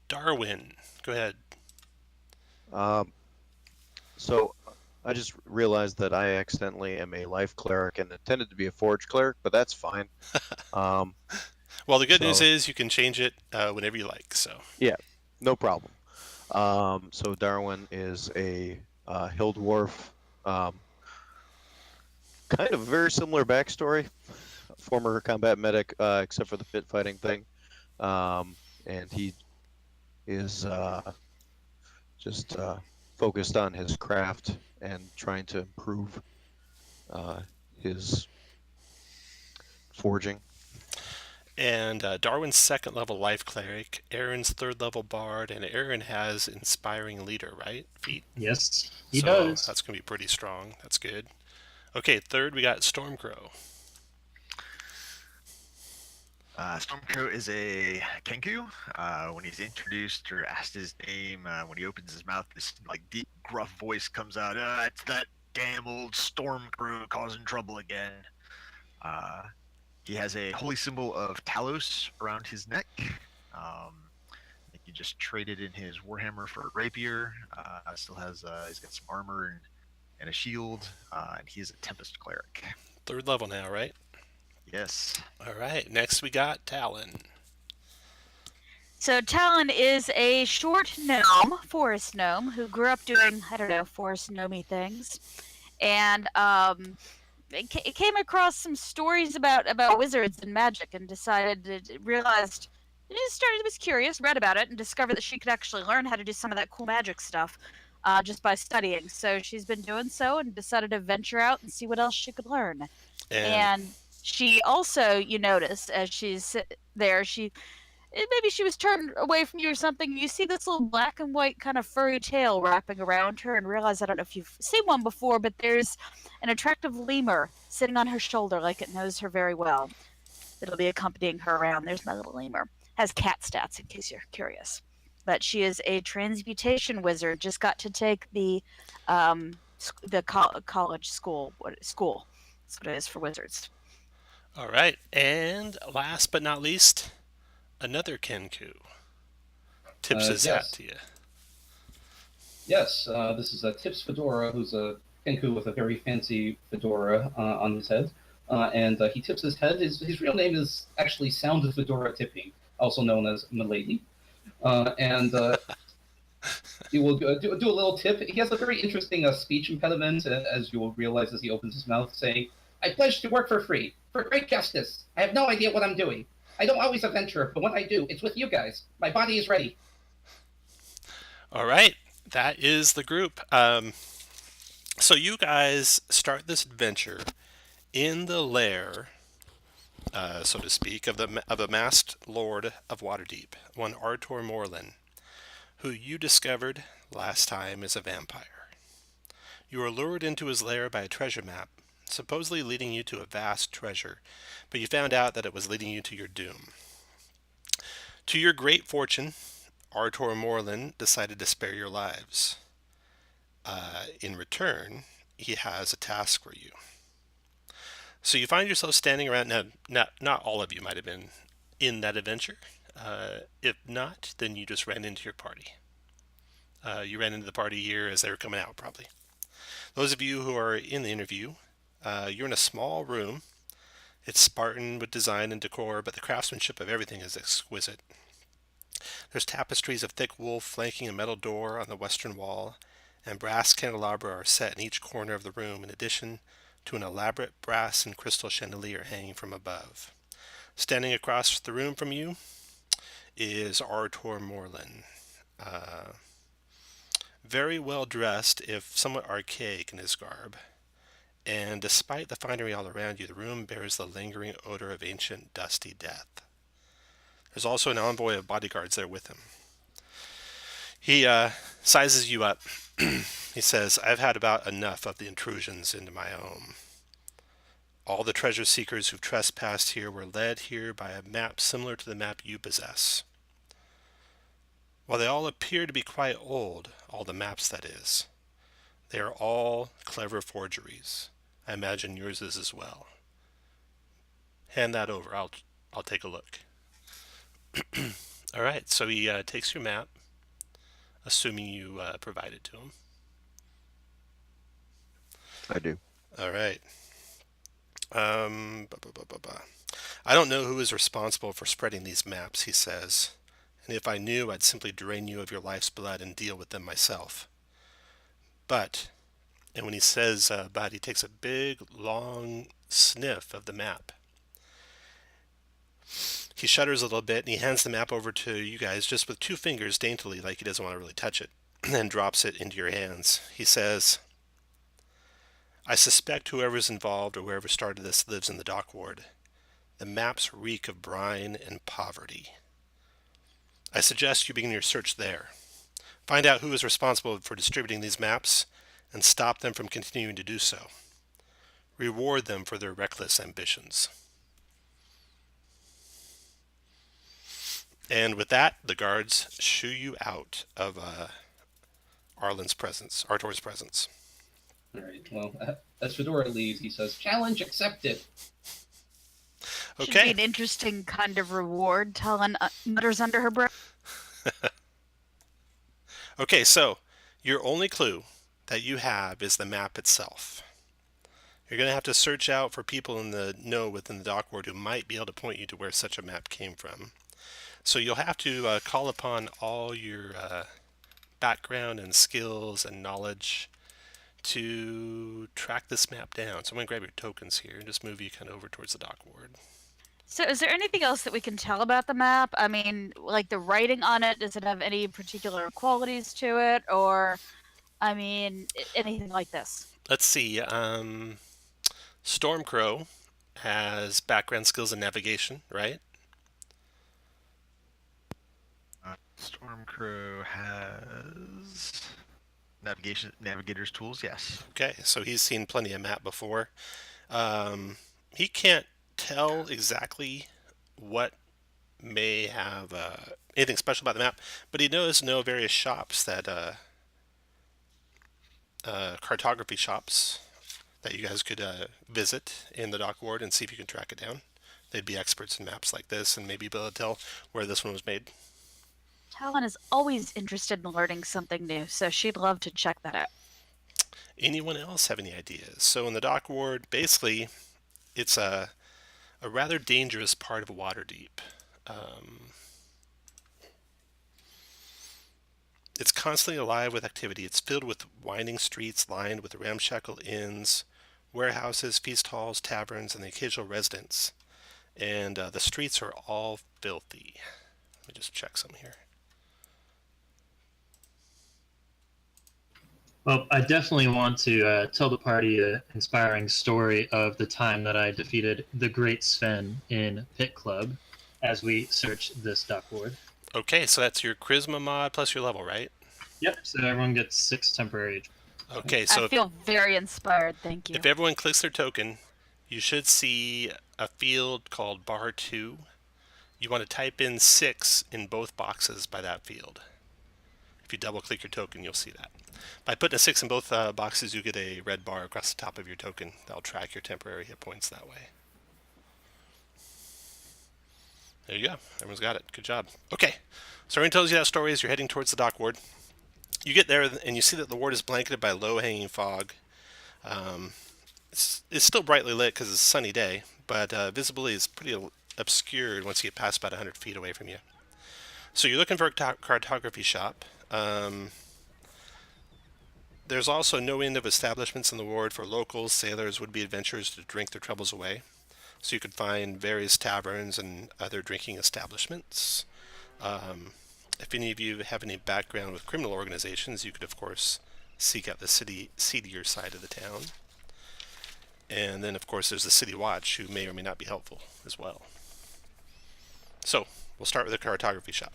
Darwin, go ahead. Um, so I just realized that I accidentally am a life cleric and intended to be a forge cleric, but that's fine. Um, Well, the good news so is you can change it whenever you like. So, yeah, no problem. So Darwin is a hill dwarf, um, kind of a very similar backstory. Former combat medic, except for the pit fighting thing. Um, and he is just focused on his craft and trying to improve his forging. and Darwin's second level life cleric, Aaron's third level bard, and Aaron has inspiring leader, right? Feat. Yes, he So does. that's gonna be pretty strong. That's good. Okay, third we got Stormcrow. Stormcrow is a Kenku. When he's introduced or asked his name, when he opens his mouth, this like deep, gruff voice comes out. It's that damn old Stormcrow causing trouble again. Uh, he has a holy symbol of Talos around his neck. I think he just traded in his warhammer for a rapier. Still has he's got some armor and a shield, and he is a Tempest cleric. Third level now, right? Yes. All right. Next we got Talon. So Talon is a short gnome, forest gnome, who grew up doing, I don't know, forest gnomey things. And it came across some stories about wizards and magic and realized, was curious, read about it, and discovered that she could actually learn how to do some of that cool magic stuff just by studying. So she's been doing so and decided to venture out and see what else she could learn. And she also, you notice, as she's there, maybe she was turned away from you or something. You see this little black and white kind of furry tail wrapping around her, and realize, I don't know if you've seen one before, but there's an attractive lemur sitting on her shoulder like it knows her very well. It'll be accompanying her around. There's my little lemur. Has cat stats in case you're curious. But she is a transmutation wizard. Just got to take the college school. School? That's what it is for wizards. All right. And last but not least, another Kenku. Tips his hat Yes. to you. Yes, this is Tips Fedora, who's a Kenku with a very fancy fedora on his head. And he tips his head. His real name is actually Sound Fedora Tipping, also known as Milady. And he will do a little tip. He has a very interesting speech impediment, as you will realize as he opens his mouth, saying, I pledge to work for free, for great justice. I have no idea what I'm doing. I don't always adventure, but when I do, it's with you guys. My body is ready. All right. That is the group. So you guys start this adventure in the lair, so to speak, of a masked lord of Waterdeep, one Artur Morlin, who you discovered last time is a vampire. You were lured into his lair by a treasure map, supposedly leading you to a vast treasure, but you found out that it was leading you to your doom. To your great fortune, Artur Morlin decided to spare your lives. In return, he has a task for you. So you find yourself standing around. Now, not all of you might have been in that adventure. If not, then you just ran into your party. You ran into the party here as they were coming out, probably. Those of you who are in the interview, you're in a small room. It's Spartan with design and decor, but the craftsmanship of everything is exquisite. There's tapestries of thick wool flanking a metal door on the western wall, and brass candelabra are set in each corner of the room, in addition to an elaborate brass and crystal chandelier hanging from above. Standing across the room from you is Artur Morlin. Very well dressed, if somewhat archaic in his garb. And despite the finery all around you, the room bears the lingering odor of ancient, dusty death. There's also an envoy of bodyguards there with him. He sizes you up. He says, I've had about enough of the intrusions into my home. All the treasure seekers who've trespassed here were led here by a map similar to the map you possess. While they all appear to be quite old, all the maps that is, they are all clever forgeries. I imagine yours is as well. Hand that over. I'll take a look. All right, so he takes your map, assuming you provide it to him. I do. All right. I don't know who is responsible for spreading these maps, he says. And if I knew, I'd simply drain you of your life's blood and deal with them myself. But, and when he says but, he takes a big, long sniff of the map. He shudders a little bit and he hands the map over to you guys just with 2 fingers daintily, like he doesn't want to really touch it, and drops it into your hands. He says, I suspect whoever's involved or whoever started this lives in the dock ward. The maps reek of brine and poverty. I suggest you begin your search there. Find out who is responsible for distributing these maps and stop them from continuing to do so. Reward them for their reckless ambitions. And with that, the guards shoo you out of Artor's presence. All right. Well, as Fedora leaves, he says, "Challenge accepted." Should be an interesting kind of reward, Talon mutters under her breath. Okay, so your only clue that you have is the map itself. You're going to have to search out for people in the know within the dock ward who might be able to point you to where such a map came from. So you'll have to call upon all your background and skills and knowledge to track this map down. So I'm going to grab your tokens here and just move you kind of over towards the dock ward. So is there anything else that we can tell about the map? I mean, like the writing on it, does it have any particular qualities to it? Or, I mean, anything like this? Let's see. Stormcrow has background skills in navigation, right? Stormcrow has navigator's tools, yes. Okay, so he's seen plenty of map before. He can't tell exactly what may have anything special about the map, but he knows various shops that cartography shops that you guys could visit in the dock ward and see if you can track it down. They'd be experts in maps like this and maybe be able to tell where this one was made. Talon is always interested in learning something new, so she'd love to check that out. Anyone else have any ideas? So in the dock ward, basically, it's a rather dangerous part of Waterdeep. It's constantly alive with activity. It's filled with winding streets lined with ramshackle inns, warehouses, feast halls, taverns, and the occasional residence. And the streets are all filthy. Let me just check some here. Well, I definitely want to tell the party an inspiring story of the time that I defeated the Great Sven in Pit Club as we search this dock ward. Okay, so that's your charisma mod plus your level, right? Yep, so everyone gets 6 temporary. Okay, so I feel very inspired, thank you. if everyone clicks their token, you should see a field called bar 2. You want to type in 6 in both boxes by that field. If you double click your token, you'll see that. By putting a 6 in both boxes, you get a red bar across the top of your token. That'll track your temporary hit points that way. There you go. Everyone's got it. Good job. Okay. So everyone tells you that story as you're heading towards the dock ward. You get there and you see that the ward is blanketed by low-hanging fog. It's still brightly lit because it's a sunny day, but visibility is pretty obscured once you get past about 100 feet away from you. So you're looking for a cartography shop. There's also no end of establishments in the ward for locals, sailors, would-be adventurers to drink their troubles away. So you could find various taverns and other drinking establishments. If any of you have any background with criminal organizations, you could, of course, seek out the seedier side of the town. And then, of course, there's the City Watch, who may or may not be helpful as well. So, we'll start with the cartography shop.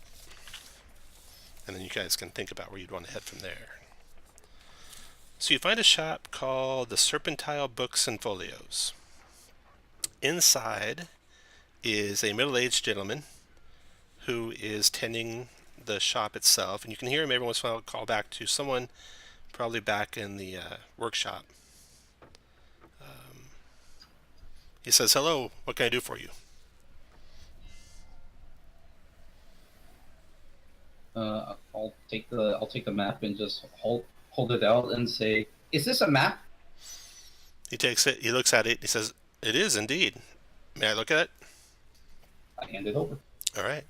And then you guys can think about where you'd want to head from there. So you find a shop called the Serpentile Books and Folios. Inside is a middle-aged gentleman who is tending the shop itself, and you can hear him every once in a while call back to someone probably back in the workshop. He says, "Hello, what can I do for you?" I'll take the map and just hold it out and say, "Is this a map?" He takes it. He looks at it. He says, "It is indeed. May I look at it?" I hand it over. All right.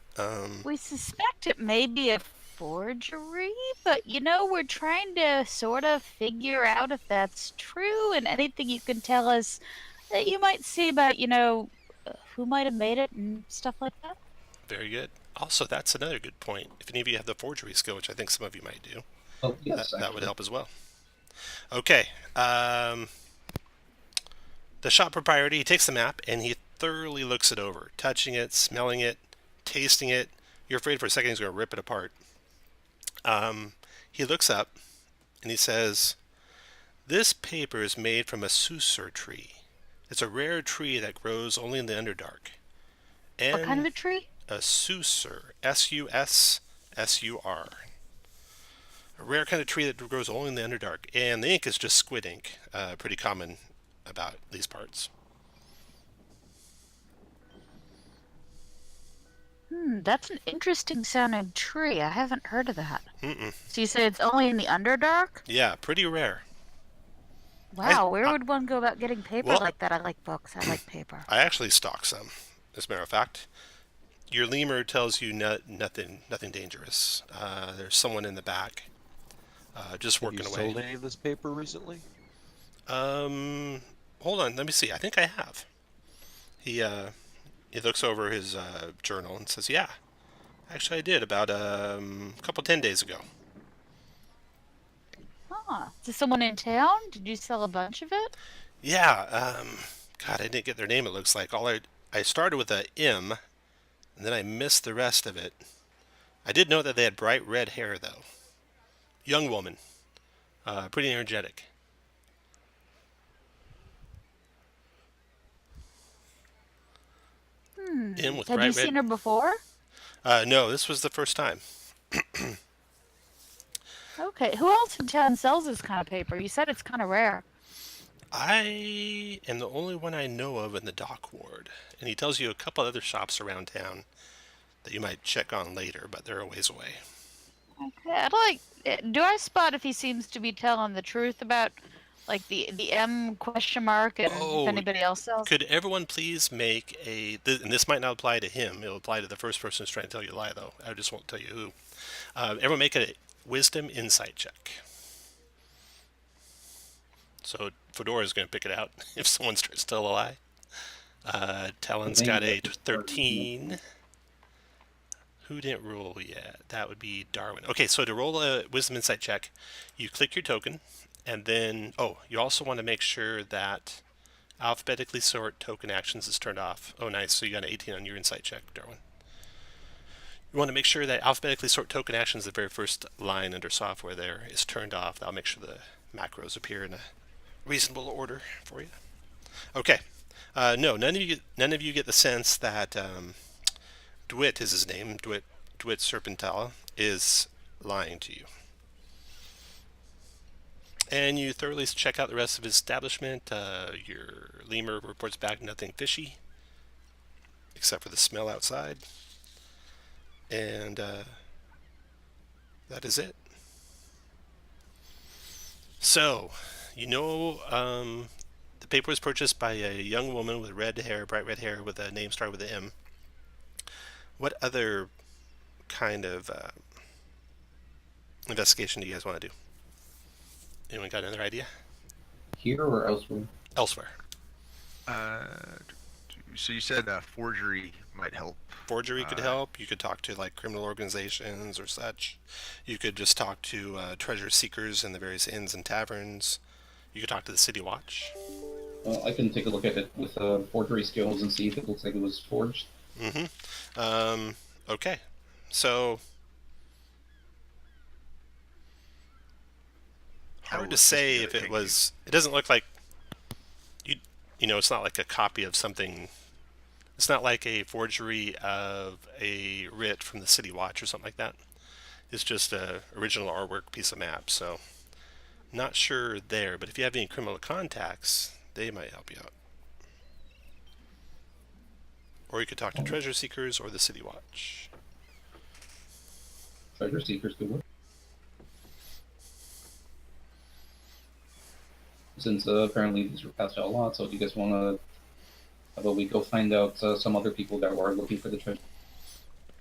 We suspect it may be a forgery, but we're trying to sort of figure out if that's true, and anything you can tell us that you might see about, who might have made it and stuff like that. Very good. Also, that's another good point. If any of you have the forgery skill, which I think some of you might do, Oh yes, that would actually. help as well. Okay. The shop proprietor, he takes the map and he thoroughly looks it over, touching it, smelling it, tasting it. You're afraid for a second he's going to rip it apart. He looks up and he says, "This paper is made from a susur tree. It's a rare tree that grows only in the Underdark." And What kind of a tree? a susur, Sussur. A rare kind of tree that grows only in the Underdark. And the ink is just squid ink, pretty common about these parts. That's an interesting sounding tree. I haven't heard of that. Mm-mm. So you say it's only in the Underdark? Yeah, pretty rare. Wow, where would one go about getting paper well- like that? I like books. I like paper. I actually stalk some, as a matter of fact. Your lemur tells you nothing dangerous. There's someone in the back, just Have working you away. sold any of this paper recently? Hold on, let me see. I think I have. He looks over his journal and says, "Yeah, actually I did about a couple 10 days ago." Is this someone in town? Did you sell a bunch of it? Yeah. God, I didn't get their name. It looks like I started with a M, and then I missed the rest of it. I did know that they had bright red hair though. Young woman, pretty energetic. M with Have bright you red. seen her before? No, this was the first time. Okay. Who else in town sells this kind of paper? You said it's kind of rare. I am the only one I know of in the dock ward, and he tells you a couple other shops around town that you might check on later, but they're a ways away. Okay. Do I spot if he seems to be telling the truth about like the M question mark and Oh, if anybody else sells? Could everyone please make and this might not apply to him, it'll apply to the first person who's trying to tell you a lie, though. I just won't tell you who. Everyone make a wisdom insight check. So Fedora's going to pick it out if someone's trying to tell a lie. Talon's got a 13. Who didn't roll yet? That would be Darwin. Okay, so to roll a wisdom insight check, you click your token, and then, you also want to make sure that alphabetically sort token actions is turned off. Oh, nice. So you got an 18 on your insight check, Darwin. You want to make sure that alphabetically sort token actions, the very first line under software there, is turned off. That'll make sure the macros appear in a reasonable order for you. Okay. No, none of you get the sense that Dwit is his name. Dwit Serpentala is lying to you. And you thoroughly check out the rest of his establishment. Your lemur reports back nothing fishy, except for the smell outside. And that is it. So, the paper was purchased by a young woman with red hair, bright red hair, with a name started with an M. What other kind of investigation do you guys want to do? Anyone got another idea? Here or elsewhere? Elsewhere. So you said forgery might help. Forgery could help. You could talk to like criminal organizations or such. You could just talk to treasure seekers in the various inns and taverns. You could talk to the City Watch. I can take a look at it with forgery skills and see if it looks like it was forged. Mm-hmm. Okay. So hard to say if it was. It doesn't look like it's not like a copy of something. It's not like a forgery of a writ from the City Watch or something like that. It's just a original artwork piece of map. So not sure there, but if you have any criminal contacts, they might help you out. Or you could talk to treasure seekers or the City Watch. Treasure seekers do work. Since apparently these were passed out a lot, so do you guys want to? How about we go find out some other people that are looking for the treasure?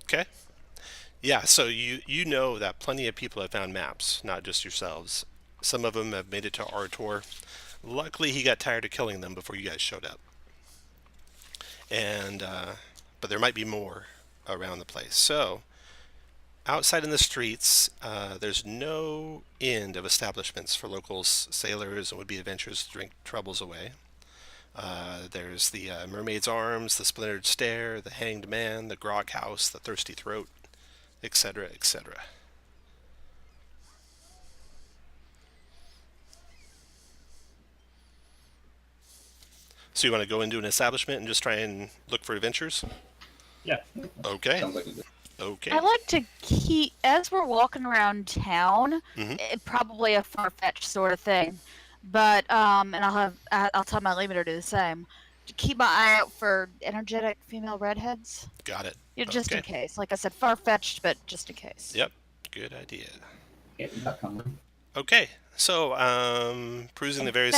Okay. Yeah, so you know that plenty of people have found maps, not just yourselves. Some of them have made it to our tour. Luckily, he got tired of killing them before you guys showed up. And but there might be more around the place. So outside in the streets, there's no end of establishments for locals, sailors, and would-be adventurers to drink troubles away. There's the Mermaid's Arms, the Splintered Stair, the Hanged Man, the Grog House, the Thirsty Throat, etc., etc. So you want to go into an establishment and just try and look for adventures? Yeah. Okay. Sounds like a good. Okay. I like to keep, as we're walking around town, Mhm. probably a far-fetched sort of thing, but and I'll tell my limiter to do the same. To keep my eye out for energetic female redheads, Got it. just in Okay. case. Like I said, far-fetched, but just in case. Yep. Good idea. Can't be that common. Okay. So, perusing the various.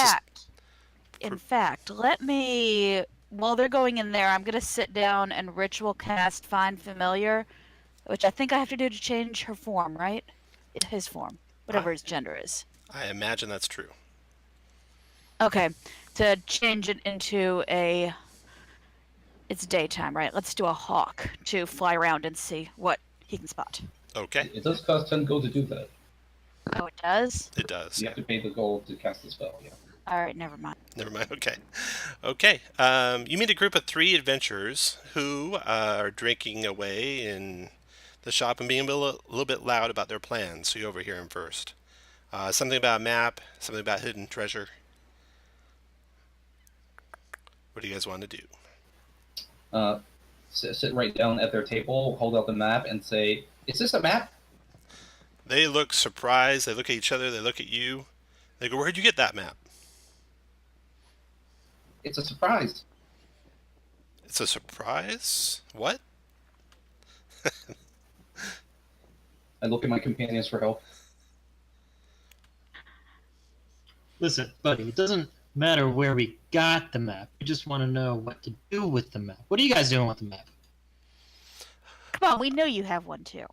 In fact, let me. While they're going in there, I'm gonna sit down and ritual cast Find Familiar, which I think I have to do to change her form, right? His form, whatever his gender is. I imagine that's true. Okay, to change it into a. It's daytime, right? Let's do a hawk to fly around and see what he can spot. Okay. It does cost 10 gold to do that. Oh, it does? It does. You have to pay the gold to cast the spell. Yeah. Alright, never mind. Never mind. Okay. Okay. You meet a group of 3 adventurers who are drinking away in the shop and being a little bit loud about their plans. So you overhear them first. Something about a map, something about hidden treasure. What do you guys want to do? Sit right down at their table, hold out the map, and say, "Is this a map?" They look surprised. They look at each other. They look at you. They go, "Where'd you get that map?" It's a surprise. It's a surprise? What? I look at my companions for help. Listen, buddy, it doesn't matter where we got the map. We just want to know what to do with the map. What are you guys doing with the map? Come on, we know you have one too.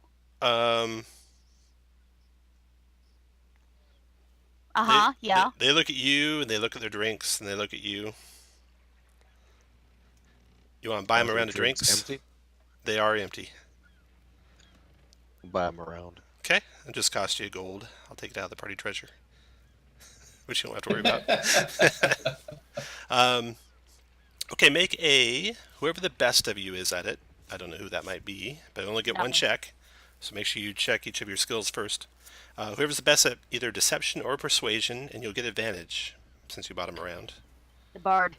Yeah. They look at you, and they look at their drinks, and they look at you. You want to buy them a round of drinks? Empty. They are empty. Buy them around. Okay, it just cost you a gold. I'll take it out of the party treasure, which you don't have to worry about. Okay, make a whoever the best of you is at it. I don't know who that might be, but I only get one check, so make sure you check each of your skills first. Whoever's the best at either deception or persuasion, and you'll get advantage since you bought them around. The bard.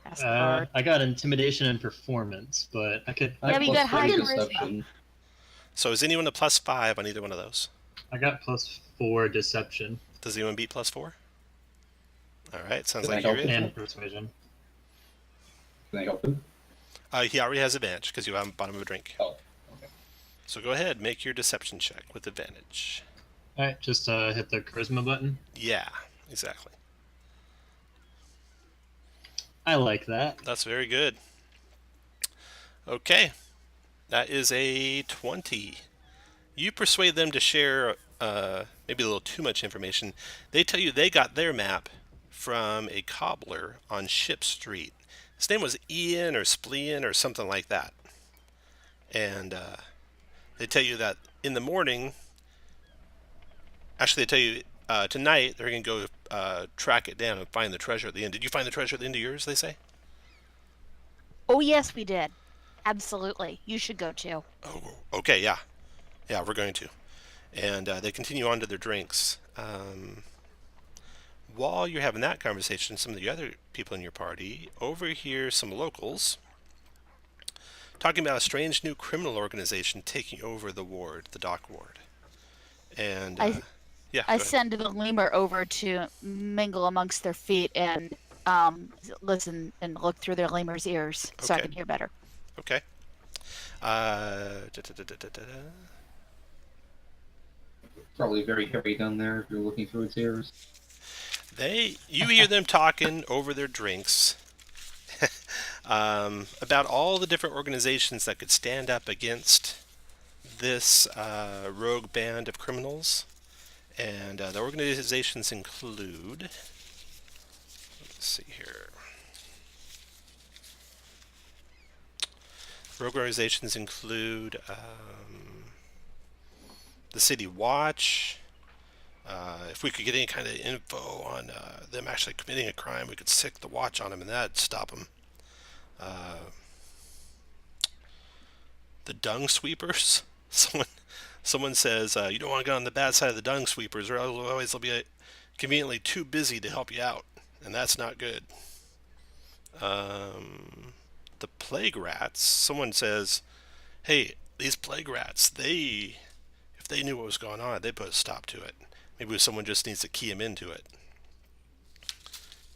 Ask the bard. I got intimidation and performance, but I could. Yeah, but you plus got high 3 charisma. deception. So is anyone a +5 on either one of those? I got +4 deception Does anyone beat +4? All right, sounds Can I like help you're you? in. and persuasion. Can I help him? He already has advantage because you haven't bought him a drink. Oh, okay. So go ahead, make your deception check with advantage. All right, just hit the charisma button. Yeah, exactly. I like that. That's very good. Okay, that is a 20. You persuade them to share maybe a little too much information. They tell you they got their map from a cobbler on Ship Street. His name was Ian or Spleen or something like that. And they tell you that in the morning, actually they tell you tonight they're going to go track it down and find the treasure at the end. Did you find the treasure at the end of yours, they say? Oh yes, we did. Absolutely. You should go too. Oh, okay, yeah. Yeah, we're going to. And they continue on to their drinks. While you're having that conversation, some of the other people in your party overhear some locals talking about a strange new criminal organization taking over the ward, the dock ward. And yeah, I go ahead. send the lemur over to mingle amongst their feet and listen and look through their lemur's ears so I Okay. can hear better. Okay. Probably very hairy down there if you're looking through its ears. You hear them talking over their drinks about all the different organizations that could stand up against this rogue band of criminals. And the organizations include, let's see here. Rogue organizations include the City Watch. If we could get any kind of info on them actually committing a crime, we could sick the watch on them, and that'd stop them. The Dung Sweepers. Someone says you don't want to get on the bad side of the Dung Sweepers, or otherwise they'll be conveniently too busy to help you out, and that's not good. The Plague Rats. Someone says, "Hey, these Plague Rats, if they knew what was going on, they'd put a stop to it. Maybe someone just needs to key them into it."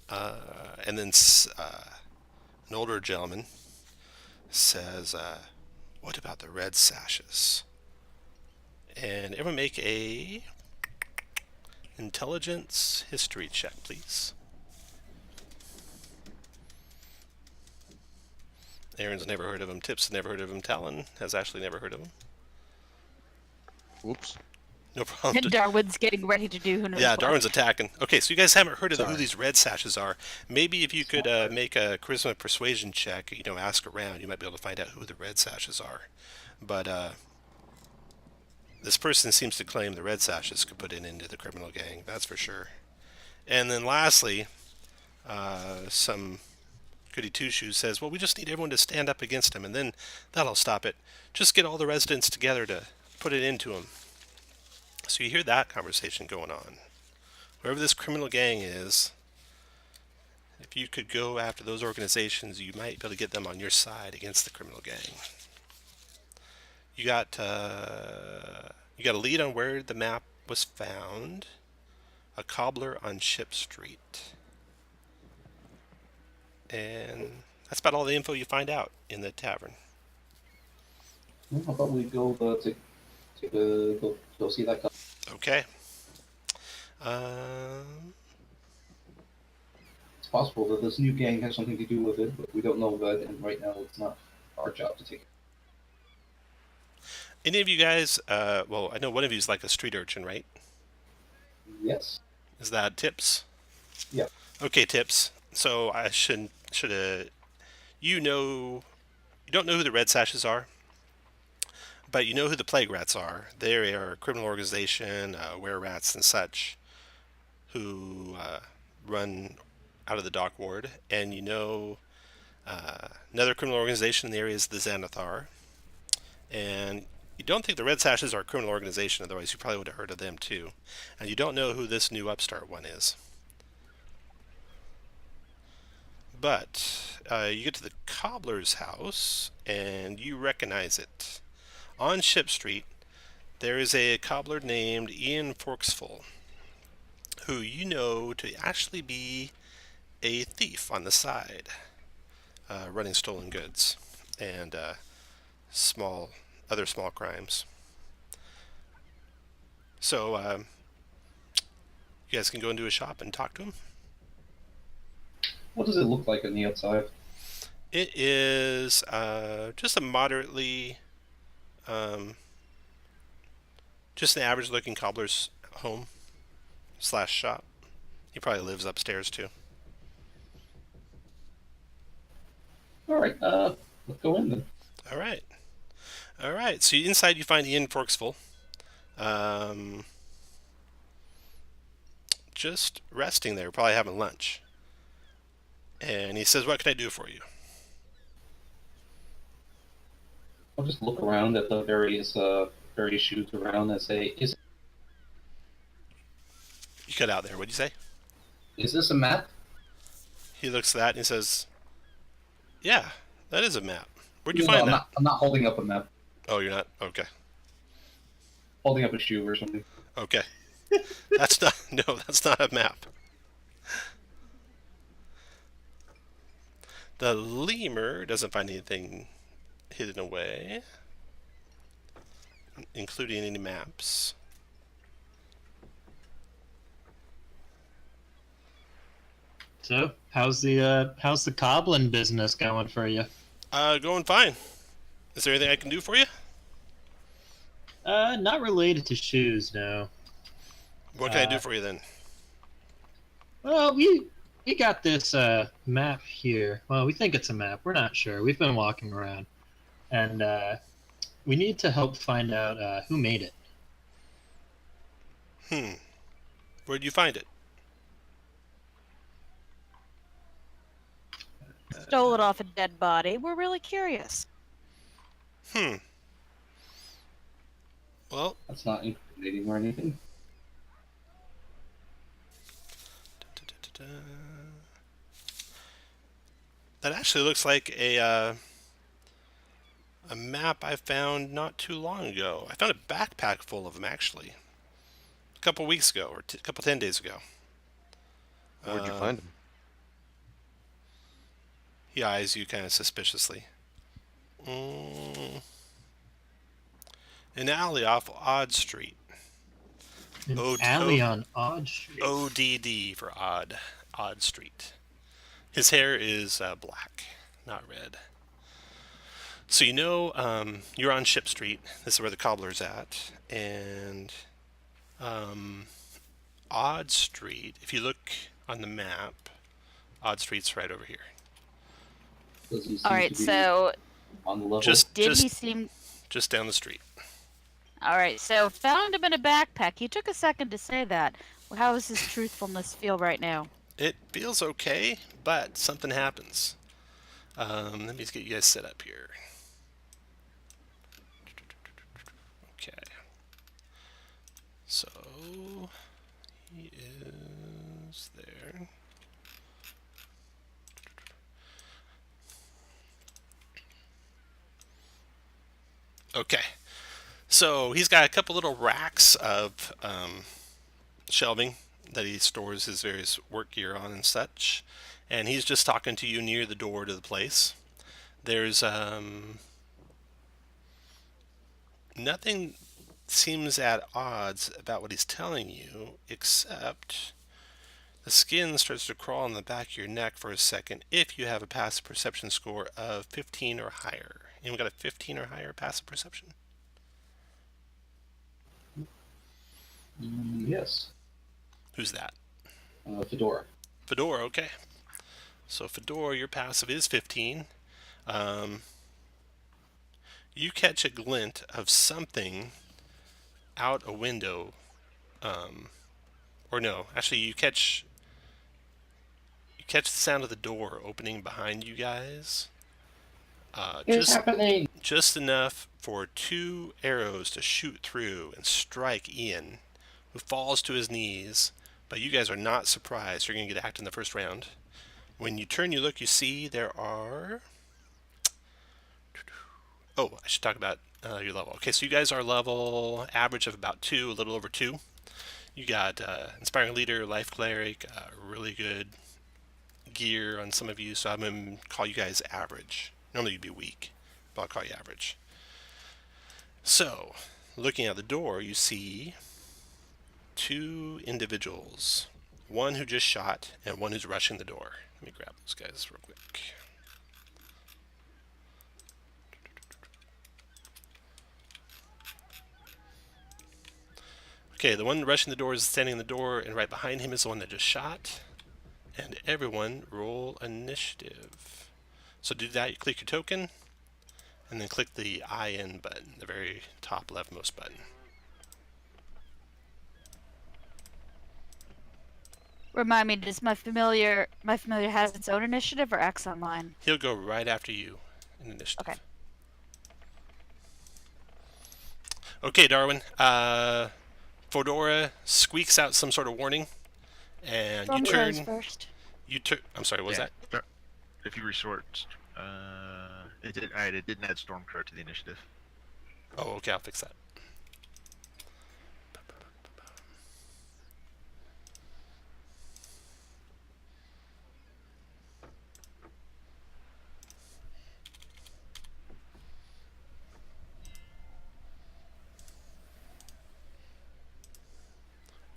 And then an older gentleman says, "What about the Red Sashes?" And everyone make a intelligence history check, please. Aaron's never heard of him. Tip's never heard of him. Talon has actually never heard of him. Whoops. No problem. And Darwin's getting ready to do who knows Yeah, what. Darwin's attacking. Okay, so you guys haven't heard of who Sorry. these Red Sashes are. Maybe if you could make a charisma persuasion check, ask around, you might be able to find out who the Red Sashes are. But this person seems to claim the Red Sashes could put it into the criminal gang, that's for sure. And then lastly, some goody two-shoes says, well, we just need everyone to stand up against him, and then that'll stop it. Just get all the residents together to put it into him. So you hear that conversation going on. Wherever this criminal gang is, if you could go after those organizations, you might be able to get them on your side against the criminal gang. You got a lead on where the map was found. A cobbler on Ship Street. And that's about all the info you find out in the tavern. Well, how about we go go see that guy? Okay. It's possible that this new gang has something to do with it, but we don't know that, and right now it's not our job to take it. Any of you guys, well, I know one of you is like a street urchin, right? Yes. Is that Tips? Yeah. Okay, Tips. So I should you don't know who the Red Sashes are, but you know who the Plague Rats are. They are a criminal organization, were-rats and such, who run out of the dock ward. And you know another criminal organization in the area is the Xanathar. And you don't think the Red Sashes are a criminal organization, otherwise you probably would have heard of them too. And you don't know who this new upstart one is. But you get to the cobbler's house, and you recognize it. On Ship Street, there is a cobbler named Ian Forksful, who you know to actually be a thief on the side, running stolen goods and other small crimes. So you guys can go into a shop and talk to him. What does it look like on the outside? It is just a moderately, just an average looking cobbler's home / shop. He probably lives upstairs too. All right, let's go in then. All right. So inside you find Ian Forksful, just resting there, probably having lunch. And he says, "What can I do for you?" I'll just look around at the various shoes around and say, You cut out there. What'd you say? Is this a map? He looks at that and he says, "Yeah, that is a map. Where'd you No, find that?" I'm not holding up a map. Oh, you're not? Okay. Holding up a shoe or something. Okay. That's not a map. The lemur doesn't find anything hidden away, including any maps. So, how's the cobbling business going for you? Going fine. Is there anything I can do for you? Not related to shoes, no. What can I do for you then? Well, we got this map here. Well, we think it's a map. We're not sure. We've been walking around, and we need to help find out who made it. Where'd you find it? Stole it off a dead body. We're really curious. Well, That's not incriminating or anything. that actually looks like a map I found not too long ago. I found a backpack full of them actually, a couple weeks ago or a couple 10 days ago. Where'd you find him? He eyes you kind of suspiciously. An alley off Odd Street. An Oh, alley oh. on Odd Street. ODD for Odd. Odd Street. His hair is black, not red. So you know you're on Ship Street. This is where the Cobbler's at. And Odd Street, if you look on the map, Odd Street's right over here. Does he seem All right, to be so on the level? did he seem... Just down the street. All right, so found him in a backpack. He took a second to say that. How does his truthfulness feel right now? It feels okay, but something happens. Let me just get you guys set up here. Okay. So he is there. Okay. So he's got a couple little racks of shelving that he stores his various work gear on and such. And he's just talking to you near the door to the place. There's nothing seems at odds about what he's telling you, except the skin starts to crawl on the back of your neck for a second if you have a passive perception score of 15 or higher. Anyone got a 15 or higher passive perception? Yes. Who's that? Fedora. Fedora, okay. So Fedora, your passive is 15. You catch a glint of something out a window. Or no, actually you catch the sound of the door opening behind you guys. It's happening! Just enough for 2 arrows to shoot through and strike Ian, who falls to his knees. But you guys are not surprised. You're going to get hacked in the first round. When you turn, you look, you see there are... Oh, I should talk about your level. Okay, so you guys are level average of about 2, a little over 2. You got Inspiring Leader, Life Cleric, really good gear on some of you, so I'm going to call you guys average. Normally you'd be weak, but I'll call you average. So, looking at the door, you see 2 individuals. One who just shot, and one who's rushing the door. Let me grab those guys real quick. Okay, the one rushing the door is standing in the door, and right behind him is the one that just shot. And everyone roll initiative. So do that, you click your token, and then click the IN button, the very top leftmost button. Remind me, does my familiar has its own initiative or X on mine? He'll go right after you in initiative. Okay. Okay, Darwin. Fedora squeaks out some sort of warning, and you Storm goes turn. first. I'm sorry. What was that? If you resort, it did. All right, it didn't add Stormcrow to the initiative. Oh, okay. I'll fix that.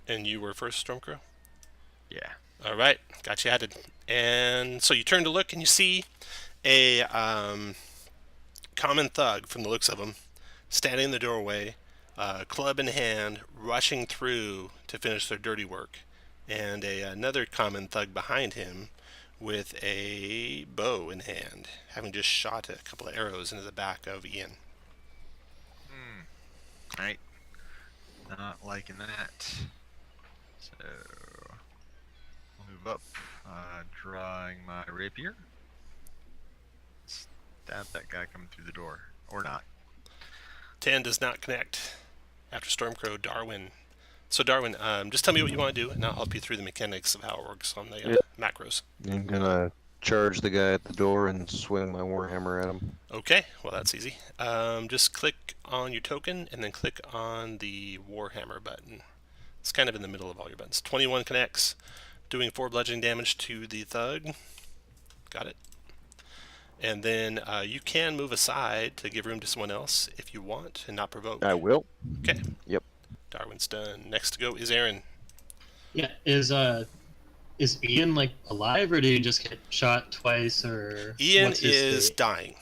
And you were first, Stormcrow? Yeah. All right. Got you added. And so you turn to look, and you see a common thug, from the looks of him, standing in the doorway, club in hand, rushing through to finish their dirty work. And another common thug behind him with a bow in hand, having just shot a couple of arrows into the back of Ian. Right. Not liking that. So, move up, drawing my rapier. Stab that guy coming through the door. Or not. 10 does not connect. After Stormcrow, Darwin. So Darwin, just tell me what you want to do, and I'll help you through the mechanics of how it works on the macros. I'm gonna charge the guy at the door and swing my warhammer at him. Okay, well that's easy. Just click on your token, and then click on the Warhammer button. It's kind of in the middle of all your buttons. 21 connects, doing 4 bludgeoning damage to the thug. Got it. And then you can move aside to give room to someone else if you want, and not provoke. I will. Okay. Yep. Darwin's done. Next to go is Aaron. Yeah, is Ian like alive, or did he just get shot twice, or Ian what's his is state? dying.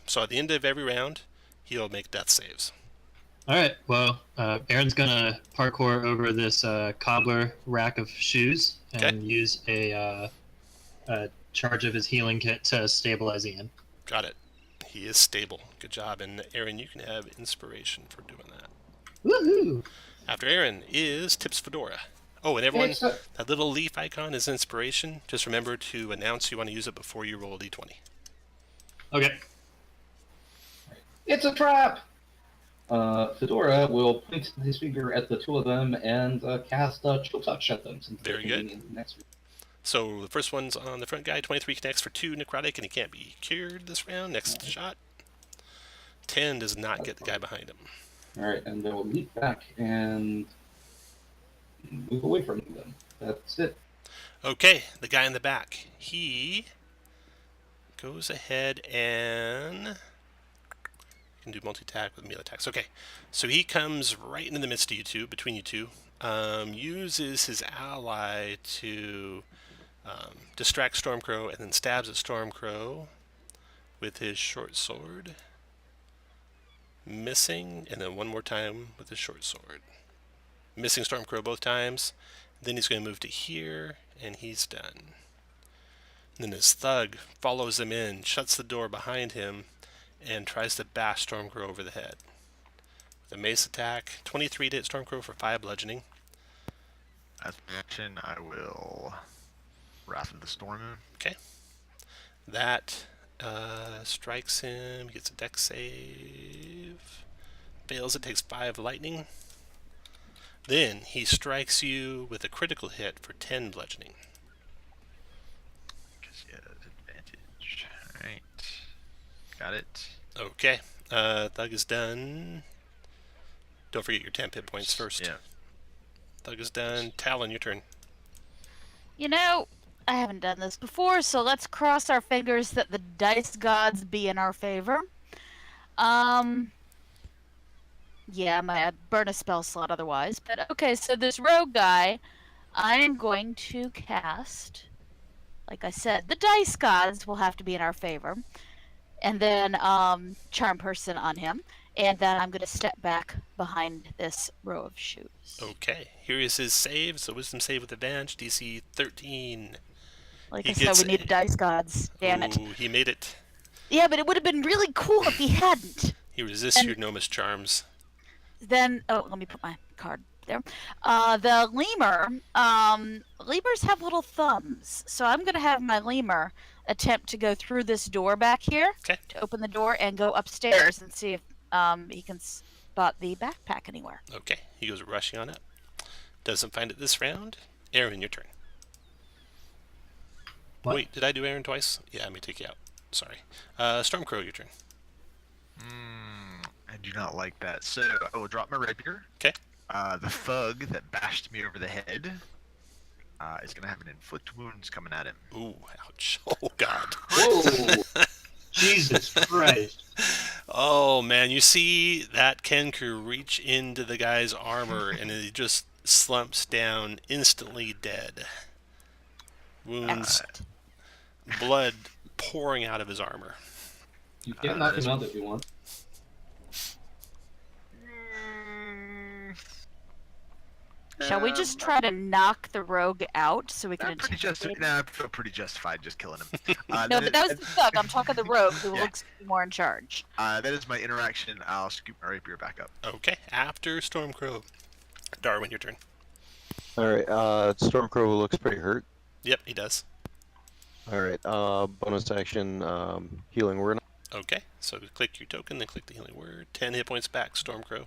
So at the end of every round, he'll make death saves. All right. Well, Aaron's gonna parkour over this cobbler rack of shoes and use a charge of his healing kit to stabilize Ian. Got it. He is stable. Good job. And Aaron, you can have inspiration for doing that. Woohoo! After Aaron is Tips Fedora. Oh, and everyone, that little leaf icon is inspiration. Just remember to announce you want to use it before you roll a d20. Okay. It's a trap! Fedora will point his finger at the two of them and cast Chill Touch at them. Since Very good. So the first one's on the front guy. 23 connects for 2 necrotic, and he can't be cured this round. Next shot. 10 does not get the guy behind him. Alright, and they'll leap back and move away from them. That's it. Okay, the guy in the back. He goes ahead and can do multi-attack with melee attacks. Okay, so he comes right into the midst of you two, between you two. Uses his ally to distract Stormcrow, and then stabs at Stormcrow with his short sword. Missing, and then one more time with his short sword. Missing Stormcrow both times. Then he's going to move to here, and he's done. And then his thug follows him in, shuts the door behind him, and tries to bash Stormcrow over the head. With a mace attack, 23 to hit Stormcrow for 5 bludgeoning. As an action, I will Wrath of the Storm. Okay. That strikes him. He gets a dex save. Fails it, takes 5 lightning. Then he strikes you with a critical hit for 10 bludgeoning. Because he has advantage. Alright. Got it. Okay. Thug is done. Don't forget your 10 hit points first. Yeah. Thug is done. Talon, your turn. You know, I haven't done this before, so let's cross our fingers that the dice gods be in our favor. Yeah, I might burn a spell slot otherwise. But okay, so this rogue guy, I am going to cast, like I said, the dice gods will have to be in our favor. And then Charm Person on him. And then I'm going to step back behind this row of shoes. Okay. Here is his save. It's a wisdom save with advantage. DC 13. Like He I said, gets we need the dice gods. Damn it. Ooh, he made it. Yeah, but it would have been really cool if he hadn't. He resists your Gnomus charms. Then, oh, let me put my card there. The lemur, lemurs have little thumbs. So I'm going to have my lemur attempt to go through this door back here. Okay. To open the door and go upstairs and see if he can spot the backpack anywhere. Okay. He goes rushing on up. Doesn't find it this round. Aaron, your turn. What? Wait, did I do Aaron twice? Yeah, let me take you out. Sorry. Stormcrow, your turn. I do not like that. So I will drop my rapier. Okay. The thug that bashed me over the head is going to have an inflict wounds coming at him. Ooh, ouch. Oh, God. Whoa! Jesus Christ. Oh, man. You see that Kenku reach into the guy's armor, and he just slumps down, instantly dead. Wounds, blood pouring out of his armor. You can knock him out if you want. Shall we just try to knock the rogue out so we can I feel pretty justified just killing him. No, but that was the thug. I'm talking the rogue who looks to be more in charge. That is my interaction. I'll scoop my rapier back up. Okay, after Stormcrow. Darwin, your turn. Alright, Stormcrow looks pretty hurt. Yep, he does. Alright, bonus action, healing word. Okay, so click your token, then click the healing word. 10 hit points back, Stormcrow.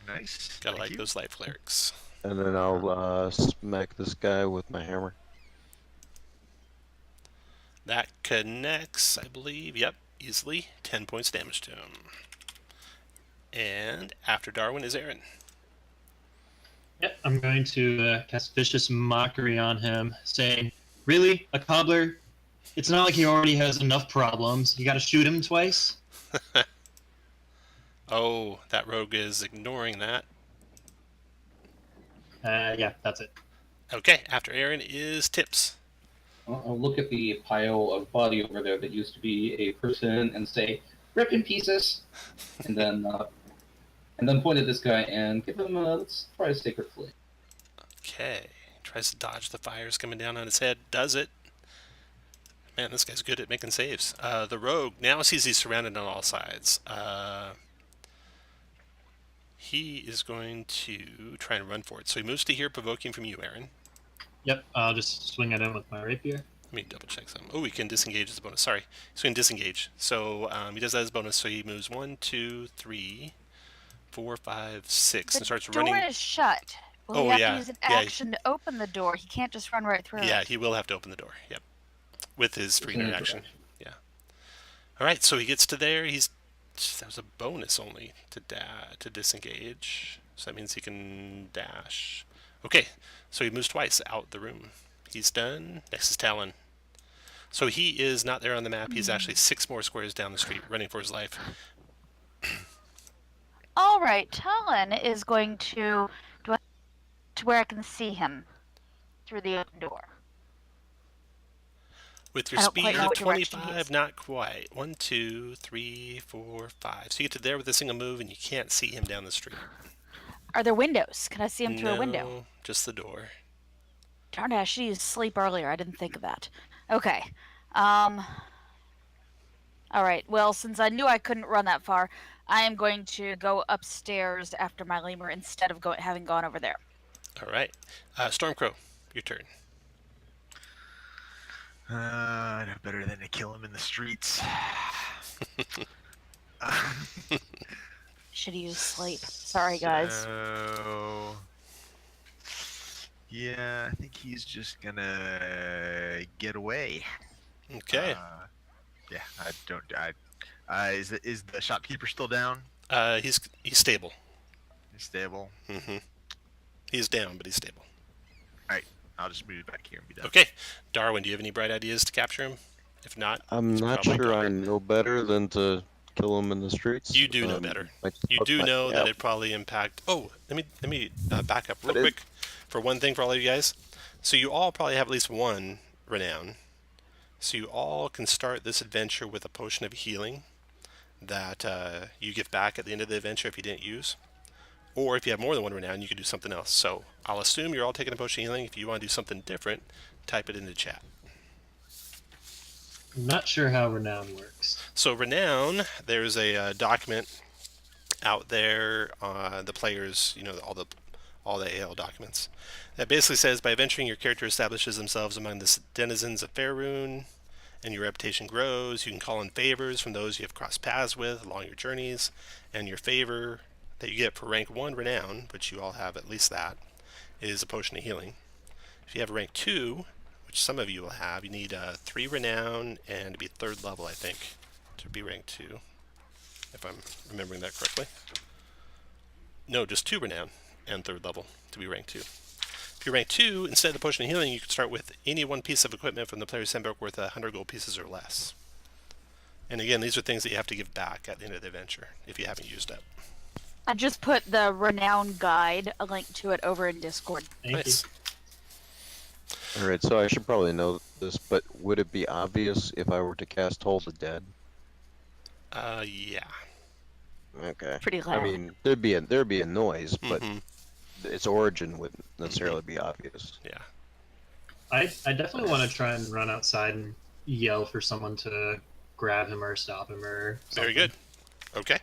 Nice. Gotta Thank like you. those life clerics. And then I'll smack this guy with my hammer. That connects, I believe. Yep, easily. 10 points damage to him. And after Darwin is Aaron. Yep, I'm going to cast vicious mockery on him, saying, "Really, a cobbler? It's not like he already has enough problems. You got to shoot him twice." Oh, that rogue is ignoring that. Yeah, that's it. Okay, after Aaron is Tips. I'll look at the pile of body over there that used to be a person and say, "Rip in pieces," and then point at this guy and give him let's try a sacred flame. Okay, tries to dodge the fires coming down on his head. Does it. Man, this guy's good at making saves. The rogue now sees he's surrounded on all sides. He is going to try and run for it. So he moves to here, provoking from you, Aaron. Yep, I'll just swing at him with my rapier. Let me double check something. Oh, he can disengage as a bonus. Sorry. He's going to disengage. So he does that as a bonus. So he moves 1, 2, 3, 4, 5, 6, and starts running. The door is shut. Will he have to use an action to open the door? He can't just run right through it. Yeah, he will have to open the door. Yep. With his free interaction. Yeah. All right, so he gets to there. That was a bonus only to disengage. So that means he can dash. Okay, so he moves twice out the room. He's done. Next is Talon. So he is not there on the map. He's actually 6 more squares down the street, running for his life. All right, Talon is going to where I can see him through the open door. With your I don't speed quite know of what direction he 25, is. not quite. 1, 2, 3, 4, 5. So you get to there with a single move, and you can't see him down the street. Are there windows? Can I see him through a window? No, just the door. Darn it, I should use sleep earlier. I didn't think of that. Okay. All right. Well, since I knew I couldn't run that far, I am going to go upstairs after my lemur instead of having gone over there. All right. Stormcrow, your turn. I know better than to kill him in the streets. Should have used sleep. Sorry, guys. So, yeah, I think he's just gonna get away. Okay. Yeah, I don't. Is the shopkeeper still down? He's stable. He's stable. Mm-hmm. He's down, but he's stable. All right, I'll just move back here and be done. Okay. Darwin, do you have any bright ideas to capture him? If not, I'm he's not probably sure gone. I know better than to kill him in the streets. You do know better. You do know that it probably impact. Oh, let me back up real quick for one thing for all of you guys. So you all probably have at least one renown. So you all can start this adventure with a potion of healing that you give back at the end of the adventure if you didn't use. Or if you have more than one renown, you can do something else. So I'll assume you're all taking a potion of healing. If you want to do something different, type it in the chat. I'm not sure how renown works. So renown, there's a document out there, the players, all the AL documents, that basically says by adventuring your character establishes themselves among the denizens of Faerun, and your reputation grows. You can call in favors from those you have crossed paths with along your journeys, and your favor that you get for rank 1 renown, which you all have at least that, is a potion of healing. If you have rank 2, which some of you will have, you need 3 renown and to be 3rd level, I think, to be rank 2, if I'm remembering that correctly. No, just 2 renown and 3rd level to be rank 2. If you're rank 2, instead of the potion of healing, you can start with any one piece of equipment from the player's handbook worth 100 gold pieces or less. And again, these are things that you have to give back at the end of the adventure if you haven't used it. I just put the renown guide, a link to it, over in Discord. Thank you. All right, so I should probably know this, but would it be obvious if I were to cast Hold the Dead? Yeah. Okay. Pretty I loud. mean, there'd be a noise, but Mm-hmm. its origin wouldn't necessarily be obvious. Yeah. I definitely want to try and run outside and yell for someone to grab him or stop him or something. Very good. Okay.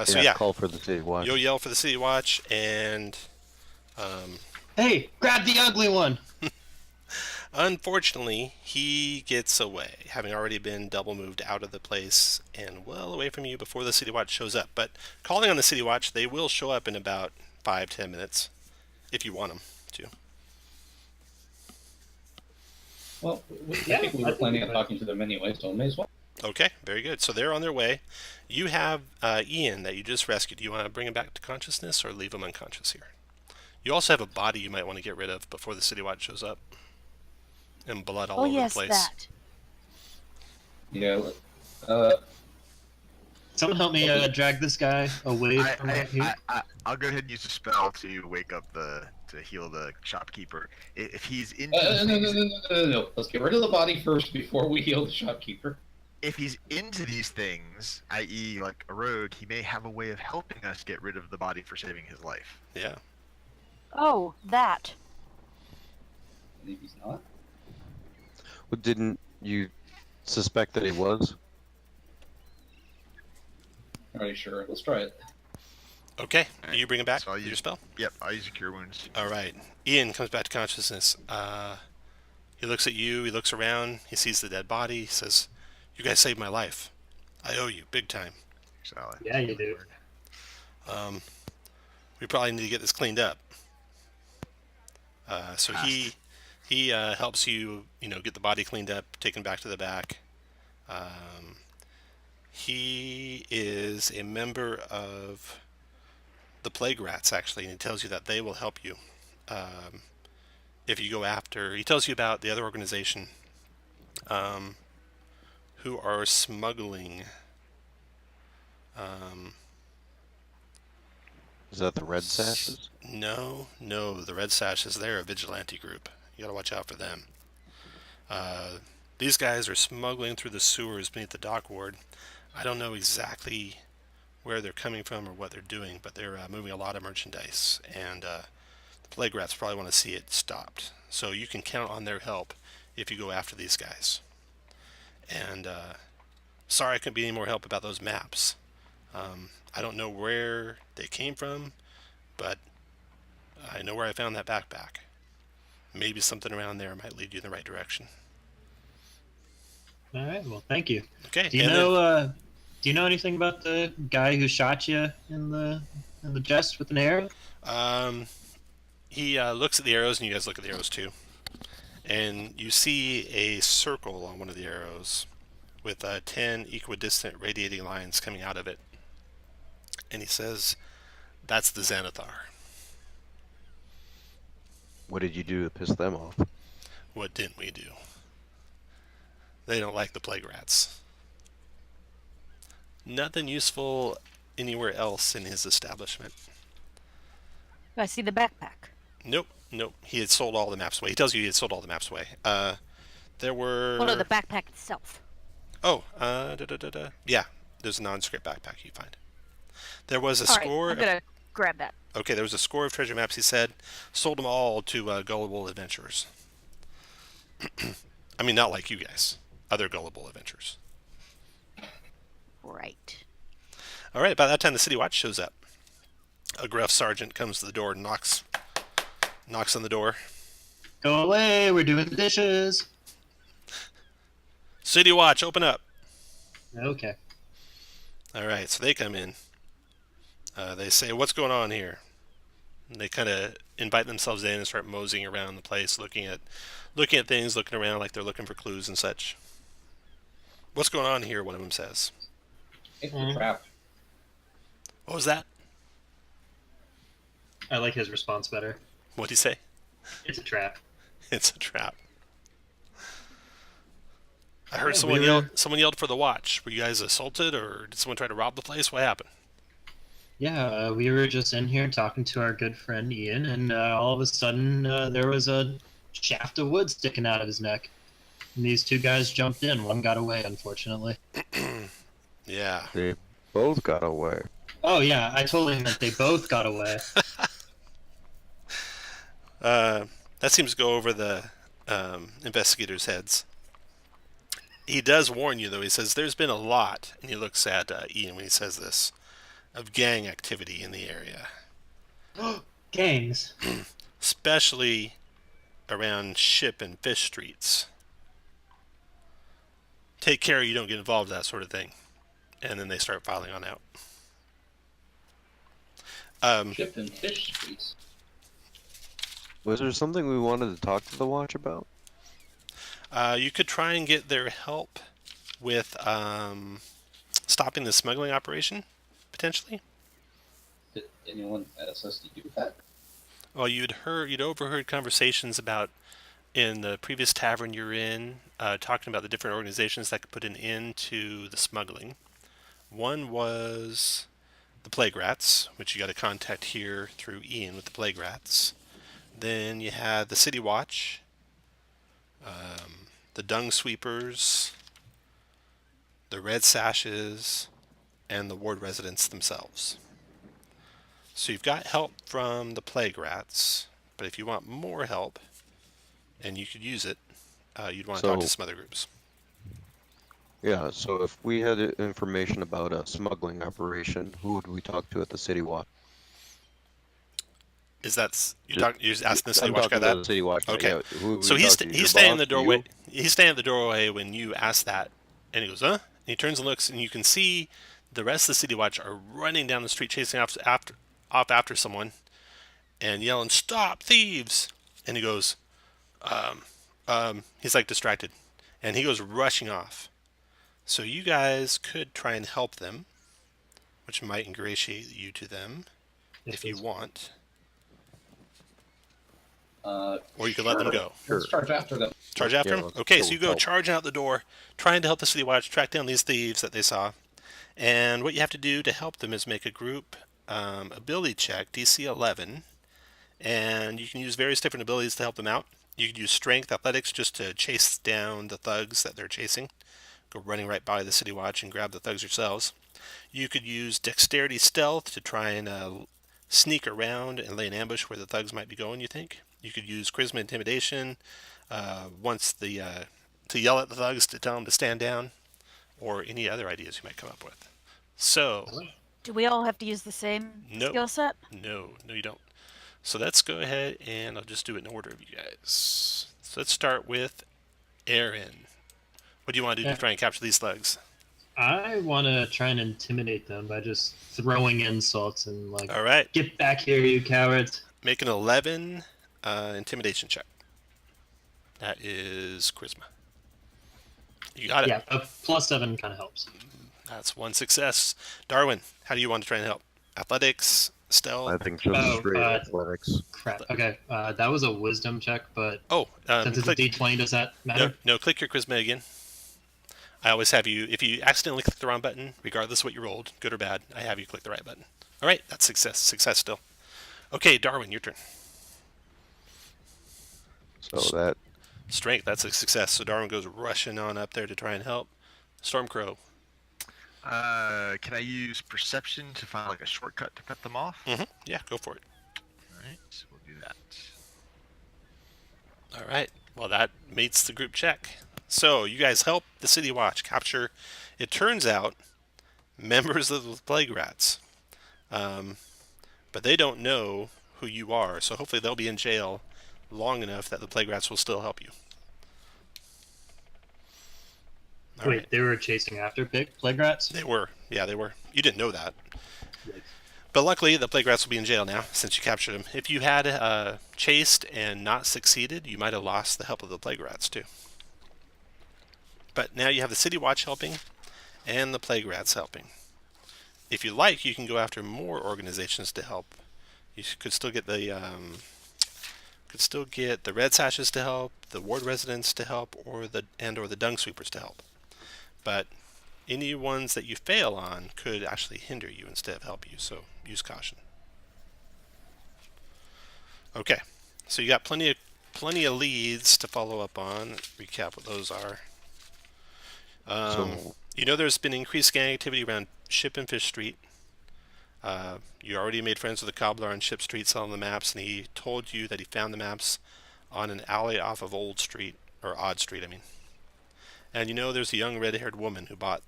So yeah, Call for the city watch. you'll yell for the city watch, and Hey, grab the ugly one! unfortunately, he gets away, having already been double moved out of the place and well away from you before the city watch shows up. But calling on the city watch, they will show up in about 5-10 minutes, if you want them to. Well, I think we were planning on talking to them anyway, so may as well. Okay, very good. So they're on their way. You have Ian that you just rescued. Do you want to bring him back to consciousness or leave him unconscious here? You also have a body you might want to get rid of before the city watch shows up. And blood all Oh over yes, the place. that. Yeah. Someone help me drag this guy away from here. I'll go ahead and use a spell to wake up to heal the shopkeeper. If he's in, No. Let's get rid of the body first before we heal the shopkeeper. if he's into these things, i.e., like a rogue, he may have a way of helping us get rid of the body for saving his life. Yeah. Oh, that. Maybe he's not. Well, didn't you suspect that he was? Alright, sure. Let's try it. Okay, Alright, you bring him back so I'll with your use- spell? Yep, I'll use a cure wounds. All right. Ian comes back to consciousness. He looks at you. He looks around. He sees the dead body. He says, "You guys saved my life. I owe you big time. So Yeah, you do. We probably need to get this cleaned up." So he helps you, get the body cleaned up, taken back to the back. He is a member of the Plague Rats, actually, and he tells you that they will help you. If you go after, he tells you about the other organization who are smuggling. Is that the Red Sashes? No, the Red Sashes, they're a vigilante group. You gotta watch out for them. These guys are smuggling through the sewers beneath the dock ward. I don't know exactly where they're coming from or what they're doing, but they're moving a lot of merchandise, and the Plague Rats probably want to see it stopped. So you can count on their help if you go after these guys. And sorry I couldn't be any more help about those maps. I don't know where they came from, but I know where I found that backpack. Maybe something around there might lead you in the right direction. All right. Well, thank you. Okay. Do you and know? Do you know anything about the guy who shot you in the chest with an arrow? then, he looks at the arrows, and you guys look at the arrows too. And you see a circle on one of the arrows with 10 equidistant radiating lines coming out of it. And he says, "That's the Xanathar." What did you do to piss them off? What didn't we do? They don't like the Plague Rats. Nothing useful anywhere else in his establishment. I see the backpack. Nope. He had sold all the maps away. He tells you he had sold all the maps away. There were... Well, no, the backpack itself. Oh, yeah, there's a nondescript backpack you find. There was a All right, score... I'm gonna grab that. Okay, there was a score of treasure maps, he said. Sold them all to gullible adventurers. I mean, not like you guys. Other gullible adventurers. Right. All right, by that time, the city watch shows up. A gruff sergeant comes to the door and knocks on the door. Go away. We're doing the dishes. City watch, open up. Okay. All right, so they come in. They say, "What's going on here?" And they kind of invite themselves in and start moseying around the place, looking at things, looking around like they're looking for clues and such. "What's going on here?" one of them says. It's a trap. What was that? I like his response better. What'd he say? It's a trap. It's a trap. I heard Yeah, someone yelled for the watch. Were you guys assaulted, or did someone try to rob the place? What happened? Yeah, we were just in here talking to our good friend Ian, and all of a sudden there was a shaft of wood sticking out of his neck. And these two guys jumped in. One got away, unfortunately. Yeah. They both got away. Oh, yeah, I told him that they both got away. That seems to go over the investigators' heads. He does warn you, though. He says there's been a lot, and he looks at Ian when he says this, of gang activity in the area, Gangs. especially around Ship and Fish Streets. Take care you don't get involved in that sort of thing. And then they start filing on out. Ship and Fish Streets. Was there something we wanted to talk to the Watch about? You could try and get their help with stopping the smuggling operation, potentially. Did anyone ask us to do that? Well, you'd overheard conversations about in the previous tavern you're in, talking about the different organizations that could put an end to the smuggling. One was the Plague Rats, which you got to contact here through Ian with the Plague Rats. Then you had the City Watch, the Dung Sweepers, the Red Sashes, and the Ward residents themselves. So you've got help from the Plague Rats, but if you want more help, and you could use it, you'd want to talk to some other groups. Yeah, so if we had information about a smuggling operation, who would we talk to at the City Watch? You're asking the City Watch guy to that? the City Watch guy, Okay. yeah, who would So we he's talk to? Your standing in boss, the doorway. you? He's standing at the doorway when you ask that, and he goes, "Huh?" And he turns and looks, and you can see the rest of the City Watch are running down the street, chasing off after someone, and yelling, "Stop, thieves!" And he goes, he's like distracted, and he goes rushing off. So you guys could try and help them, which might ingratiate you to them if you want. Or you could let them go. Let's charge after them. Charge after Yeah, them? let's Okay, go so you go help. charging out the door, trying to help the City Watch track down these thieves that they saw. And what you have to do to help them is make a group ability check, DC 11. And you can use various different abilities to help them out. You could use strength, athletics, just to chase down the thugs that they're chasing. Go running right by the City Watch and grab the thugs yourselves. You could use dexterity stealth to try and sneak around and lay an ambush where the thugs might be going, you think. You could use charisma intimidation to yell at the thugs to tell them to stand down, or any other ideas you might come up with. So, Do we all have to use the same No. skill set? no, you don't. So let's go ahead and I'll just do it in order of you guys. So let's start with Aaron. What do you want to do to try and capture these thugs? I want to try and intimidate them by just throwing insults and like, All right, get back here, you cowards. make an 11 intimidation check. That is charisma. You got it. Yeah, a +7 kind of helps. That's one success. Darwin, how do you want to try and help? Athletics, stealth. I think just Oh, straight athletics. Crap. Okay, that was a wisdom check, but Oh, since it's a D20, does that matter? no, click your charisma again. I always have you, if you accidentally click the wrong button, regardless of what you rolled, good or bad, I have you click the right button. All right, that's success still. Okay, Darwin, your turn. So that Strength, that's a success. So Darwin goes rushing on up there to try and help. Stormcrow. Can I use perception to find like a shortcut to cut them off? Yeah, go for it. Alright, so we'll do that. All right. Well, that meets the group check. So you guys help the City Watch capture, it turns out, members of the Plague Rats. But they don't know who you are, so hopefully they'll be in jail long enough that the Plague Rats will still help you. All Wait, right. they were chasing after plague rats? They were. Yeah, they were. You didn't know that. Yikes. But luckily, the Plague Rats will be in jail now, since you captured them. If you had chased and not succeeded, you might have lost the help of the Plague Rats, too. But now you have the City Watch helping, and the Plague Rats helping. If you like, you can go after more organizations to help. You could still get the Red Sashes to help, the Ward residents to help, or the Dung Sweepers to help. But any ones that you fail on could actually hinder you instead of help you, so use caution. Okay, so you got plenty of plenty of leads to follow up on. Recap what those are. So You know there's been increased gang activity around Ship and Fish Street. You already made friends with the Cobbler on Ship Street selling the maps, and he told you that he found the maps on an alley off of Old Street, or Odd Street, I mean. And you know there's a young red-haired woman who bought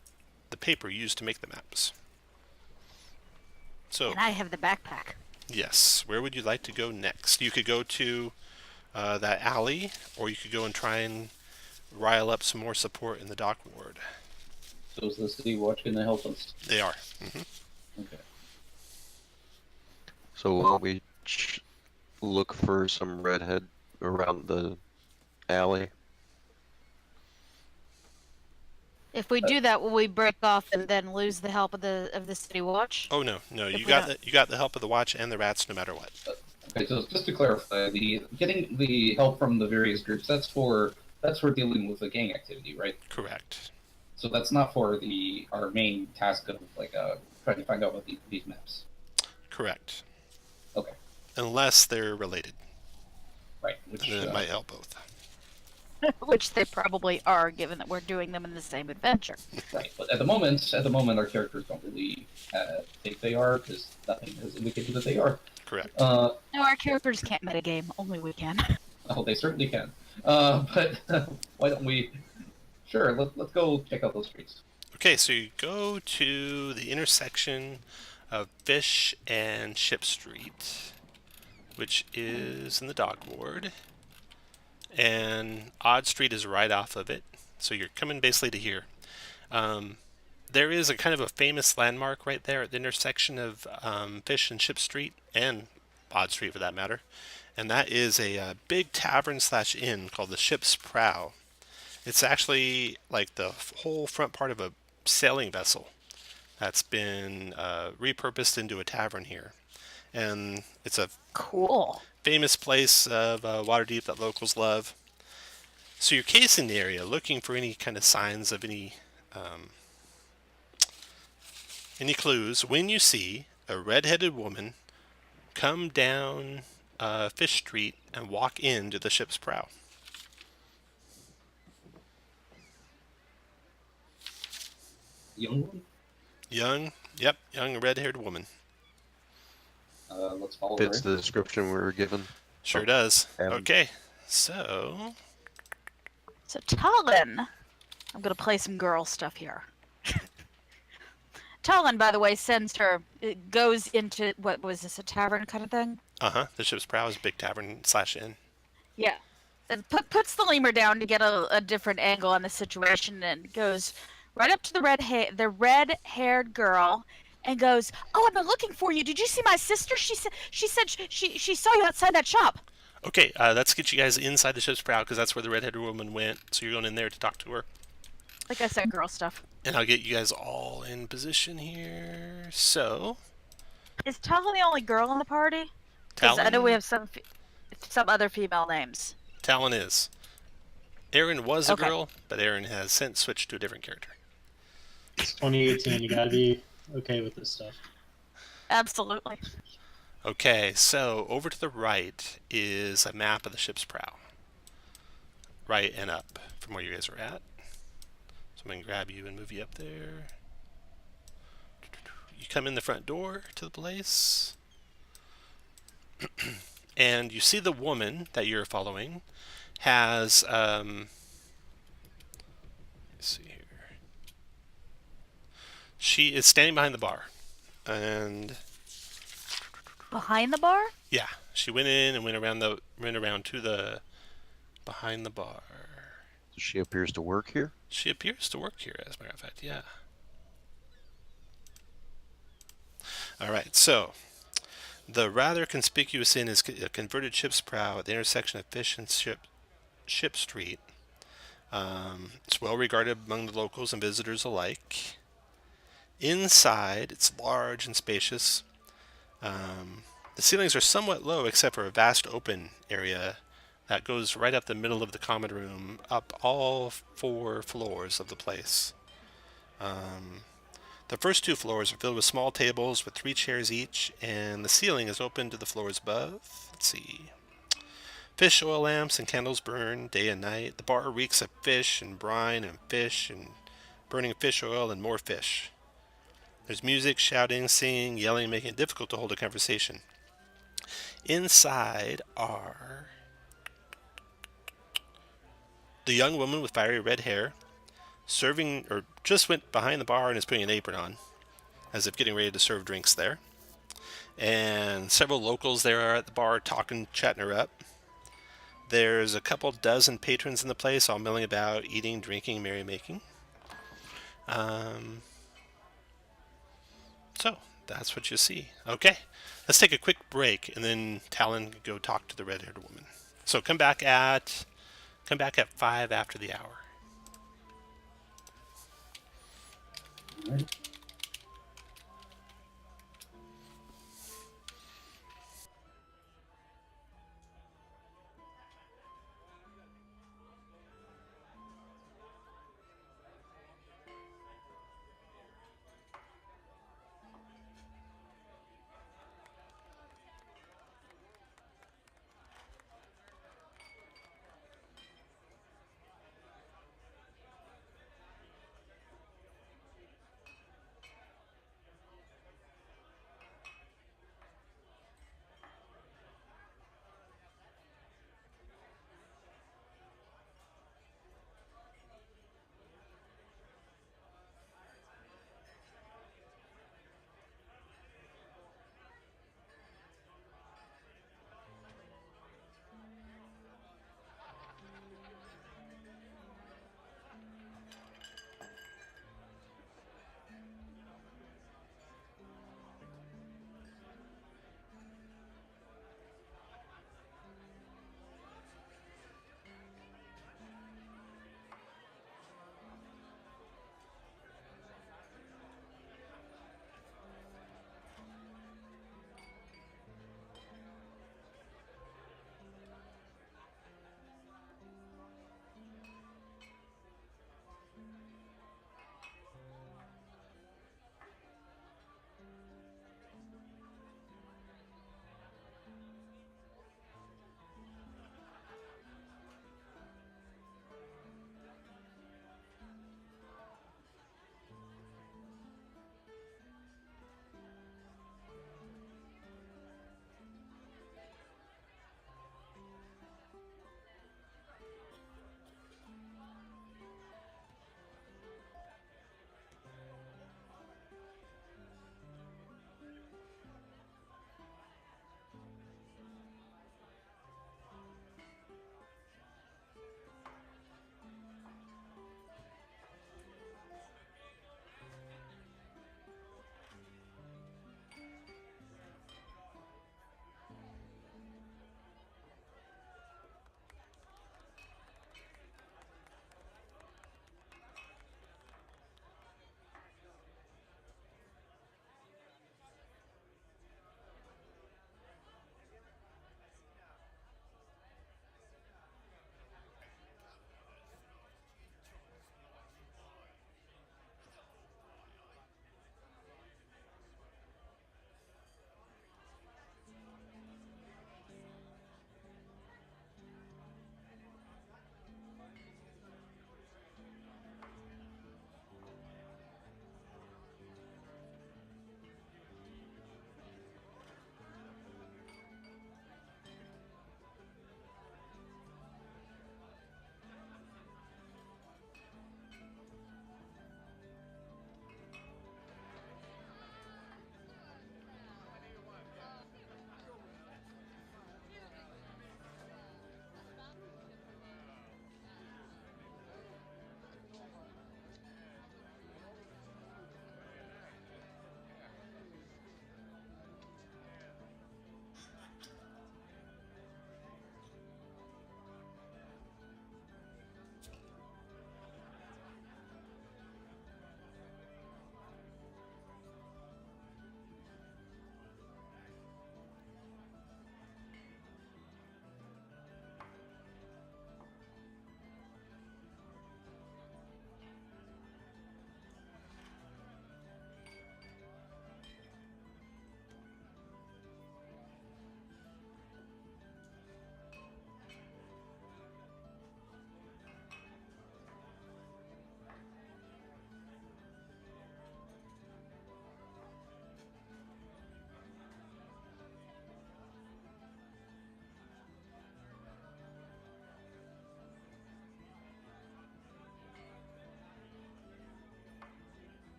the paper used to make the maps. So, And I have the backpack. yes, where would you like to go next? You could go to that alley, or you could go and try and rile up some more support in the dock ward. So is the city watch going to help us? They are. Okay. So why don't we look for some redhead around the alley? If we do that, will we break off and then lose the help of the city watch? Oh no, If you we got don't- you got the help of the watch and the rats no matter what. Okay, so just to clarify, getting the help from the various groups, that's for dealing with the gang activity, right? Correct. So that's not for our main task of trying to find out what these maps. Correct. Okay. Unless they're related, Right. Which and then it might help both. Which they probably are, given that we're doing them in the same adventure. right. But at the moment, our characters don't really think they are, because nothing has indicated that they are. Correct. No, our characters can't metagame. Only we can. Oh, they certainly can. But why don't we? Sure. Let's go check out those streets. Okay, so you go to the intersection of Fish and Ship Street, which is in the dock ward, and Odd Street is right off of it. So you're coming basically to here. There is a kind of a famous landmark right there at the intersection of Fish and Ship Street, and Odd Street for that matter, and that is a big tavern/inn called the Ship's Prow. It's actually like the whole front part of a sailing vessel that's been repurposed into a tavern here. And it's a Cool. famous place of Waterdeep that locals love. So you're casing the area, looking for any kind of signs of any clues, when you see a red-headed woman come down Fish Street and walk into the Ship's Prow. Young one. Young red-haired woman. Let's follow Fits her. the description we were given. Sure does. and- Okay, so So Talon, I'm gonna play some girl stuff here. Talon, by the way, it goes into, what was this, a tavern kind of thing? the Ship's Prow is a big tavern/inn. Yeah. And puts the lemur down to get a different angle on the situation, and goes right up to the red-haired girl, and goes, "Oh, I've been looking for you. Did you see my sister? She said she saw you outside that shop." Okay, let's get you guys inside the Ship's Prow because that's where the red-headed woman went. So you're going in there to talk to her, Like I said, girl stuff. and I'll get you guys all in position here. So Is Talon the only girl in the party? Because I know we have some other female names. Talon is. Erin was a Okay. girl, but Erin has since switched to a different character. It's 2018. You gotta be okay with this stuff. Absolutely. Okay, so over to the right is a map of the Ship's Prow. Right and up from where you guys are at. So I'm going to grab you and move you up there. You come in the front door to the place. And you see the woman that you're following has, let's see here. She is standing behind the bar. And Behind the bar? yeah, she went in and went around to the behind the bar. She appears to work here. She appears to work here, as a matter of fact, yeah. All right, so the rather conspicuous inn is a converted ship's prow at the intersection of Fish and Ship Street. It's well regarded among the locals and visitors alike. Inside, it's large and spacious. The ceilings are somewhat low except for a vast open area that goes right up the middle of the common room, up all 4 floors of the place. The first 2 floors are filled with small tables with 3 chairs each, and the ceiling is open to the floors above. Let's see. Fish oil lamps and candles burn day and night. The bar reeks of fish and brine and fish and burning fish oil and more fish. There's music, shouting, singing, yelling, making it difficult to hold a conversation. Inside are the young woman with fiery red hair, serving, or just went behind the bar and is putting an apron on, as if getting ready to serve drinks there. And several locals there are at the bar talking, chatting her up. There's a couple dozen patrons in the place, all milling about, eating, drinking, merrymaking. So that's what you see. Okay, let's take a quick break, and then Talon can go talk to the red-haired woman. So come back at 5 after the hour.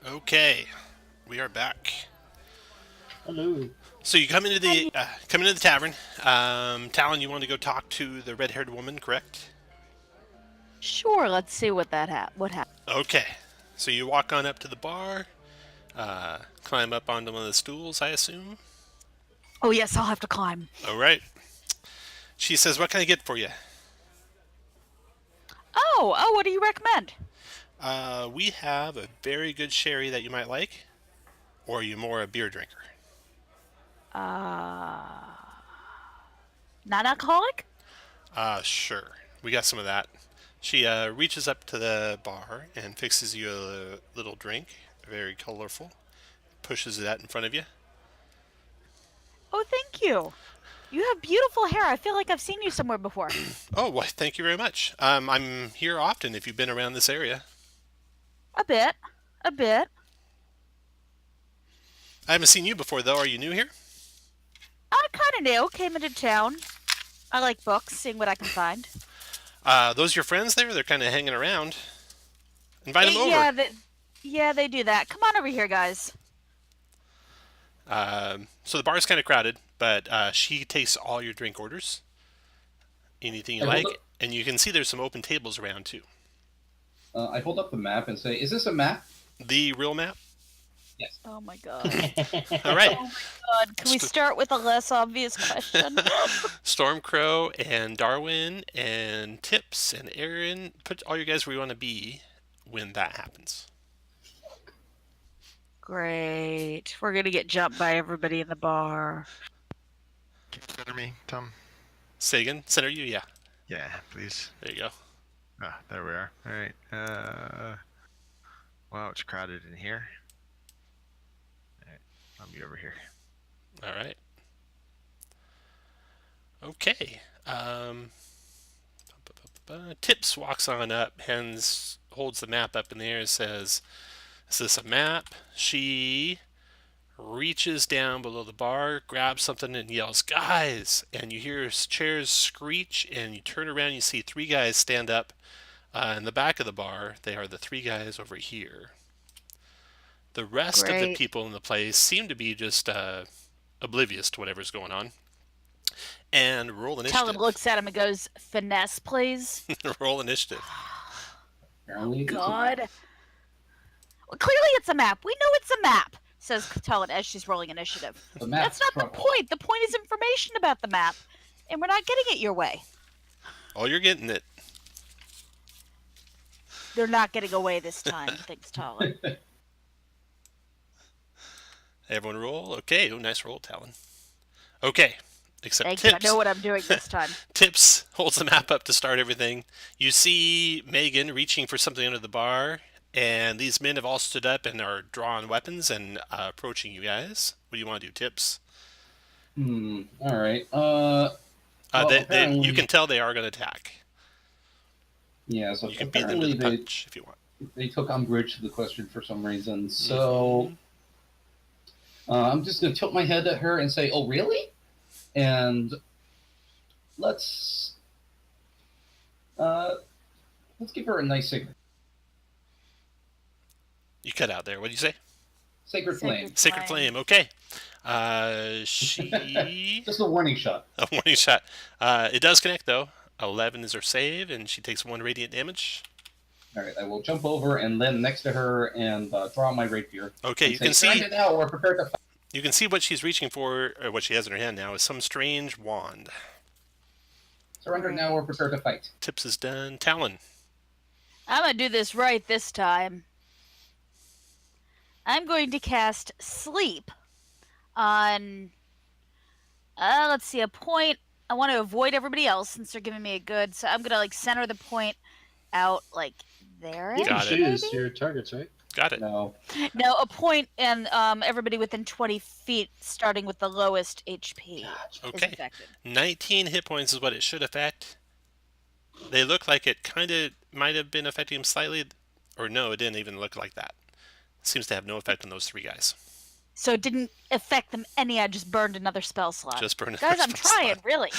Okay, we are back. Hello. So you come into the tavern. Talon, you want to go talk to the red-haired woman, correct? Sure, let's see what what happened. Okay. So you walk on up to the bar, climb up onto one of the stools, I assume. Oh yes, I'll have to climb. All right. She says, "What can I get for you?" Oh, what do you recommend? We have a very good sherry that you might like, or are you more a beer drinker? Non-alcoholic? Sure. We got some of that. She reaches up to the bar and fixes you a little drink, very colorful. Pushes that in front of you. Oh, thank you. You have beautiful hair. I feel like I've seen you somewhere before. Oh, well, thank you very much. I'm here often if you've been around this area. A bit. I haven't seen you before, though. Are you new here? I kind of new. Came into town. I like books, seeing what I can find. Those your friends there? They're kind of hanging around. Invite them over. Yeah, they do that. Come on over here, guys. So the bar's kind of crowded, but she takes all your drink orders. Anything you like. And you can see there's some open tables around, too. I hold up the map and say, "Is this a map?" The real map? Yes. Oh my god. All right. Oh my god. Can we start with a less obvious question? Stormcrow and Darwin and Tips and Aaron, put all you guys where you want to be when that happens. Great. We're gonna get jumped by everybody in the bar. Can you center me, Tom? Sagan, center you? Yeah. Yeah, please. There you go. Ah, there we are. All right. Wow, it's crowded in here. All right, I'll be over here. All right. Okay. Tips walks on up, holds the map up in the air and says, "Is this a map?" She reaches down below the bar, grabs something, and yells, "Guys!" And you hear chairs screech, and you turn around and you see three guys stand up in the back of the bar. They are the three guys over here. The rest of the people in the place seem to be just oblivious to whatever's going on. And roll initiative. Talon looks at him and goes, "Finesse, please." Roll initiative. Apparently, God. Well, clearly it's a map. We know it's a map, says Talon as she's rolling initiative. The map That's not the point. The point is information about the map, and we're not getting it your way. Oh, you're getting it. They're not getting away this time, thinks Talon. Everyone roll. Okay. Oh, nice roll, Talon. Okay. Except Thank you. Tips. I know what I'm doing this time. Tips holds the map up to start everything. You see Megan reaching for something under the bar, and these men have all stood up and are drawing weapons and approaching you guys. What do you want to do, Tips? All right. You can tell they are going to attack. Yeah, so You can beat them to apparently the punch if you want. they took umbrage to the question for some reason. So I'm just going to tilt my head at her and say, "Oh, really?" And let's give her a nice sacred You cut out there. What did you say? flame. Sacred Flame. Okay. She... Just a warning shot. A warning shot. It does connect, though. 11 is her save, and she takes 1 radiant damage. All right, I will jump over and land next to her and draw my rapier. Okay, you can see... "Surrender now or prepare to fight." You can see what she's reaching for, or what she has in her hand now, is some strange wand. "Surrender now or prepare to fight." Tips is done. Talon. I'm going to do this right this time. I'm going to cast Sleep on, let's see, a point. I want to avoid everybody else since they're giving me a good, so I'm going to center the point out there. You can Got it. choose your targets, right? Got it. No. No, a point and everybody within 20 feet starting with the lowest HP is Okay. affected. 19 hit points is what it should affect. They look like it kind of might have been affecting him slightly, or no, it didn't even look like that. Seems to have no effect on those 3 guys. So it didn't affect them any. I just burned another spell slot. Just burned Guys, another I'm spell trying, slot. really.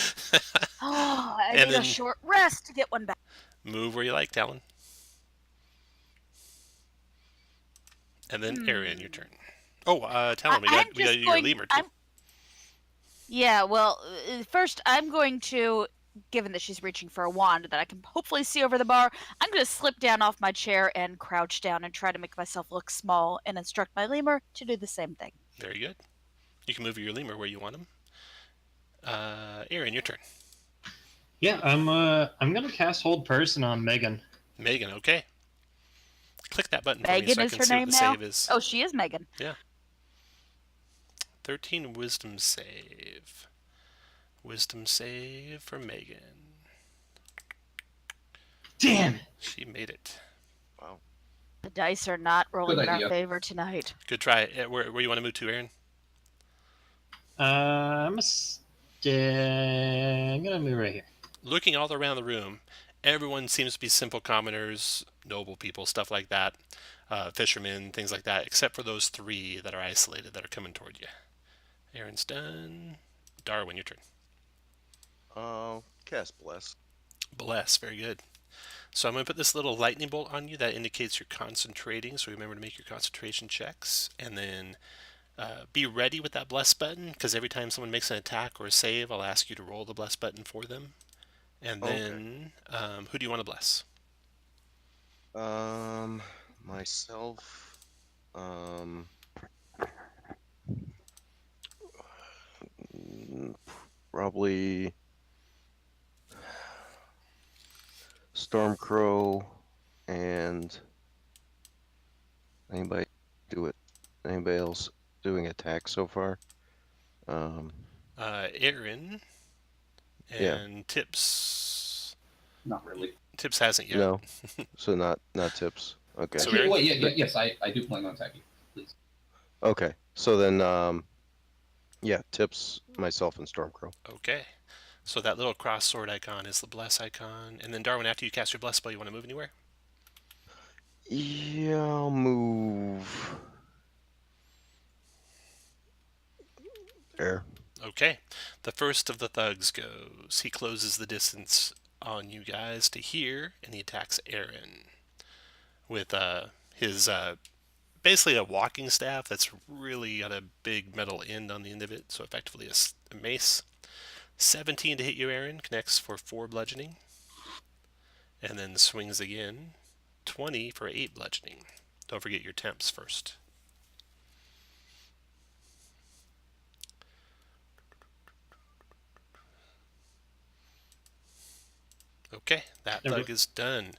Oh, I And need then- a short rest to get one back. Move where you like, Talon. And then Arian, your turn. Oh, Talon, we I'm got just your going. lemur too. Yeah, well, first I'm going to, given that she's reaching for a wand that I can hopefully see over the bar, I'm going to slip down off my chair and crouch down and try to make myself look small and instruct my lemur to do the same thing. Very good. You can move your lemur where you want him. Arian, your turn. Yeah, I'm gonna cast Hold Person on Megan. Megan, okay. Click that button for me Megan so I is can her see what name the now? save is. Oh, she is Megan. Yeah. 13 wisdom save. Wisdom save for Megan. Damn it! She made it. Wow. The dice are not rolling Good in our idea. favor tonight. Good try. Where you want to move to, Aaron? I'm gonna move right here. Looking all around the room, everyone seems to be simple commoners, noble people, stuff like that, fishermen, things like that, except for those 3 that are isolated that are coming toward you. Aaron's done. Darwin, your turn. Cast Bless. Bless, very good. So I'm going to put this little lightning bolt on you that indicates you're concentrating. So remember to make your concentration checks, and then be ready with that bless button, because every time someone makes an attack or a save, I'll ask you to roll the bless button for them. And then, who do you want to bless? Myself. Probably Stormcrow and anybody do it. Anybody else doing attacks so far? Aaron and Tips. Not really. Tips hasn't yet. No. So not Tips. Okay. So Actually, Aaron? wait, yes, I do plan on attacking. Please. Okay. So then yeah, Tips, myself, and Stormcrow. Okay. So that little cross sword icon is the bless icon. And then Darwin, after you cast your bless spell, you want to move anywhere? Yeah, I'll move there. Okay. The first of the thugs goes. He closes the distance on you guys to here, and he attacks Aaron with his basically a walking staff that's really got a big metal end on the end of it, so effectively a mace. 17 to hit you, Aaron, connects for 4 bludgeoning, and then swings again. 20 for 8 bludgeoning. Don't forget your temps first. Okay, that There we thug go. is done.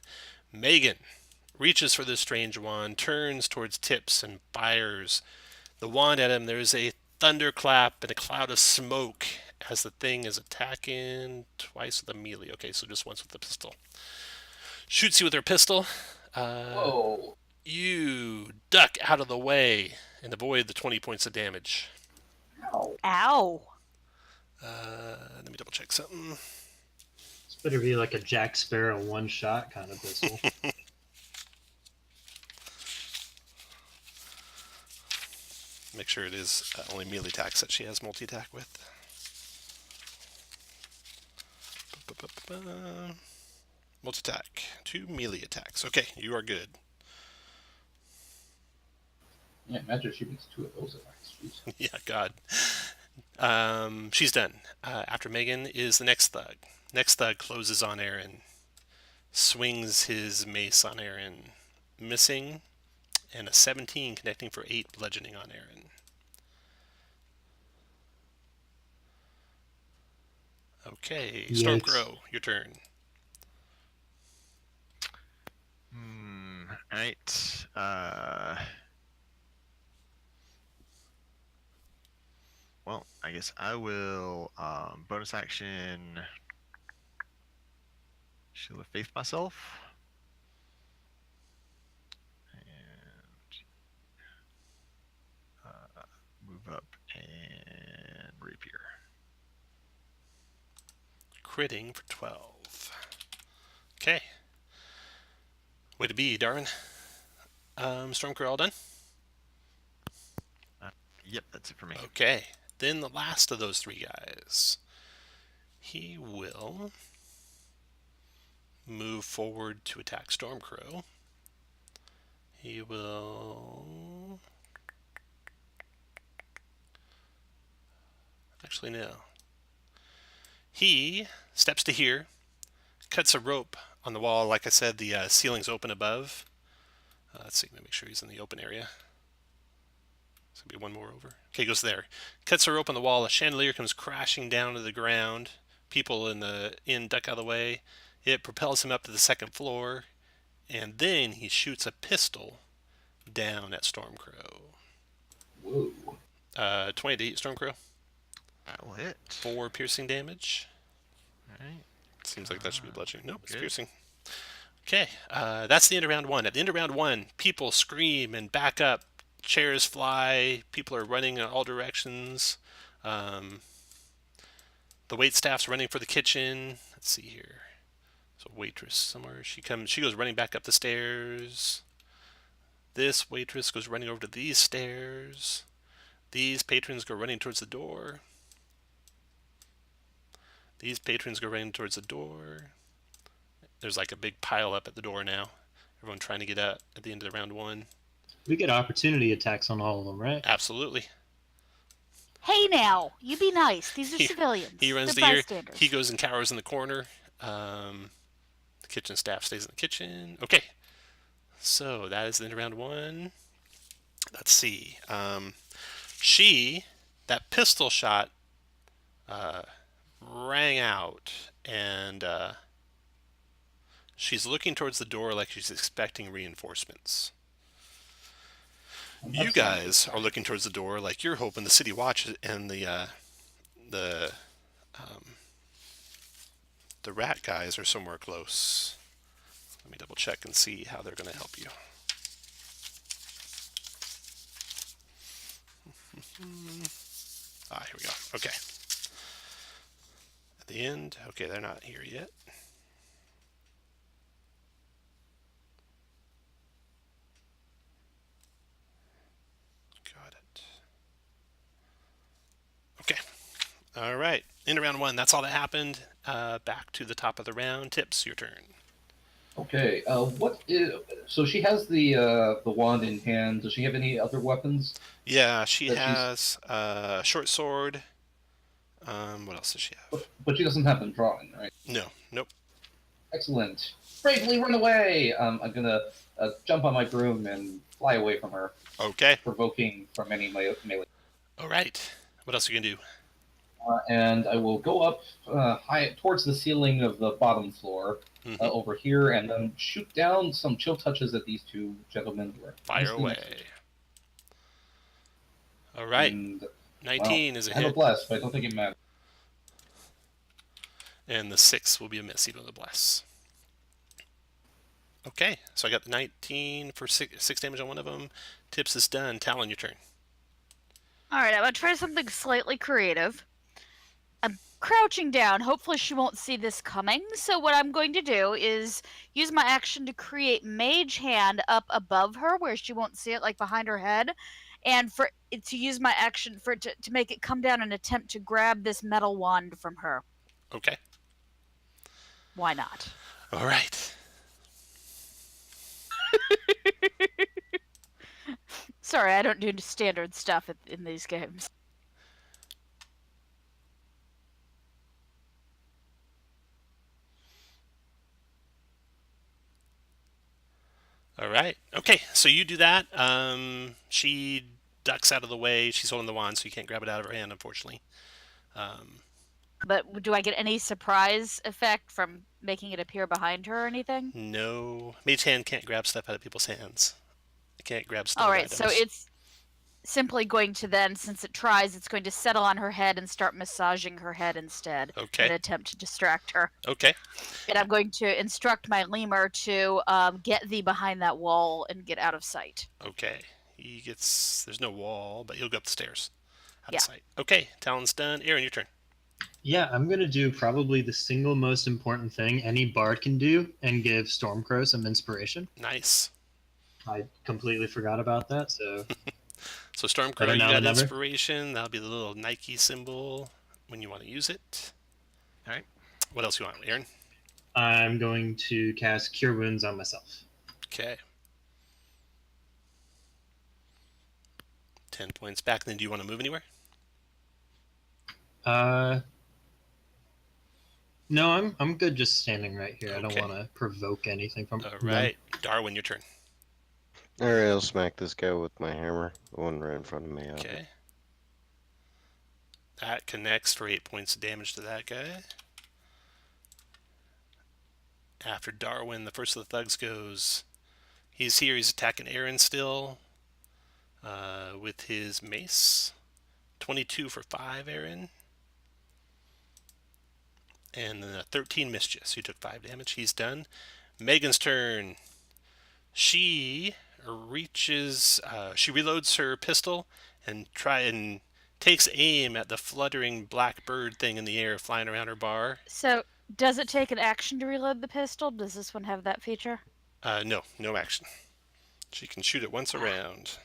Megan reaches for the strange wand, turns towards Tips, and fires the wand at him. There's a thunderclap and a cloud of smoke as the thing is attacking twice with a melee. Okay, so just once with the pistol. Shoots you with her pistol. Whoa. You duck out of the way and avoid the 20 points of damage. Ow. Ow! Let me double check something. This better be like a Jack Sparrow one-shot kind of pistol. Make sure it is only melee attacks that she has multi-attack with. Multi-attack. 2 melee attacks. Okay, you are good. Yeah, imagine if she makes 2 of those attacks. Jeez. Yeah, God. She's done. After Megan is the next thug. Next thug closes on Aaron. Swings his mace on Aaron. Missing. And a 17 connecting for 8 bludgeoning on Aaron. Okay, Yikes. Stormcrow, your turn. Alright. Well, I guess I will bonus action Shield of Faith myself. And move up and rapier. Critting for 12. Okay. Way to be, Darwin. Stormcrow all done? Yep, that's it for me. Okay. Then the last of those 3 guys. He will move forward to attack Stormcrow. He will Actually, no. He steps to here, cuts a rope on the wall. Like I said, the ceiling's open above. Let's see, let me make sure he's in the open area. There's going to be one more over. Okay, he goes there. Cuts a rope on the wall. A chandelier comes crashing down to the ground. People in the inn duck out of the way. It propels him up to the second floor. And then he shoots a pistol down at Stormcrow. Whoa. 20 to hit Stormcrow. That will hit. 4 piercing damage. Alright. Seems like that should be bludgeoning. Nope, it's good. piercing. Okay, that's the end of round 1. At the end of round 1, people scream and back up. Chairs fly. People are running in all directions. The waitstaff's running for the kitchen. Let's see here. There's a waitress somewhere. She goes running back up the stairs. This waitress goes running over to these stairs. These patrons go running towards the door. These patrons go running towards the door. There's like a big pile up at the door now. Everyone trying to get out at the end of the round 1. We get opportunity attacks on all of them, right? Absolutely. Hey now, you be nice. These are He- civilians. He runs They're the ear. bystanders. He goes and cowers in the corner. The kitchen staff stays in the kitchen. Okay. So that is the end of round 1. Let's see. That pistol shot rang out, and she's looking towards the door like she's expecting reinforcements. You guys are looking towards the door like you're hoping the city watch and the rat guys are somewhere close. Let me double check and see how they're going to help you. Here we go. Okay. At the end. Okay, they're not here yet. Got it. Okay. All right. End of round 1. That's all that happened. Back to the top of the round. Tips, your turn. Okay. So she has the wand in hand. Does she have any other weapons? Yeah, she That has a short sword. What else does she have? But she doesn't have them drawing, right? No. Nope. Excellent. Bravely run away. I'm gonna jump on my broom and fly away from her, Okay. provoking from any melee. All right. What else are you going to do? And I will go up high towards the ceiling of the bottom floor Mhm. over here, and then shoot down some chill touches at these two gentlemen. Who are Fire mostly next to away. each All other. right. And, 19 is a I have a hit, blast, but I don't think it matters. and the 6 will be a miss, even with a bless. Okay, so I got the 19 for 6 damage on one of them. Tips is done. Talon, your turn. All right, I'm gonna try something slightly creative. I'm crouching down. Hopefully, she won't see this coming. So what I'm going to do is use my action to create Mage Hand up above her, where she won't see it, like behind her head, and to use my action to make it come down and attempt to grab this metal wand from her. Okay. Why not? All right. Sorry, I don't do standard stuff in these games. All right. Okay, so you do that. She ducks out of the way. She's holding the wand, so you can't grab it out of her hand, unfortunately. But do I get any surprise effect from making it appear behind her or anything? No. Mage Hand can't grab stuff out of people's hands. It can't grab stuff. All right, so it's simply going to then, since it tries, it's going to settle on her head and start massaging her head instead. Okay. In an attempt to distract her. Okay. And I'm going to instruct my lemur to get thee behind that wall and get out of sight. Okay. There's no wall, but he'll go up the stairs. Out Yeah. of sight. Okay, Talon's done. Aaron, your turn. Yeah, I'm gonna do probably the single most important thing any bard can do and give Stormcrow some inspiration. Nice. I completely forgot about that, so So Stormcrow, Better you now got than never. inspiration. That'll be the little Nike symbol when you want to use it. All right. What else you want, Aaron? I'm going to cast Cure Wounds on myself. Okay. 10 points back. Then do you want to move anywhere? No, I'm good just standing right here. I don't Okay. want to provoke anything from All them. right, Darwin, your turn. Alright, I'll smack this guy with my hammer. The one right in front of me. Okay. That connects for 8 points of damage to that guy. After Darwin, the first of the thugs goes. He's here. He's attacking Aaron still with his mace. 22 for 5, Aaron. And 13 mischief. So he took 5 damage. He's done. Megan's turn. She she reloads her pistol and takes aim at the fluttering black bird thing in the air flying around her bar. So, does it take an action to reload the pistol? Does this one have that feature? No action. She can shoot it once around.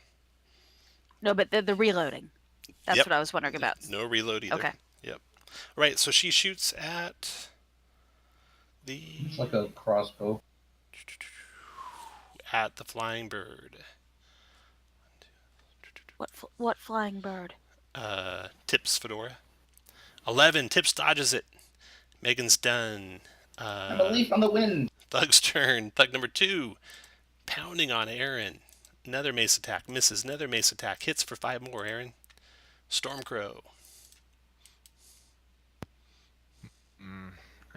No, but the reloading. That's Yep. what I was wondering about. No reload either. Okay. Yep. Right, so she shoots at the It's like a crossbow. at the flying bird. What flying bird? Tips Fedora. 11. Tips dodges it. Megan's done. I'm a leaf on the wind. Thug's turn. Thug number 2. Pounding on Aaron. Another mace attack. Misses. Another mace attack. Hits for 5 more, Aaron. Stormcrow.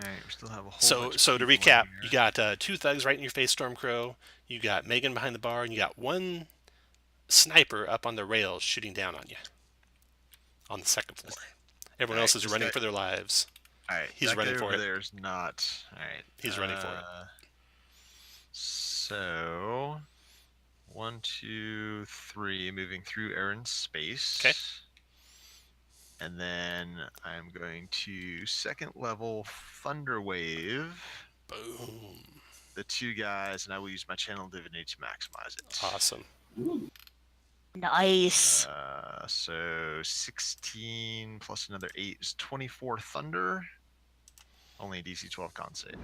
Alright, we still have a whole So bunch of to people in recap, here. you got 2 thugs right in your face, Stormcrow. You got Megan behind the bar, and you got 1 sniper up on the rails shooting down on you on the second floor. Everyone else is this running guy- for their lives. Alright, He's that running guy for over it. There's not. Alright. He's running for it. So 1, 2, 3, moving through Aaron's space. Okay. And then I'm going to second level Thunder Wave Boom. the 2 guys, and I will use my channel divinity to maximize it. Awesome. Ooh. Nice. So 16 plus another 8 is 24 Thunder. Only a DC 12 con save.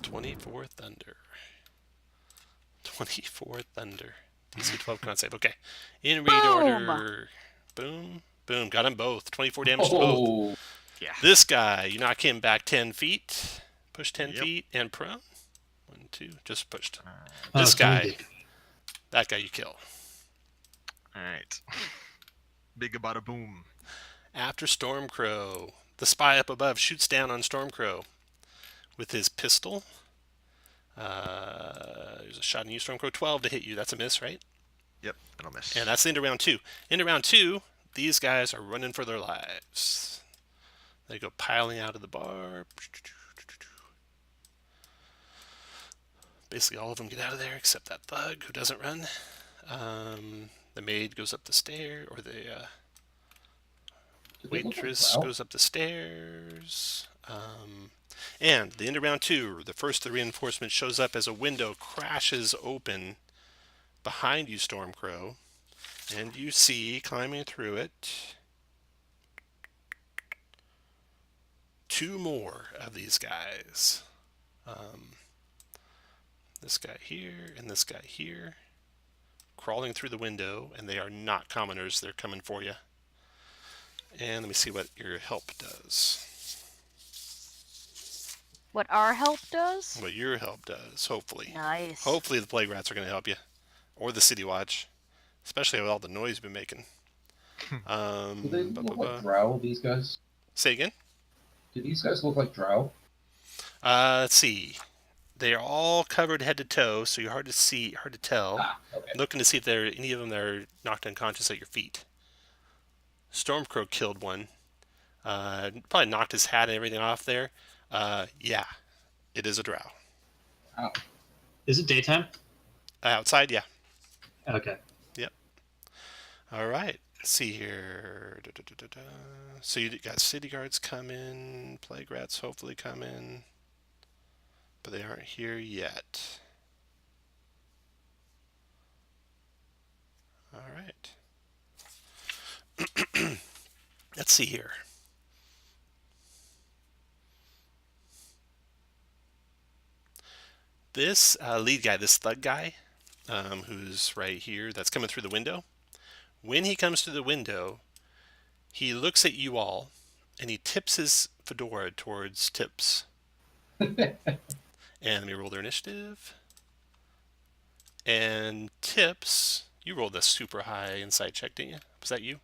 24 Thunder. 24 Thunder. DC 12 con save. Okay. In read Boom. order. Boom. Boom. Got them both. 24 damage to both. Oh, Yeah. This guy, you knock him back 10 feet. Push 10 Yep. feet and prone. 1, 2. Just pushed. Oh, This guy. indeed. That guy you kill. Alright. Big bada boom. After Stormcrow, the spy up above shoots down on Stormcrow with his pistol. There's a shot in you, Stormcrow. 12 to hit you. That's a miss, right? Yep, that'll miss. And that's the end of round 2. Into round 2, these guys are running for their lives. They go piling out of the bar. Basically, all of them get out of there except that thug who doesn't run. The maid goes up the stair, or the do they look like waitress Prow? goes up the stairs. And the end of round 2, the first of the reinforcement shows up as a window crashes open behind you, Stormcrow, and you see climbing through it 2 more of these guys. This guy here and this guy here, crawling through the window, and they are not commoners. They're coming for you. And let me see what your help does. What our help does? What your help does, hopefully. Nice. Hopefully the plague rats are going to help you. Or the city watch. Especially with all the noise you've been making. Do they look like Drow, these guys? Say again? Do these guys look like Drow? Let's see. They are all covered head to toe, so you're hard to tell. Ah, okay. Looking to see if there are any of them that are knocked unconscious at your feet. Stormcrow killed one. Probably knocked his hat and everything off there. Yeah, it is a drow. Ow. Is it daytime? Outside, yeah. Okay. All right. Let's see here. So you got city guards coming, plague rats hopefully coming, but they aren't here yet. All right. Let's see here. This lead guy, this thug guy, who's right here, that's coming through the window. When he comes through the window, He looks at you all, and he tips his fedora towards Tips. And let me roll their initiative. And Tips, you rolled a super high insight check, didn't you? Was that you?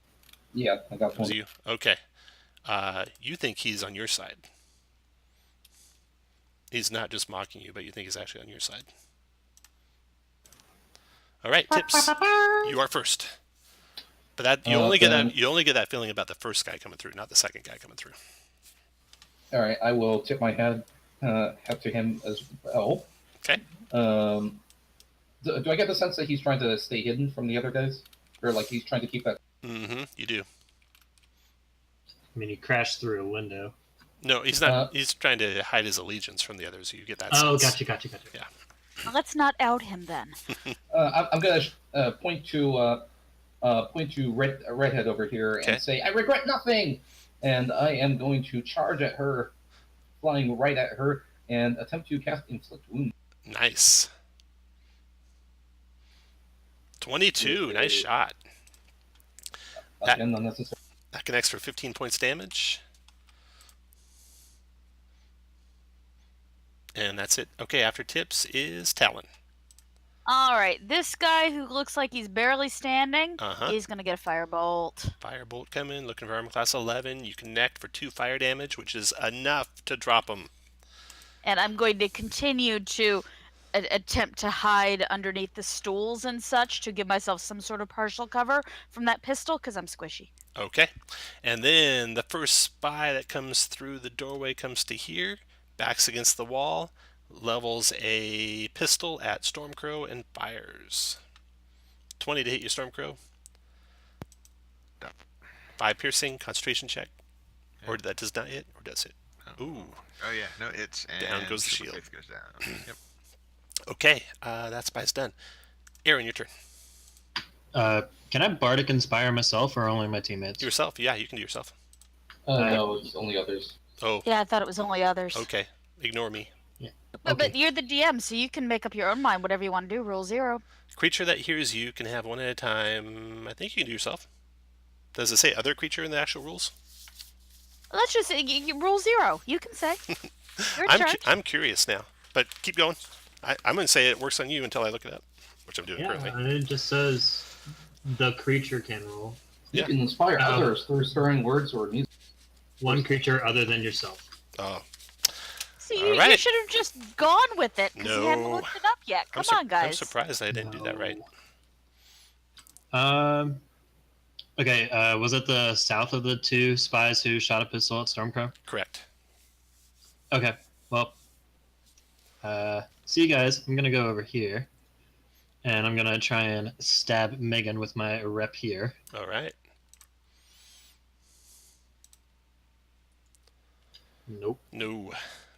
Yeah, I got That was one. you? Okay. You think he's on your side. He's not just mocking you, but you think he's actually on your side. All right, Tips, you are first. But that you only get that feeling about the first guy coming through, not the second guy coming through. All right, I will tip my head to him as well. Okay. Do I get the sense that he's trying to stay hidden from the other guys, or like he's trying to keep that? Mm-hmm. You do. I mean, he crashed through a window. No, he's not. He's trying to hide his allegiance from the others. You get that Oh, sense. gotcha. Yeah. Well, let's not out him then. I'm gonna point to redhead over here Okay. and say, "I regret nothing," and I am going to charge at her, flying right at her, and attempt to cast inflict wound. Nice. 22. Nice shot. Again, unnecessary. That connects for 15 points damage. And that's it. Okay, after Tips is Talon. All right, this guy who looks like he's barely standing, Uh-huh. he's gonna get a firebolt. Firebolt coming, looking for armor class 11. You connect for 2 fire damage, which is enough to drop him. And I'm going to continue to attempt to hide underneath the stools and such to give myself some sort of partial cover from that pistol because I'm squishy. Okay. And then the first spy that comes through the doorway comes to here, backs against the wall, levels a pistol at Stormcrow and fires. 20 to hit you, Stormcrow. 5 piercing, concentration check. Or that does not hit, or does it? Ooh. Oh yeah, no, it's and Down goes the Super shield. Faith goes down. Yep. Okay, that spy's done. Aaron, your turn. Can I bardic inspire myself or only my teammates? Yourself? Yeah, you can do yourself. No, it's only others. Oh, Yeah, I thought it was only others. okay. Ignore me. But you're the DM, so you can make up your own mind, whatever you want to do. Rule 0. Creature that hears you can have one at a time. I think you can do yourself. Does it say other creature in the actual rules? Let's just say Rule 0. You can say. You're in charge. I'm curious now, but keep going. I'm going to say it works on you until I look it up, which I'm doing Yeah, currently. it just says the creature can roll. You Yeah. can inspire others through stirring words or music. One creature other than yourself. Oh, So All you right. should have just gone with it because you hadn't No. looked it up yet. Come on, I'm guys. surprised I didn't do that right. Okay, was it the south of the 2 spies who shot a pistol at Stormcrow? Correct. Okay, well, see you guys. I'm gonna go over here, and I'm gonna try and stab Megan with my rep here. All right. Nope. No,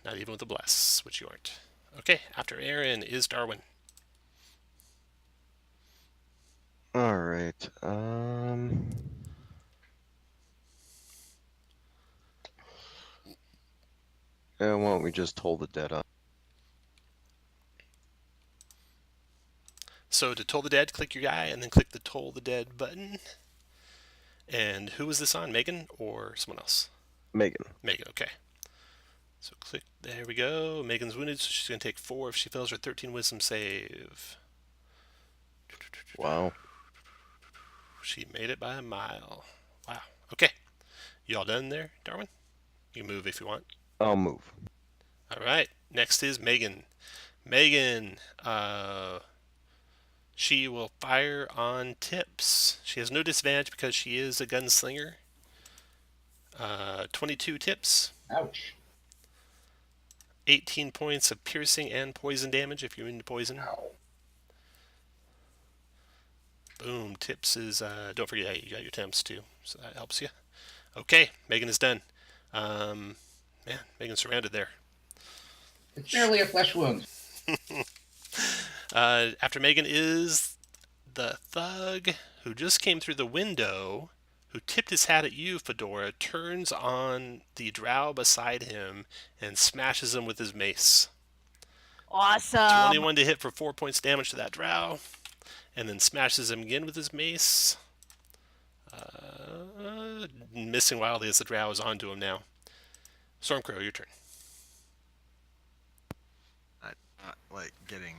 not even with a bless, which you aren't. Okay, after Aaron is Darwin. All right. Yeah, why don't we just hold the dead up? So to Toll the Dead, click your guy, and then click the Toll the Dead button. And who was this on, Megan or someone else? Megan. Megan, okay. So click, there we go. Megan's wounded, so she's going to take 4 if she fails her 13 wisdom save. Wow. She made it by a mile. Wow. Okay. You all done there, Darwin? You can move if you want. I'll move. All right. Next is Megan. Megan, she will fire on Tips. She has no disadvantage because she is a gunslinger. 22 Tips. Ouch. 18 points of piercing and poison damage if you're into poison. Ow. Boom. Tips is, don't forget, you got your temps too, so that helps you. Okay, Megan is done. Man, Megan's surrounded there. It's barely a flesh wound. After Megan is the thug who just came through the window, who tipped his hat at you, Fedora, turns on the drow beside him and smashes him with his mace. Awesome. 21 to hit for 4 points damage to that drow, and then smashes him again with his mace. Missing wildly as the drow is onto him now. Stormcrow, your turn. Not like getting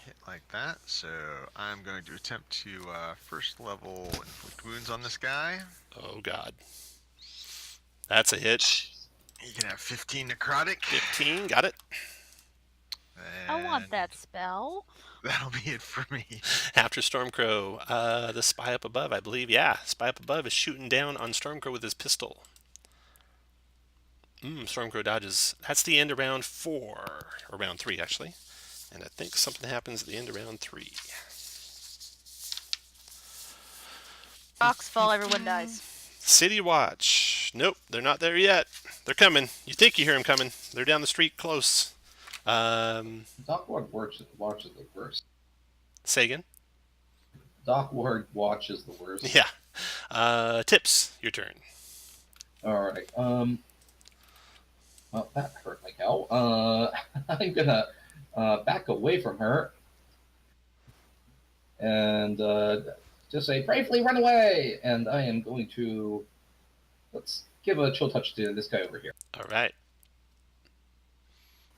hit like that, so I'm going to attempt to first level inflict wounds on this guy. Oh god. That's a hit. He can have 15 necrotic. 15, got it. I want and that spell. That'll be it for me. After Stormcrow, the spy up above, I believe. Yeah, spy up above is shooting down on Stormcrow with his pistol. Stormcrow dodges. That's the end of round 4. Or round 3, actually. And I think something happens at the end of round 3. Rocks fall, everyone dies. City Watch. Nope, they're not there yet. They're coming. You think you hear them coming. They're down the street close. Dock Ward watches the worst. Say again? Dock Ward watches the worst. Yeah. Tips, your turn. Alright, well, that hurt like hell. I'm gonna back away from her and just say, bravely run away! And I am going to, let's give a chill touch to this guy over here. All right.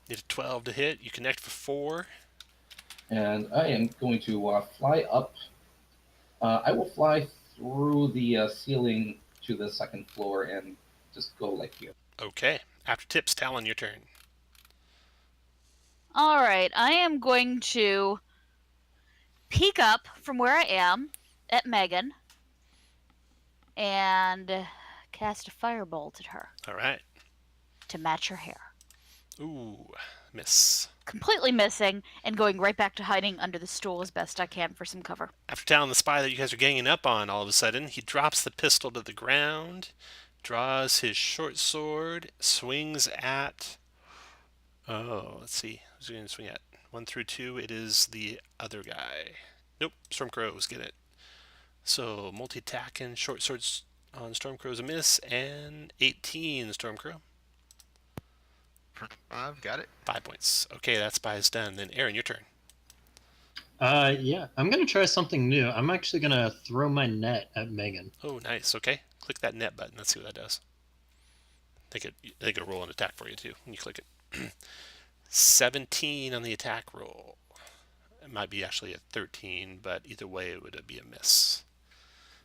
Need a 12 to hit. You connect for 4. And I am going to fly up. I will fly through the ceiling to the second floor and just go like here. Okay. After Tips, Talon, your turn. All right, I am going to peek up from where I am at Megan and cast a firebolt at her All right. to match her hair. Ooh, miss. Completely missing and going right back to hiding under the stool as best I can for some cover. After Talon, the spy that you guys are ganging up on, all of a sudden, he drops the pistol to the ground, draws his short sword, swings at... Oh, let's see. Who's he going to swing at? 1 through 2, it is the other guy. Nope, Stormcrow's get it. So, multi-attacking, short swords on Stormcrow's a miss, and 18 Stormcrow. 5, got it. 5 points. Okay, that spy is done. Then, Aaron, your turn. Yeah, I'm gonna try something new. I'm actually gonna throw my net at Megan. Oh, nice. Okay, click that net button. Let's see what that does. They could roll an attack for you, too, when you click it. 17 on the attack roll. It might be actually a 13, but either way, it would be a miss.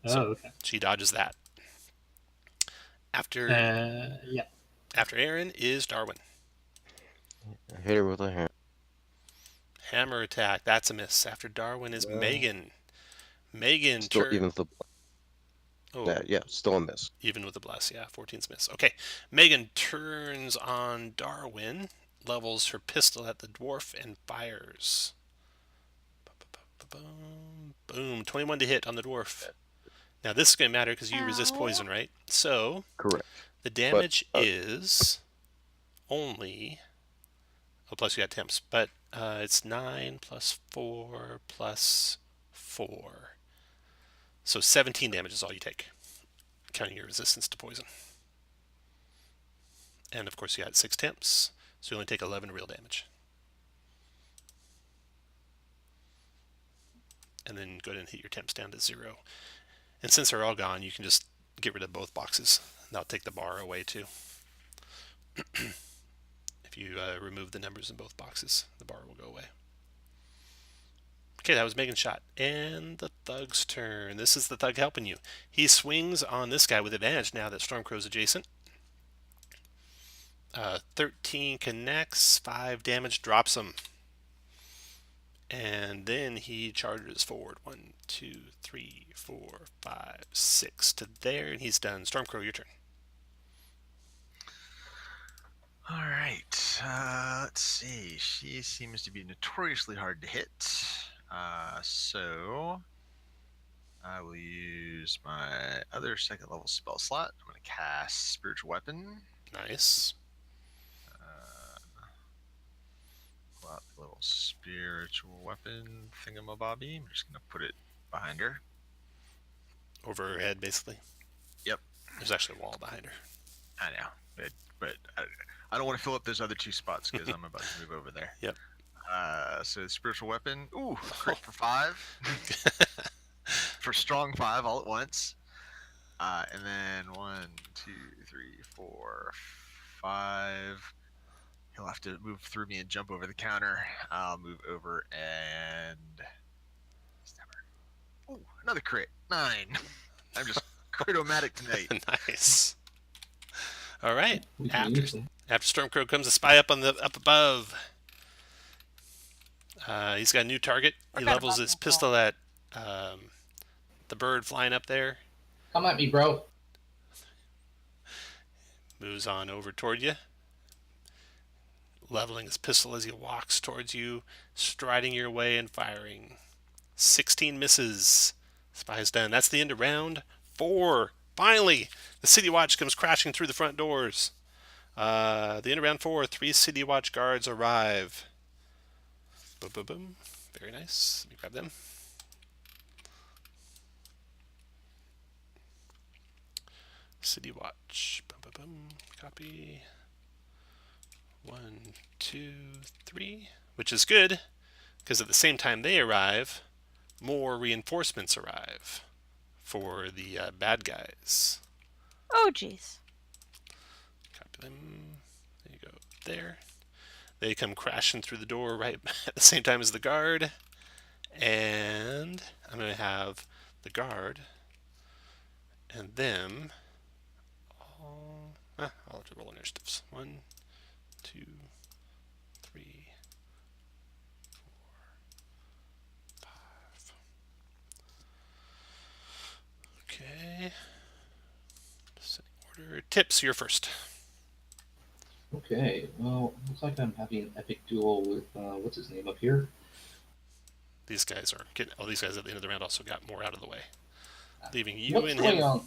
So, okay. she dodges that. After Yeah. After Aaron is Darwin. I hit her with a hammer. Hammer attack. That's a miss. After Darwin is Megan. Megan Still turn. even with the yeah, still a miss. Even with the bless, yeah. 14's miss. Okay. Megan turns on Darwin, levels her pistol at the dwarf, and fires. Boom. 21 to hit on the dwarf. Now this is going to matter because you resist poison, right? So Correct. the damage is only... Oh, plus you got temps. But it's 9 plus 4 plus 4. So 17 damage is all you take, counting your resistance to poison. And of course you got 6 temps, so you only take 11 real damage. And then go ahead and hit your temps down to 0. And since they're all gone, you can just get rid of both boxes. That'll take the bar away too. If you remove the numbers in both boxes, the bar will go away. Okay, that was Megan's shot. And the thug's turn. This is the thug helping you. He swings on this guy with advantage now that Stormcrow's adjacent. 13 connects, 5 damage, drops him. And then he charges forward. 1, 2, 3, 4, 5, 6 to there, and he's done. Stormcrow, your turn. All right. Let's see. She seems to be notoriously hard to hit. So I will use my other second level spell slot. I'm going to cast Spiritual Weapon. Nice. Pull out the little Spiritual Weapon thingamabobby. I'm just going to put it behind her. Over her head, basically. Yep. There's actually a wall behind her. I know, but I don't want to fill up those other 2 spots because I'm about to move over there. Yep. So Spiritual Weapon. Ooh, crit for 5. For strong 5 all at once. And then 1, 2, 3, 4, 5. He'll have to move through me and jump over the counter. I'll move over and. Oh, another crit. 9. I'm just crit-o-matic tonight. Nice. All right. We can use them. After Stormcrow comes a spy up above. He's got a new target. He Forgot levels about his that. pistol at the bird flying up there. Come at me, bro. Moves on over toward you. Leveling his pistol as he walks towards you, striding your way and firing. 16 misses. Spy's done. That's the end of round 4. Finally, the City Watch comes crashing through the front doors. The end of round 4, 3 City Watch guards arrive. Boom, boom, boom. Very nice. Let me grab them. City Watch. Boom, boom, boom. Copy. 1, 2, 3. Which is good, because at the same time they arrive, more reinforcements arrive for the bad guys. Oh, jeez. Copy them. There you go. There. They come crashing through the door right at the same time as the guard. And I'm going to have the guard and them all... I'll have to roll initiatives. 1, 2, 3, 4, 5. Okay. Setting order. Tips, you're first. Okay, well, looks like I'm having an epic duel with, what's his name up here? These guys are getting... Oh, these guys at the end of the round also got more out of the way. Leaving you What's and going him on?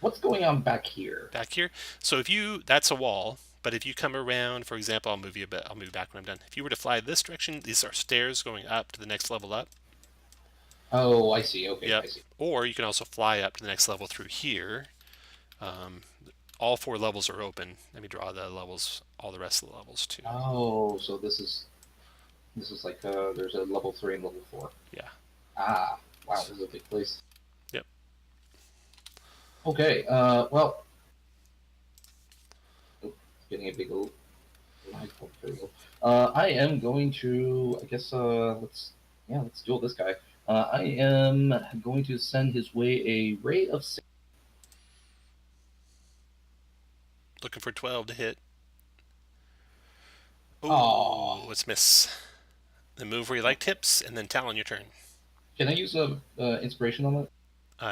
What's going on back here? back here. So if you... That's a wall. But if you come around, for example, I'll move you a bit. I'll move back when I'm done. If you were to fly this direction, these are stairs going up to the next level up. Oh, I see. Okay, Yep. I see. Or you can also fly up to the next level through here. All 4 levels are open. Let me draw the levels, all the rest of the levels too. Oh, so this is like there's a level 3 and level 4. Yeah. Ah, wow, this is a big place. Yep. Okay, well, getting a big old light bulb. There we go. I am going to, I guess, let's duel this guy. I am going to send his way a ray of. Looking for 12 to hit. Aw. Oh, let's miss. Then move where you like tips, and then Talon, your turn. Can I use inspiration on that?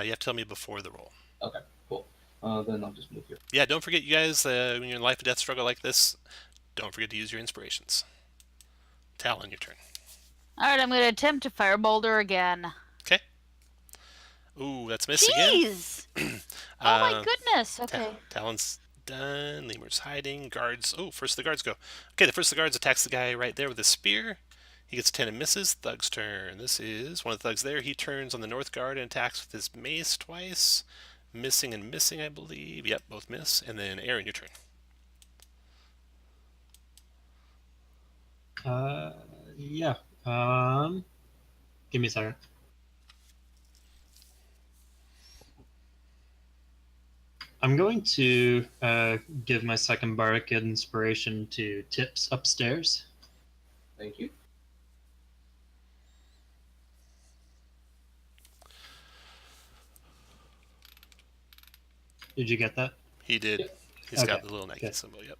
You have to tell me before the roll. Okay, cool. Then I'll just move here. Yeah, don't forget, you guys, when you're in a life or death struggle like this, don't forget to use your inspirations. Talon, your turn. All right, I'm going to attempt to fire boulder again. Okay. Ooh, that's miss again. Jeez! Oh my goodness. Okay. Talon's done. Lemur's hiding. Guards. Oh, first the guards go. Okay, the first of the guards attacks the guy right there with a spear. He gets 10 and misses. Thug's turn. This is one of the thugs there. He turns on the north guard and attacks with his mace twice. Missing and missing, I believe. Yep, both miss. And then Aaron, your turn. Yeah. Give me a second. I'm going to give my second bardic inspiration to Tips upstairs. Thank you. Did you get that? He did. Yep. He's got Okay, the little Nike okay. symbol, yep.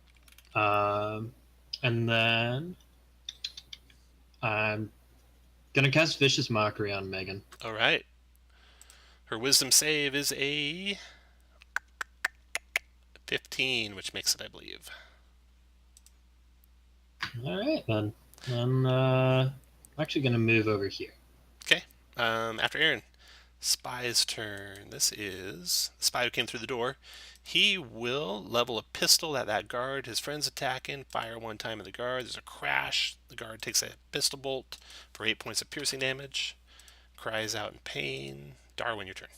And then I'm gonna cast Vicious Mockery on Megan. All right. Her wisdom save is a 15, which makes it, I believe. All right, then. I'm actually gonna move over here. Okay. After Aaron. Spy's turn. This is the spy who came through the door. He will level a pistol at that guard. His friend's attacking. Fire one time at the guard. There's a crash. The guard takes a pistol bolt for 8 points of piercing damage. Cries out in pain. Darwin, your turn.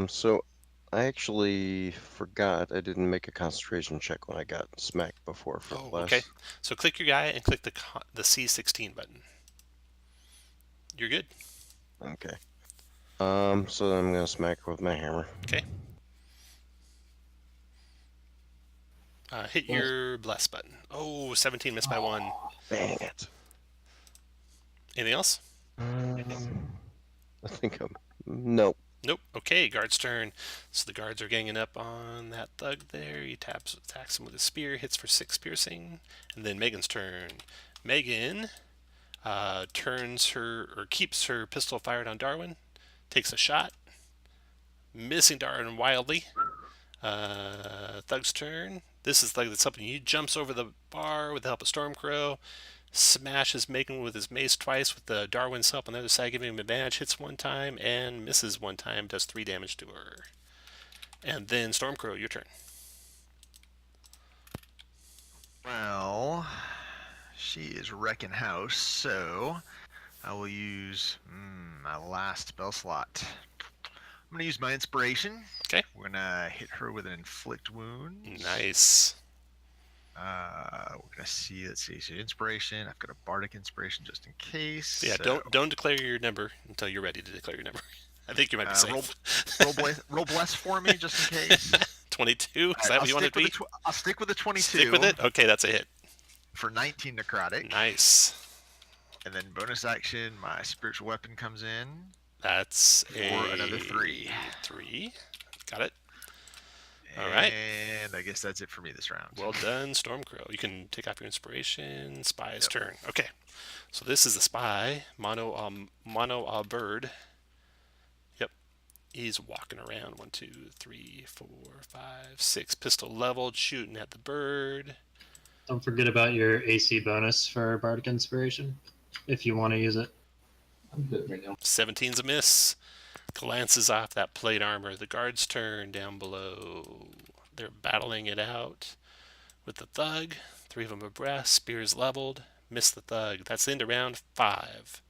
So I actually forgot I didn't make a concentration check when I got smacked before for Oh, class. okay. So click your guy and click the C16 button. You're good. Okay. So then I'm gonna smack her with my hammer. Okay. Hit your bless button. Oh, 17 missed by 1. Dang it. Anything else? I think I'm. Nope. Nope. Okay, guard's turn. So the guards are ganging up on that thug there. He attacks him with a spear, hits for 6 piercing. And then Megan's turn. Megan keeps her pistol fired on Darwin, takes a shot, missing Darwin wildly. Thug's turn. This is Thug that's helping you. Jumps over the bar with the help of Stormcrow. Smashes Megan with his mace twice with the Darwin's help on the other side, giving him advantage. Hits 1 time and misses 1 time. Does 3 damage to her. And then Stormcrow, your turn. Well, she is wrecking house, so I will use my last spell slot. I'm going to use my inspiration. Okay. We're going to hit her with an inflict wound. Nice. We're going to see, let's see, so inspiration. I've got a bardic inspiration just in case. Yeah, so, don't declare your number until you're ready to declare your number. I think you might be safe. roll bless for me just in case. 22? Is that what you want it to be? I'll stick with the 22. Stick with it? Okay, that's a hit. For 19 necrotic. Nice. And then bonus action, my spiritual weapon comes in. That's another 3. 3. Got it. All right. And I guess that's it for me this round. Well done, Stormcrow. You can take off your inspiration. Spy's turn. Okay. So this is the spy, mono bird. Yep. He's walking around. 1, 2, 3, 4, 5, 6. Pistol leveled, shooting at the bird. Don't forget about your AC bonus for Bardic Inspiration, if you want to use it. I'm good right now. 17's a miss. Glances off that plate armor. The guard's turn down below. They're battling it out with the thug. 3 of them abreast. Spears leveled. Miss the thug. That's the end of round 5.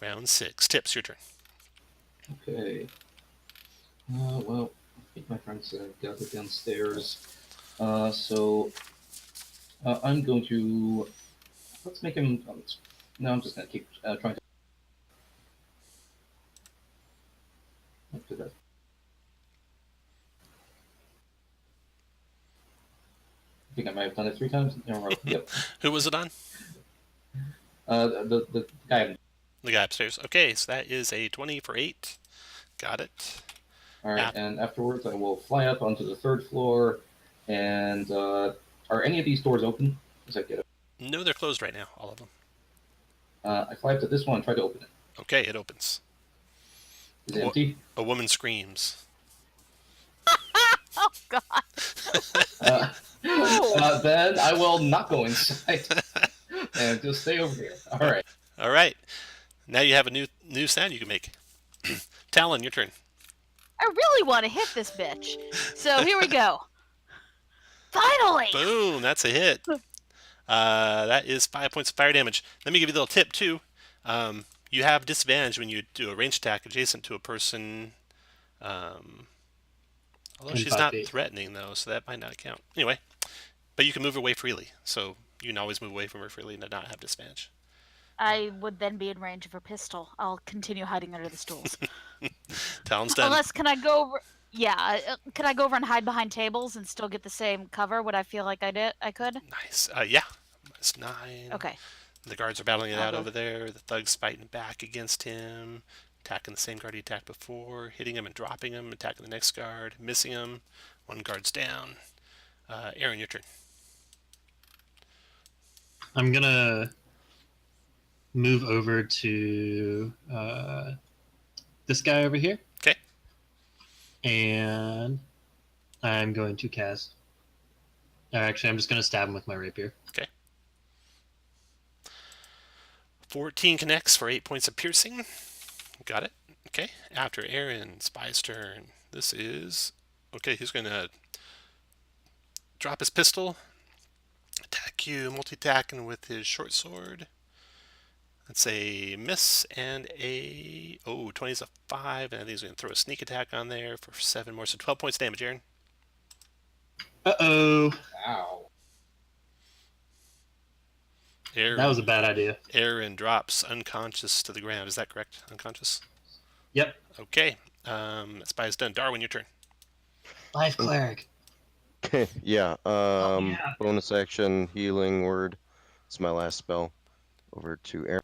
Round 6. Tips, your turn. Okay. Well, I think my friends gathered downstairs. So I'm going to. Let's make him. No, I'm just going to keep trying to. Let's do that. I think I might have done it 3 times. Yep. Who was it on? The guy. The guy upstairs. Okay, so that is a 20 for 8. Got it. All right, and afterwards I will fly up onto the 3rd floor. And are any of these doors open? Does that get it? No, they're closed right now, all of them. I fly up to this one and try to open it. Okay, it opens. Is it empty? A woman screams. Oh God. Then I will not go inside and just stay over here. All right. All right. Now you have a new sound you can make. Talon, your turn. I really want to hit this bitch. So here we go. Finally. Boom, that's a hit. That is 5 points of fire damage. Let me give you a little tip, too. You have disadvantage when you do a ranged attack adjacent to a person. Although she's not threatening, though, so that might not count. Anyway, but you can move away freely. So you can always move away from her freely and not have disadvantage. I would then be in range of her pistol. I'll continue hiding under the stools. Talon's done. Unless, can I go over... Yeah, can I go over and hide behind tables and still get the same cover? Would I feel like I could? Nice. Yeah. That's 9. Okay. The guards are battling it out over there. The thug's fighting back against him. Attacking the same guard he attacked before. Hitting him and dropping him. Attacking the next guard. Missing him. 1 guard's down. Aaron, your turn. I'm going to move over to this guy over here. Okay. And I'm going to cast... Actually, I'm just going to stab him with my rapier. Okay. 14 connects for 8 points of piercing. Got it. Okay. After Aaron, Spy's turn. This is... Okay, he's going to drop his pistol. Attack you, multi-attacking with his short sword. That's a miss and a... Oh, 20 is a 5. And I think he's going to throw a sneak attack on there for 7 more. So 12 points of damage, Aaron. Uh-oh. Ow. That was a bad idea. Aaron drops unconscious to the ground. Is that correct? Unconscious? Yep. Okay. Spy's done. Darwin, your turn. Life cleric. Yeah. yeah. Bonus action, healing word. It's my last spell. Over to Aaron.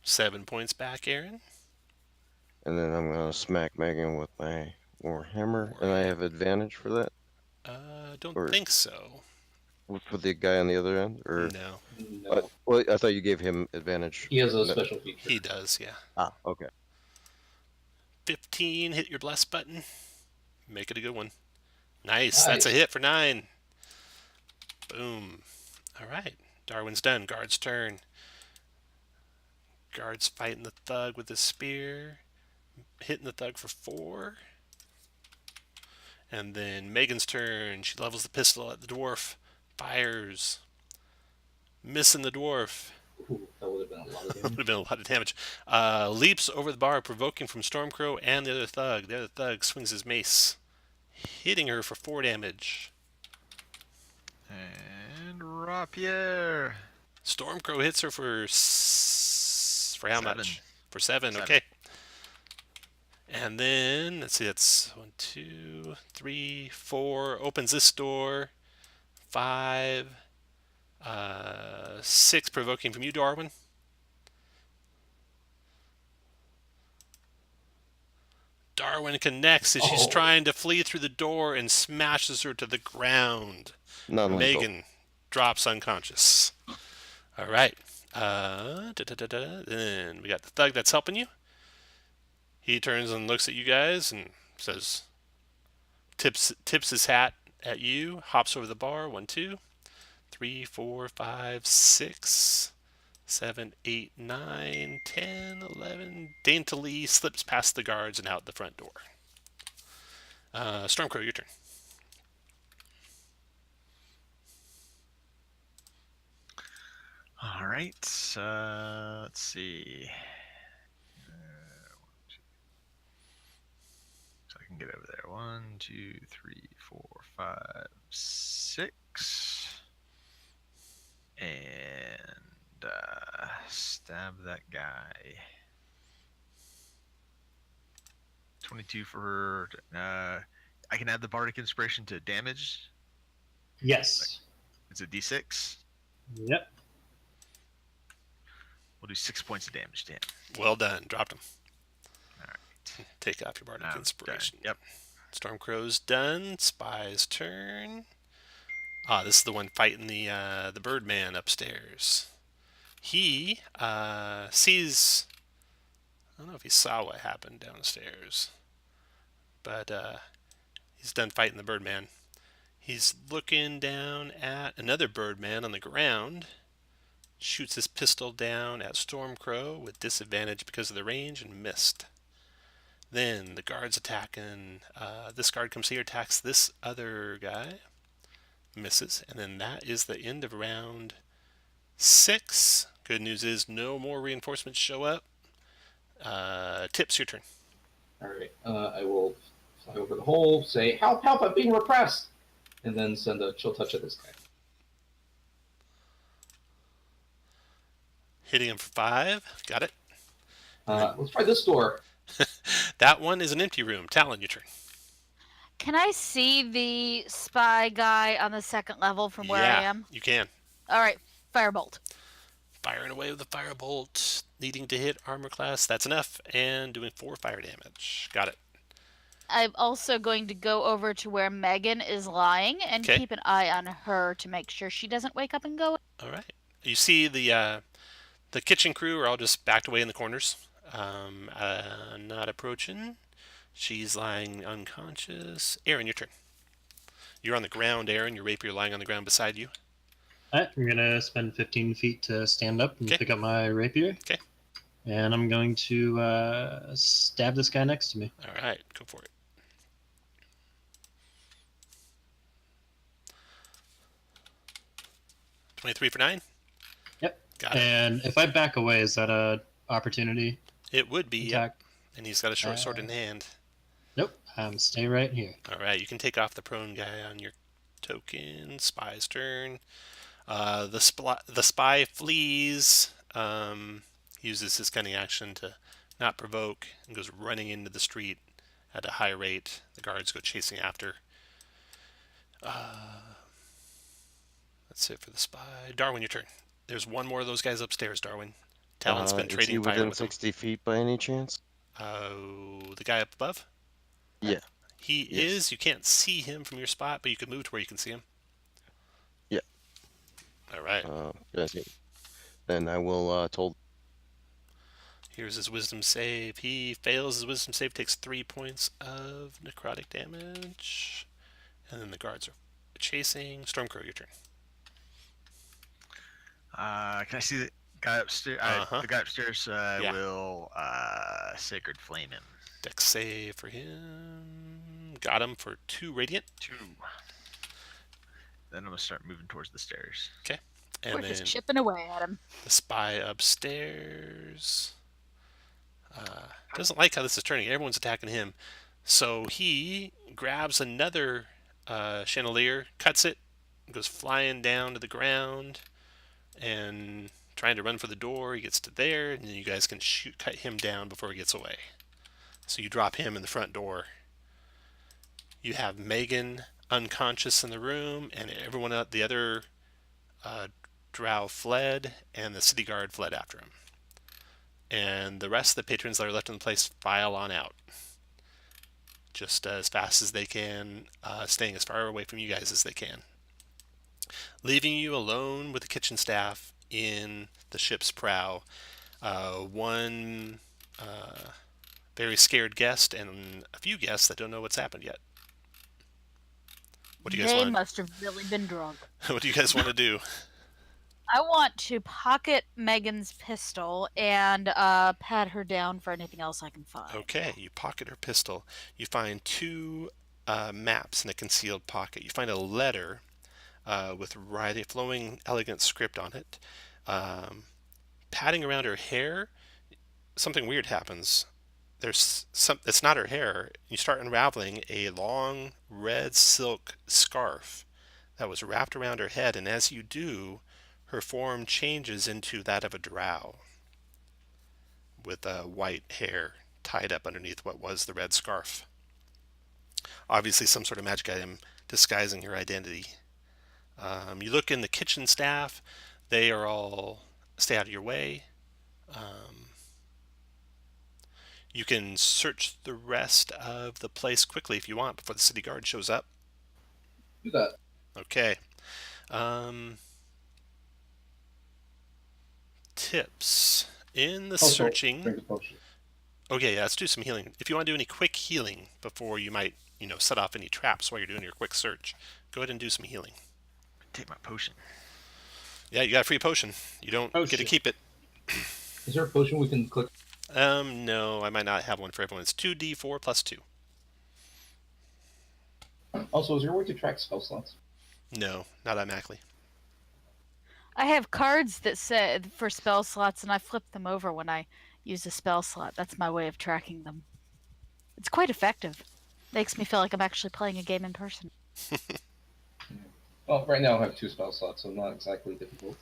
7 points back, Aaron. And then I'm gonna smack Megan with my warhammer, and I have advantage for that. Don't Or think so. for the guy on the other end, or No, No. well, I thought you gave him advantage. He has a No. special feature. he does. Yeah. Okay. 15. Hit your bless button. Make it a good one. Nice. That's a Nice. hit for 9. Boom. All right. Darwin's done. Guard's turn. Guard's fighting the thug with his spear. Hitting the thug for 4. And then Megan's turn. She levels the pistol at the dwarf. Fires. Missing the dwarf. Ooh, that would have been a lot of Would damage. have been a lot of damage. Leaps over the bar, provoking from Stormcrow and the other thug. The other thug swings his mace, hitting her for 4 damage. And Rapier. Stormcrow hits her for how 7. much? For 7. 7. Okay. And then let's see, it's 1, 2, 3, 4. Opens this door. 5, 6. Provoking from you, Darwin. Darwin connects as she's Oh. trying to flee through the door and smashes her to the ground. Non-lethal. Megan drops unconscious. All right. Then we got the thug that's helping you. He turns and looks at you guys and says, tips his hat at you, hops over the bar. 1, 2, 3, 4, 5, 6, 7, 8, 9, 10, 11. Daintily slips past the guards and out the front door. Stormcrow, your turn. All right. Let's see. So I can get over there. 1, 2, 3, 4, 5, 6. And stab that guy. 22 for. I can add the bardic inspiration to damage. Yes. It's a d6. Yep. We'll do 6 points of damage to him. Well done. Dropped him. All right. Take off your bardic I'm inspiration. done. Yep. Stormcrow's done. Spy's turn. This is the one fighting the Birdman upstairs. He sees. I don't know if he saw what happened downstairs, but he's done fighting the Birdman. He's looking down at another Birdman on the ground. Shoots his pistol down at Stormcrow with disadvantage because of the range and missed. Then the guard's attacking. This guard comes here, attacks this other guy. Misses. And then that is the end of round 6. Good news is no more reinforcements show up. Tips, your turn. All right. I will fly over the hole, say, "Help! Help! I'm being repressed," and then send a chill touch at this guy. Hitting him for 5. Got it. Let's try this door. That one is an empty room. Talon, your turn. Can I see the spy guy on the second level from where I am? You can. All right, firebolt. Firing away with the firebolt, needing to hit armor class. That's enough. And doing 4 fire damage. Got it. I'm also going to go over to where Megan is lying and Okay. keep an eye on her to make sure she doesn't wake up and go. All right. You see the kitchen crew are all just backed away in the corners. Not approaching. She's lying unconscious. Aaron, your turn. You're on the ground, Aaron. Your rapier lying on the ground beside you. Alright, I'm gonna spend 15 feet to stand up and Okay. pick up my rapier. Okay. And I'm going to stab this guy next to me. All right. Go for it. $23 for 9? Yep. Got it. And if I back away, is that a opportunity It would be, yep. attack? And he's got a short sword in hand. Nope. Stay right here. All right, you can take off the prone guy on your token. Spy's turn. The spy flees, uses his cunning action to not provoke, and goes running into the street at a high rate. The guards go chasing after. That's it for the spy. Darwin, your turn. There's one more of those guys upstairs, Darwin. Talon's been Is he trading fire within with them. 60 feet by any chance? The guy up above? Yeah. He Yes. is. You can't see him from your spot, but you can move to where you can see him. Yeah. All right. Then I will told. Here's his wisdom save. He fails his wisdom save, takes 3 points of necrotic damage. And then the guards are chasing. Stormcrow, your turn. Can I see the guy upstairs? Uh-huh. The guy upstairs Yeah. will Sacred Flame him. Dex save for him. Got him for 2 radiant. 2. Then I'm going to start moving towards the stairs. And We're then just chipping away at him. the spy upstairs doesn't like how this is turning. Everyone's attacking him. So he grabs another chandelier, cuts it, goes flying down to the ground, and trying to run for the door. He gets to there, and then you guys can cut him down before he gets away. So you drop him in the front door. You have Megan unconscious in the room, and everyone out. The other drow fled, and the city guard fled after him. And the rest of the patrons that are left in the place file on out, just as fast as they can, staying as far away from you guys as they can, leaving you alone with the kitchen staff in the ship's prow. One very scared guest and a few guests that don't know what's happened yet. What do you guys They want? must have really been drunk. What do you guys want to do? I want to pocket Megan's pistol and pat her down for anything else I can find. Okay, you pocket her pistol. You find 2 maps in a concealed pocket. You find a letter with flowing, elegant script on it. Patting around her hair, something weird happens. It's not her hair. You start unraveling a long red silk scarf that was wrapped around her head, and as you do, her form changes into that of a drow with white hair tied up underneath what was the red scarf. Obviously some sort of magic item disguising her identity. You look in the kitchen staff. They are all stay out of your way. You can search the rest of the place quickly if you want before the city guard shows up. Do that. Okay. Tips. In the Also, searching... drink a potion. Okay, yeah, let's do some healing. If you want to do any quick healing before you might, set off any traps while you're doing your quick search, go ahead and do some healing. Take my potion. Yeah, you got a free potion. You don't get to keep it. Is there a potion we can click? No, I might not have one for everyone. It's 2d4 plus 2. Also, is there a way to track spell slots? No, not automatically. I have cards that say for spell slots, and I flip them over when I use a spell slot. That's my way of tracking them. It's quite effective. Makes me feel like I'm actually playing a game in person. Well, right now I have 2 spell slots, so not exactly difficult.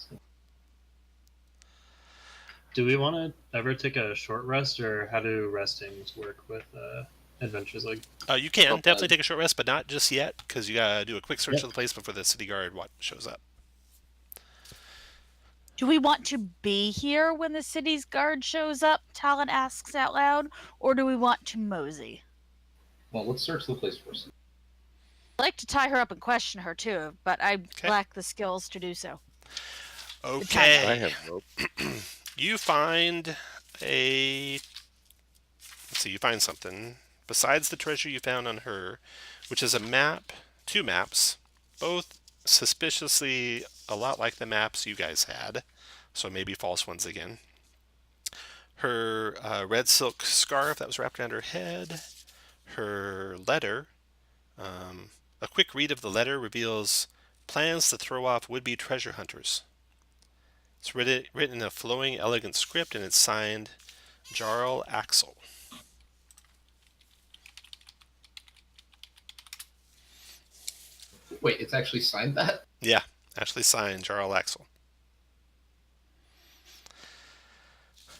Do we want to ever take a short rest, or how do restings work with adventures like? You can definitely take a short rest, but not just yet, because you gotta do a quick search of the place before the city guard shows up. Do we want to be here when the city's guard shows up? Talon asks out loud, or do we want to mosey? Well, let's search the place first. I'd like to tie her up and question her too, but I lack the skills to do so. Okay. I have rope. You find you find something besides the treasure you found on her, which is a map, 2 maps, both suspiciously a lot like the maps you guys had, so maybe false ones again. Her red silk scarf that was wrapped around her head, her letter. A quick read of the letter reveals plans to throw off would-be treasure hunters. It's written in a flowing, elegant script, and it's signed Jarl Axel. Wait, it's actually signed that? Yeah, Actually signed Jarl Axel.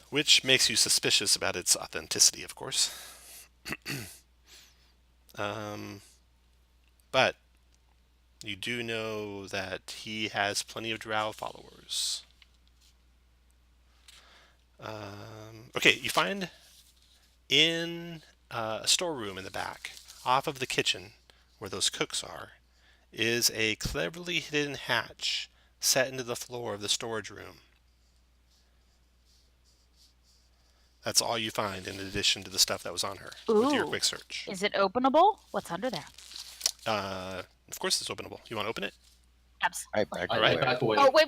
Which makes you suspicious about its authenticity, of course. But you do know that he has plenty of drow followers. Okay, you find in a storeroom in the back, off of the kitchen, where those cooks are, is a cleverly hidden hatch set into the floor of the storage room. That's all you find in addition to the stuff that was on her with your Ooh. quick search. Is it openable? What's under there? Of course it's openable. You want to open it? Absolutely. back I Alright. back away. Oh, wait.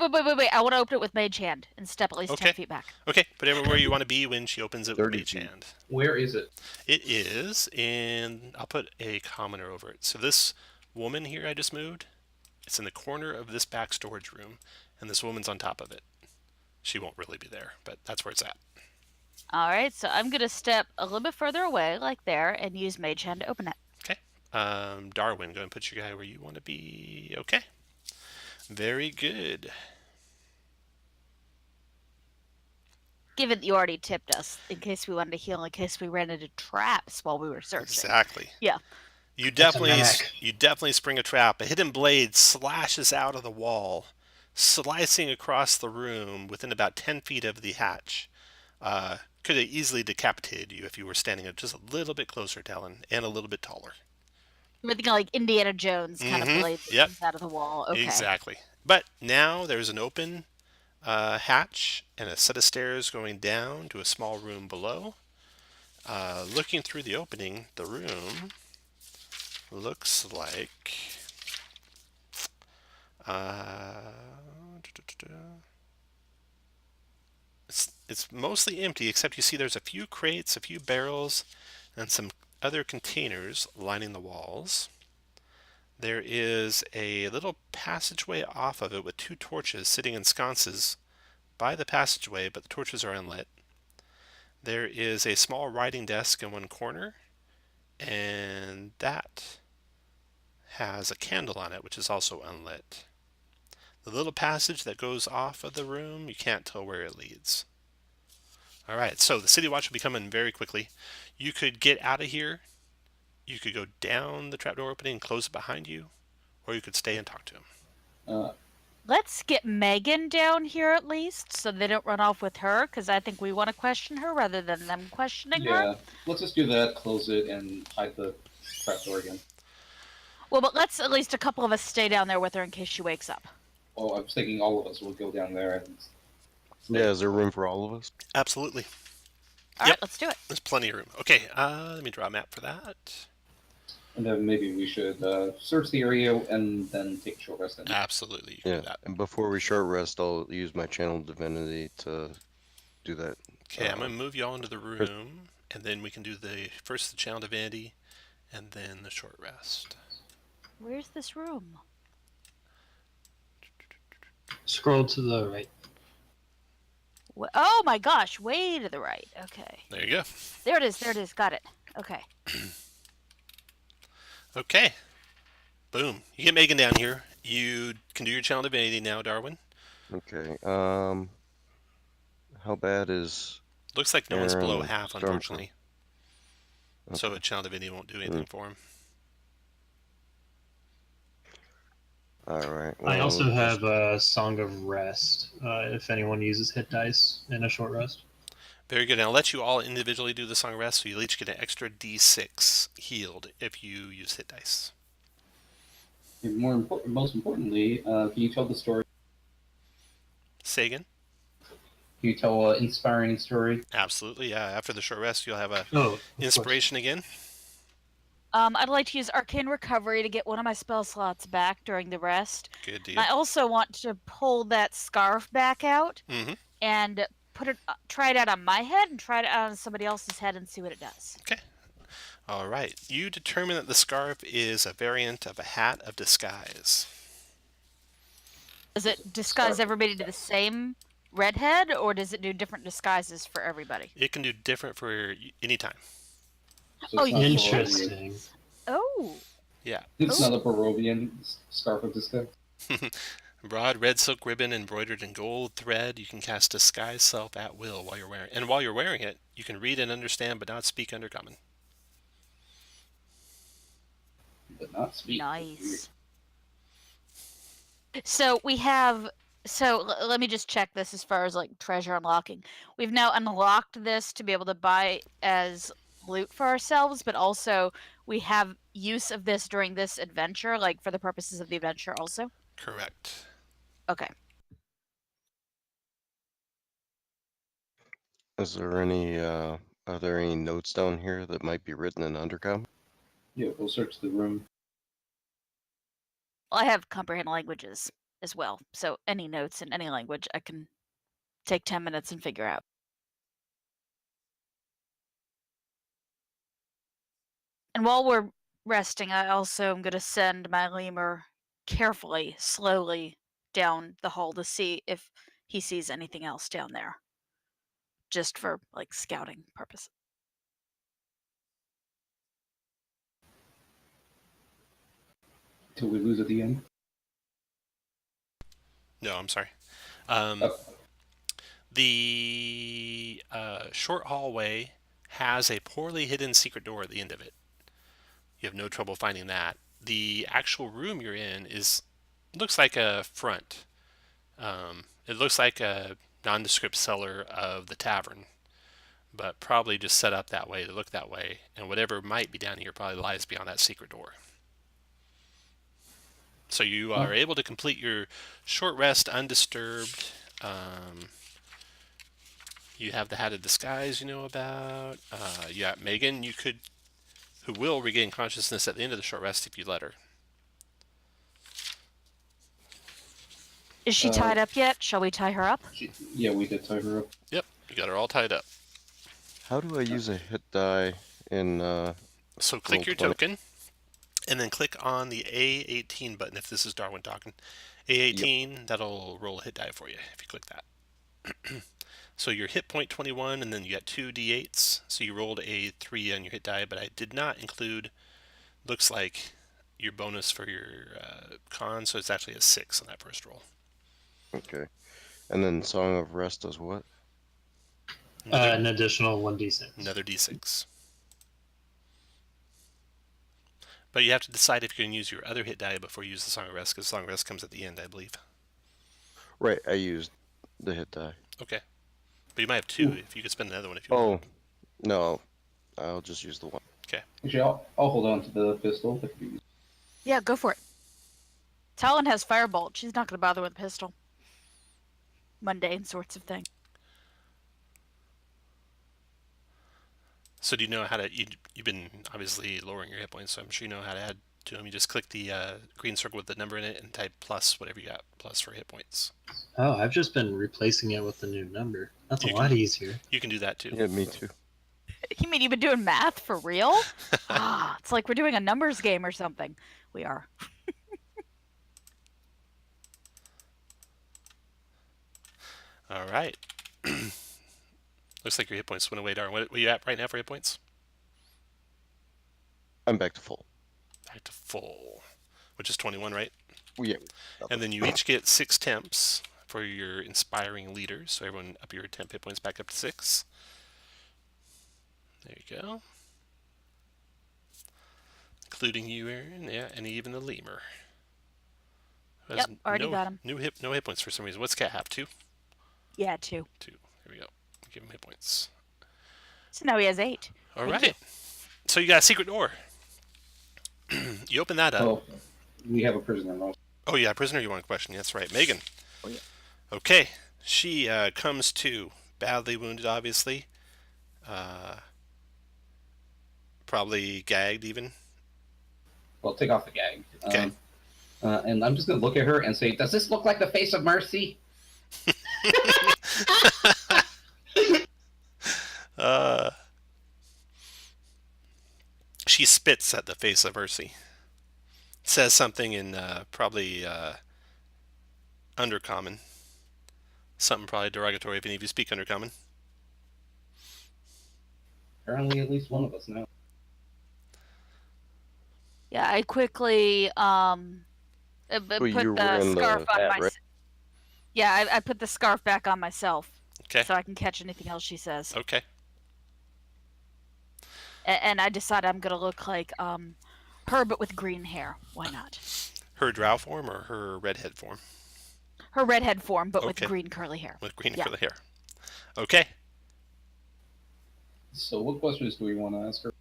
I want to open it with mage hand and step at least Okay. 10 feet back. Okay, put everywhere you want to be when she opens it with 30 mage feet. hand. Where is it? It is in... I'll put a commenter over it. So this woman here I just moved, it's in the corner of this back storage room, and this woman's on top of it. She won't really be there, but that's where it's at. All right, so I'm going to step a little bit further away, like there, and use mage hand to open it. Okay. Darwin, go and put your guy where you want to be. Okay. Very good. Given that you already tipped us, in case we wanted to heal, in case we ran into traps while we were searching. Exactly. Yeah. You That's a definitely spring a trap. A hidden blade slashes out of the wall, slicing across the room within about 10 feet of the hatch. Could have easily decapitated you if you were standing up just a little bit closer, Talon, and a little bit taller. I'm thinking like Indiana Jones kind of blade that Yep. comes out of the wall. Okay. Exactly. But now there's an open hatch and a set of stairs going down to a small room below. Looking through the opening, the room looks like... It's mostly empty, except you see there's a few crates, a few barrels, and some other containers lining the walls. There is a little passageway off of it with two torches sitting in sconces by the passageway, but the torches are unlit. There is a small writing desk in one corner, and that has a candle on it, which is also unlit. The little passage that goes off of the room, you can't tell where it leads. Alright, so the City Watch will be coming very quickly. You could get out of here. You could go down the trapdoor opening and close it behind you, or you could stay and talk to him. Let's get Megan down here at least, so they don't run off with her, because I think we want to question her rather than them questioning her. Yeah, let's just do that, close it, and hide the trapdoor again. Well, but let's at least a couple of us stay down there with her in case she wakes up. Oh, I was thinking all of us will go down there and... Yeah, is there room for all of us? Absolutely. All Yep. right, let's do it. There's plenty of room. Okay, let me draw a map for that. And then maybe we should search the area and then take a short rest. Then. Absolutely, you can Yeah. do that. And before we short rest, I'll use my channel divinity to do that. Okay, I'm going to move you all into the room, and then we can do the channel divinity, and then the short rest. Where's this room? Scroll to the right. Oh my gosh, way to the right. Okay. There you go. There it is. Got it. Okay. Okay. Boom. You get Megan down here. You can do your channel divinity now, Darwin. Okay. How bad is... Looks like no one's below Aaron half, Stormfront. unfortunately. Okay. So a channel divinity won't do anything for him. Alright. I also have a Song of Rest, if anyone uses hit dice in a short rest. Very good. And I'll let you all individually do the Song of Rest, so you'll each get an extra D6 healed if you use hit dice. And most importantly, can you tell the story? Say again? Can you tell an inspiring story? Absolutely, yeah. After the short rest, you'll have a Oh, of inspiration again. I'd like to use Arcane Recovery to get one of my spell slots back during the rest. Good deal. And I also want to pull that scarf back out Mm-hmm. and try it out on my head and try it out on somebody else's head and see what it does. Okay. All right. You determine that the scarf is a variant of a hat of disguise. Does it disguise everybody to the same red head, or does it do different disguises for everybody? It can do different for any time. So Oh, it's not Barovian. Interesting. Oh. Yeah. It's not a Barovian scarf of disguise. Broad red silk ribbon embroidered in gold thread. You can cast Disguise Self at will while you're wearing. And while you're wearing it, you can read and understand, but not speak Undercommon. But not speak. Nice. So we have. So let me just check this as far as like treasure unlocking. We've now unlocked this to be able to buy as loot for ourselves, but also we have use of this during this adventure, like for the purposes of the adventure also. Correct. Okay. Is there any, are there any notes down here that might be written in Undercom? Yeah, we'll search the room. Well, I have comprehend languages as well, so any notes in any language I can take 10 minutes and figure out. And while we're resting, I also am going to send my lemur carefully, slowly down the hall to see if he sees anything else down there. Just for like scouting purposes. Till we lose at the end. No, I'm sorry. Oh. The short hallway has a poorly hidden secret door at the end of it. You have no trouble finding that. The actual room you're in looks like a front. It looks like a nondescript cellar of the tavern, but probably just set up that way to look that way. And whatever might be down here probably lies beyond that secret door. So you are able to complete your short rest undisturbed. You have the Hat of Disguise you know about. Yeah, Megan, who will regain consciousness at the end of the short rest if you let her. Is she tied up yet? Shall we tie her up? Yeah, we did tie her up. Yep, you got her all tied up. How do I use a hit die in, So click Roll your 20. token, and then click on the A18 button if this is Darwin talking. A18, that'll roll a hit die for you if you click that. So your hit point 21, and then you got 2 d8s. So you rolled a 3 on your hit die, but I did not include, looks like, your bonus for your con, so it's actually a 6 on that first roll. okay. And then Song of Rest does what? An additional 1d6. Another d6. But you have to decide if you're going to use your other hit die before you use the Song of Rest, because Song of Rest comes at the end, I believe. Right, I used the hit die. Okay. But you might have 2 if you could spend another one if you want. Oh, no. I'll just use the one. Actually, I'll hold on to the pistol. Yeah, go for it. Talon has Firebolt. She's not going to bother with a pistol. Mundane sorts of thing. So do you know how to... You've been obviously lowering your hit points, so I'm sure you know how to add to them. You just click the green circle with the number in it and type plus whatever you got, plus for hit points. Oh, I've just been replacing it with the new number. That's a You lot can- easier. You can do that too. Yeah, me too. You mean you've been doing math for real? It's like we're doing a numbers game or something. We are. All right. Looks like your hit points went away, Darn. What are you at right now for hit points? I'm back to full. Back to full, which is 21, right? Yeah. And then you each get 6 temps for your inspiring leaders. So everyone up your temp hit points back up to 6. There you go. Including you, Aaron. Yeah, and even the lemur. Who has Yep, already got him. No hit points for some reason. What's Cat have? 2? Yeah, 2. 2. Here we go. Give him hit points. So now he has 8. All Thank right. So you got a secret door. You open that up. Oh, we have a prisoner also. Oh yeah, prisoner. You want a question? That's right, Megan. Oh, yeah. Okay, she comes to, badly wounded, obviously. Probably gagged even. Well, take off the gag. Okay. And I'm just going to look at her and say, does this look like the face of mercy? She spits at the face of Mercy. Says something in probably Undercommon. Something probably derogatory if any of you speak Undercommon. Apparently, at least one of us now. Yeah, I quickly Well, Put you were the wearing scarf the on hat, my. right? Yeah, I put the scarf back on myself Okay. so I can catch anything else she says. Okay. And I decide I'm gonna look like her, but with green hair. Why not? Her drow form or her redhead form? Her redhead form, but with Okay. green curly hair. With green Yeah. curly hair. Okay. So, what questions do we want to ask her?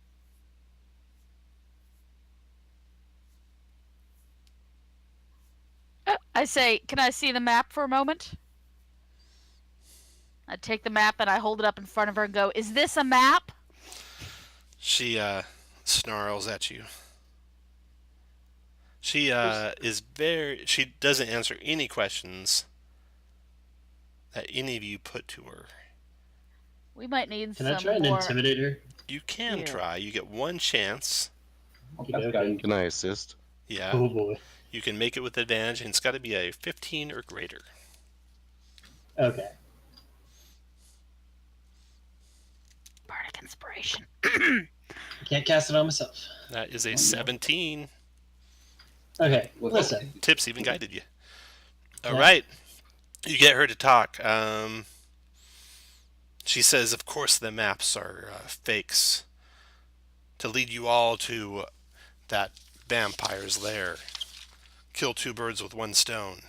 I say, can I see the map for a moment? I take the map and I hold it up in front of her and go, "Is this a map?" She snarls at you. She she doesn't answer any questions that any of you put to her. We might need Can some I try and more. intimidate her? You can Yeah. try. You get one chance. Okay. Can I assist? Yeah. Oh boy. You can make it with advantage, and it's got to be a 15 or greater. Okay. Bardic inspiration. I can't cast it on myself. That is a 17. Okay. What Listen. Tips even guided you. All Yeah. right. You get her to talk. She says, of course, the maps are fakes to lead you all to that vampire's lair. Kill two birds with one stone.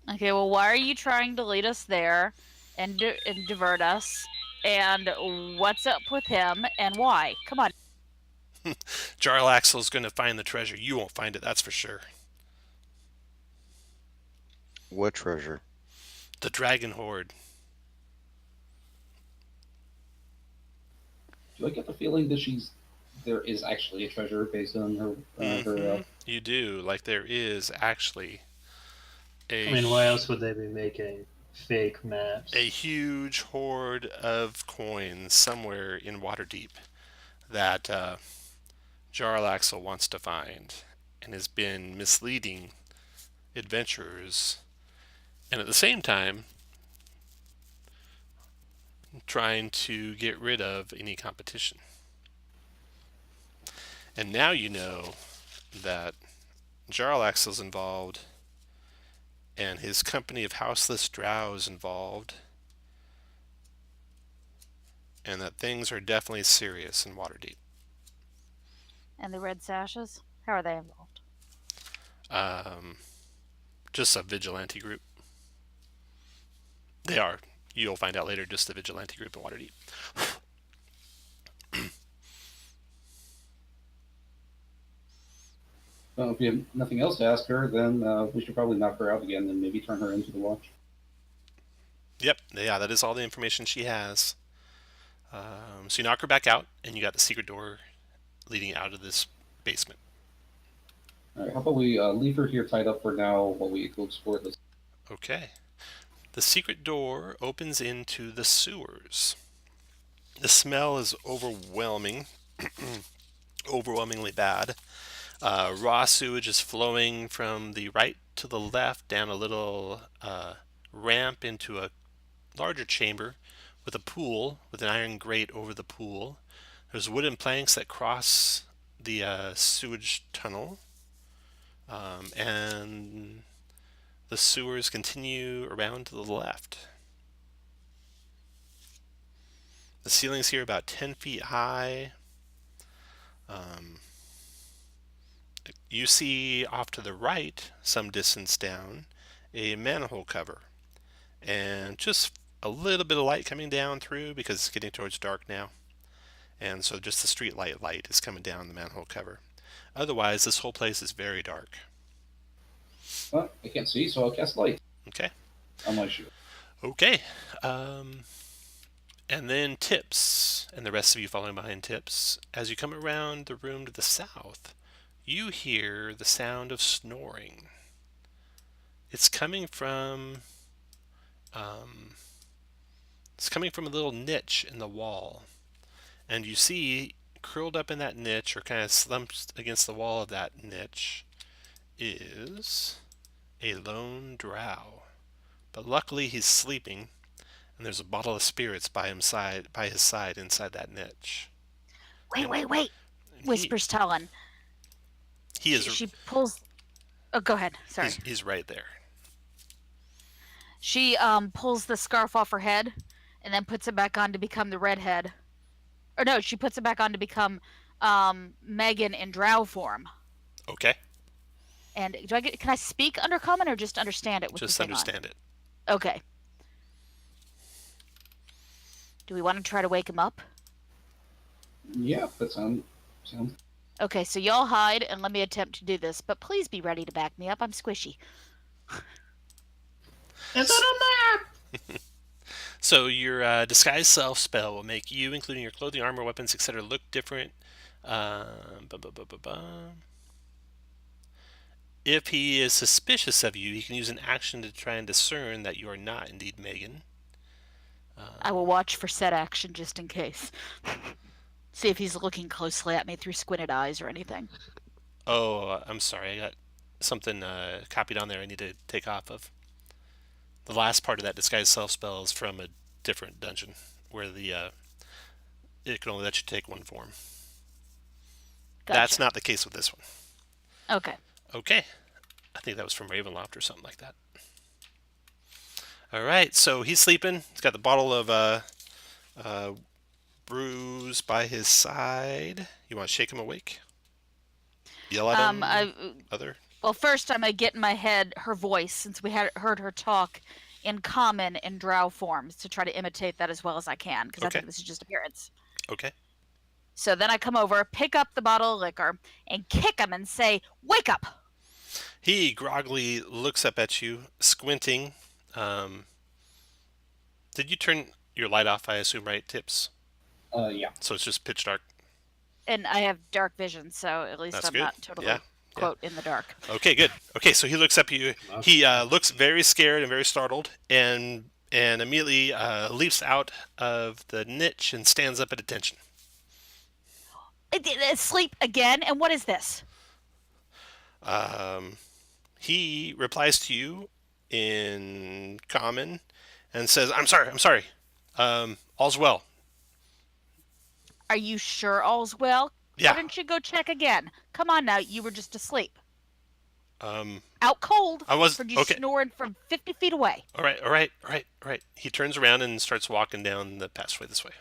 Okay, well, why are you trying to lead us there and divert us? And what's up with him and why? Come on. Jarlaxle's going to find the treasure. You won't find it, that's for sure. What treasure? The dragon hoard. Do I get the feeling that there is actually a treasure based on her? Her You do. Like there is actually I mean, why else would they be making fake maps? a huge hoard of coins somewhere in Waterdeep that Jarlaxle wants to find and has been misleading adventurers, and at the same time trying to get rid of any competition. And now you know that Jarlaxle's involved and his company of houseless drow is involved, and that things are definitely serious in Waterdeep. And the red sashes? How are they involved? Just a vigilante group. They are. You'll find out later, just the vigilante group in Waterdeep. Well, if you have nothing else to ask her, then we should probably knock her out again and maybe turn her into the watch. Yep, yeah, that is all the information she has. So you knock her back out, and you got the secret door leading out of this basement. All right, how about we leave her here tied up for now while we go explore this? Okay. The secret door opens into the sewers. The smell is overwhelming, overwhelmingly bad. Raw sewage is flowing from the right to the left down a little ramp into a larger chamber with a pool with an iron grate over the pool. There's wooden planks that cross the sewage tunnel, and the sewers continue around to the left. The ceilings here are about 10 feet high. You see off to the right, some distance down, a manhole cover, and just a little bit of light coming down through because it's getting towards dark now. And so just the street light is coming down the manhole cover. Otherwise, this whole place is very dark. I can't see, so I'll cast light Okay. on my shoe. Okay. And then Tips, and the rest of you following behind Tips. As you come around the room to the south, you hear the sound of snoring. It's coming from a little niche in the wall. And you see, curled up in that niche, or kind of slumped against the wall of that niche, is a lone drow. But luckily he's sleeping, and there's a bottle of spirits by his side inside that niche. Wait! Whispers Talon. He is She pulls Oh, go ahead. Sorry. He's right there. She pulls the scarf off her head and then puts it back on to become the redhead. Or no, she puts it back on to become Megan in drow form. Okay. And can I speak Undercommon or just understand it with Just the thing understand it. on? Okay. Do we want to try to wake him up? Yeah, that sounds. Okay, so y'all hide and let me attempt to do this, but please be ready to back me up. I'm squishy. Is it a map? So your disguise self spell will make you, including your clothing, armor, weapons, etc., look different. If he is suspicious of you, he can use an action to try and discern that you are not indeed Megan. I will watch for said action just in case. See if he's looking closely at me through squinted eyes or anything. Oh, I'm sorry. I got something copied on there I need to take off of. The last part of that disguise self spell is from a different dungeon where it can only let you take one form. Gotcha. That's not the case with this one. Okay. Okay. I think that was from Ravenloft or something like that. All right, so he's sleeping. He's got the bottle of brews by his side. You want to shake him awake? Yell at him? Well, first I'm going to get in my head her voice, since we had heard her talk in common and drow forms, to try to imitate that as well as I can, because I think this is just appearance. Okay. So then I come over, pick up the bottle of liquor, and kick him and say, "Wake up!" He groggily looks up at you, squinting. Did you turn your light off, I assume, right, Tips? Yeah. So it's just pitch dark. And I have dark vision, so at least I'm not totally, quote, in the dark. Okay, good. Okay, so he looks up at you. He looks very scared and very startled, and immediately leaps out of the niche and stands up at attention. Sleep again? And what is this? He replies to you in common and says, I'm sorry. All's well. Are you sure all's well? Yeah. Why didn't you go check again? Come on now, you were just asleep. Out cold. I was Heard you snoring from 50 feet away. All right. He turns around and starts walking down the passageway this way.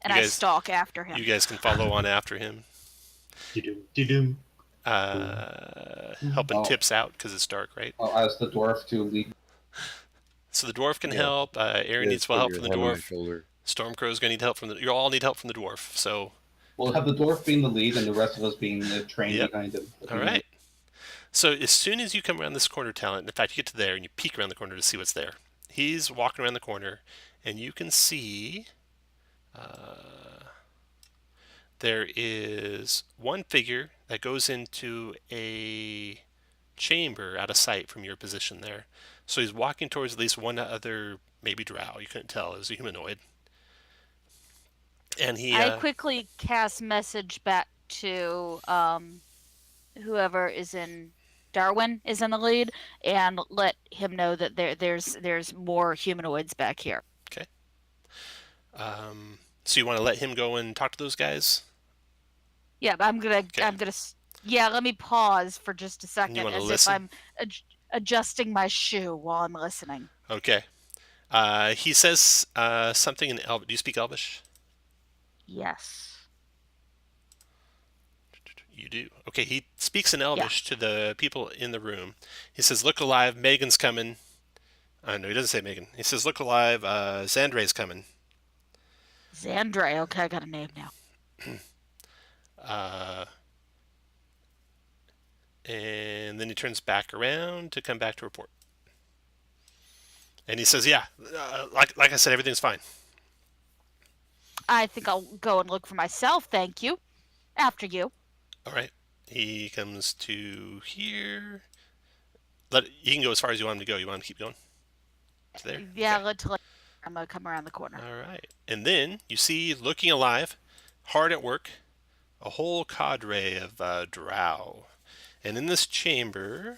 And I stalk after him. You guys can follow on after him. Helping Tips out because it's dark, right? I'll ask the dwarf to lead. So the dwarf can help. Aaron needs help from the dwarf. Stormcrow's going to need help from you all need help from the dwarf. So we'll have the dwarf being the lead and the rest of us being trained behind him. All right. So as soon as you come around this corner, Talent, in fact, you get to there and you peek around the corner to see what's there. He's walking around the corner, and you can see there is one figure that goes into a chamber out of sight from your position there. So he's walking towards at least one other, maybe drow. You couldn't tell. It was a humanoid. And I quickly cast message back to whoever is in Darwin is in the lead, and let him know that there's more humanoids back here. Okay. So you want to let him go and talk to those guys? Yeah, I'm gonna. Yeah, let me pause for just a second, as if I'm adjusting my shoe while I'm listening. Okay. He says something in Elvish. Do you speak Elvish? Yes. You do. Okay, he speaks in Elvish to the people in the room. He says, "Look alive, Megan's coming." No, he doesn't say Megan. He says, "Look alive, Xandrae's coming." Xandrae. Okay, I got a name now. And then he turns back around to come back to report. And he says, "Yeah, like I said, everything's fine." I think I'll go and look for myself. Thank you. After you. All right. He comes to here. You can go as far as you want him to go. You want him to keep going? To there? Yeah, okay. I'm going to come around the corner. All right. And then you see, looking alive, hard at work, a whole cadre of drow. And in this chamber...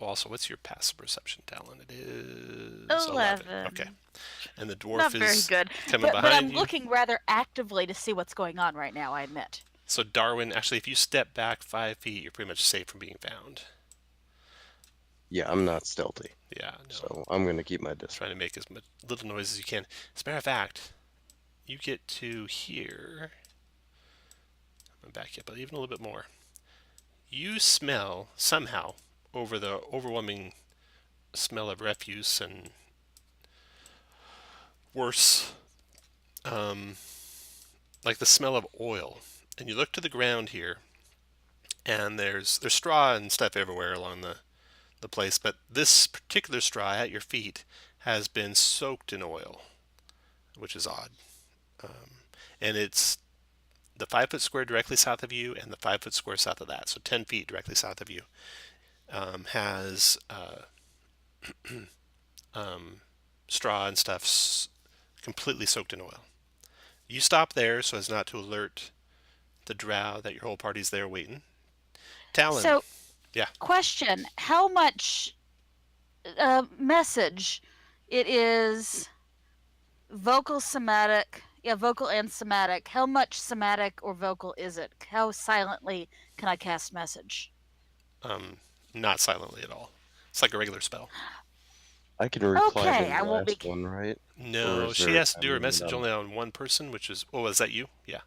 Also, what's your passive perception, Talon? It is 11. Okay. And the dwarf Not very is good. coming But behind I'm you. looking rather actively to see what's going on right now, I admit. So Darwin, actually, if you step back 5 feet, you're pretty much safe from being found. Yeah, I'm not stealthy, Yeah, no. so I'm gonna keep my distance. Trying to make as much little noise as you can. As a matter of fact, you get to here. I'm gonna back you up even a little bit more. You smell somehow over the overwhelming smell of refuse and worse, like the smell of oil. And you look to the ground here, and there's straw and stuff everywhere along the place, but this particular straw at your feet has been soaked in oil, which is odd. And it's the 5 foot square directly south of you and the 5 foot square south of that, so 10 feet directly south of you, has straw and stuff completely soaked in oil. You stop there so as not to alert the drow that your whole party's there waiting. Talon. So, Yeah. question: how much message? It is vocal, somatic. Yeah, vocal and somatic. How much somatic or vocal is it? How silently can I cast message? Not silently at all. It's like a regular spell. I can reply Okay, to the I won't be- last one, right? Or No, is she there a has to do her time limit message on- only on one person, which is, oh, is that you? Yeah.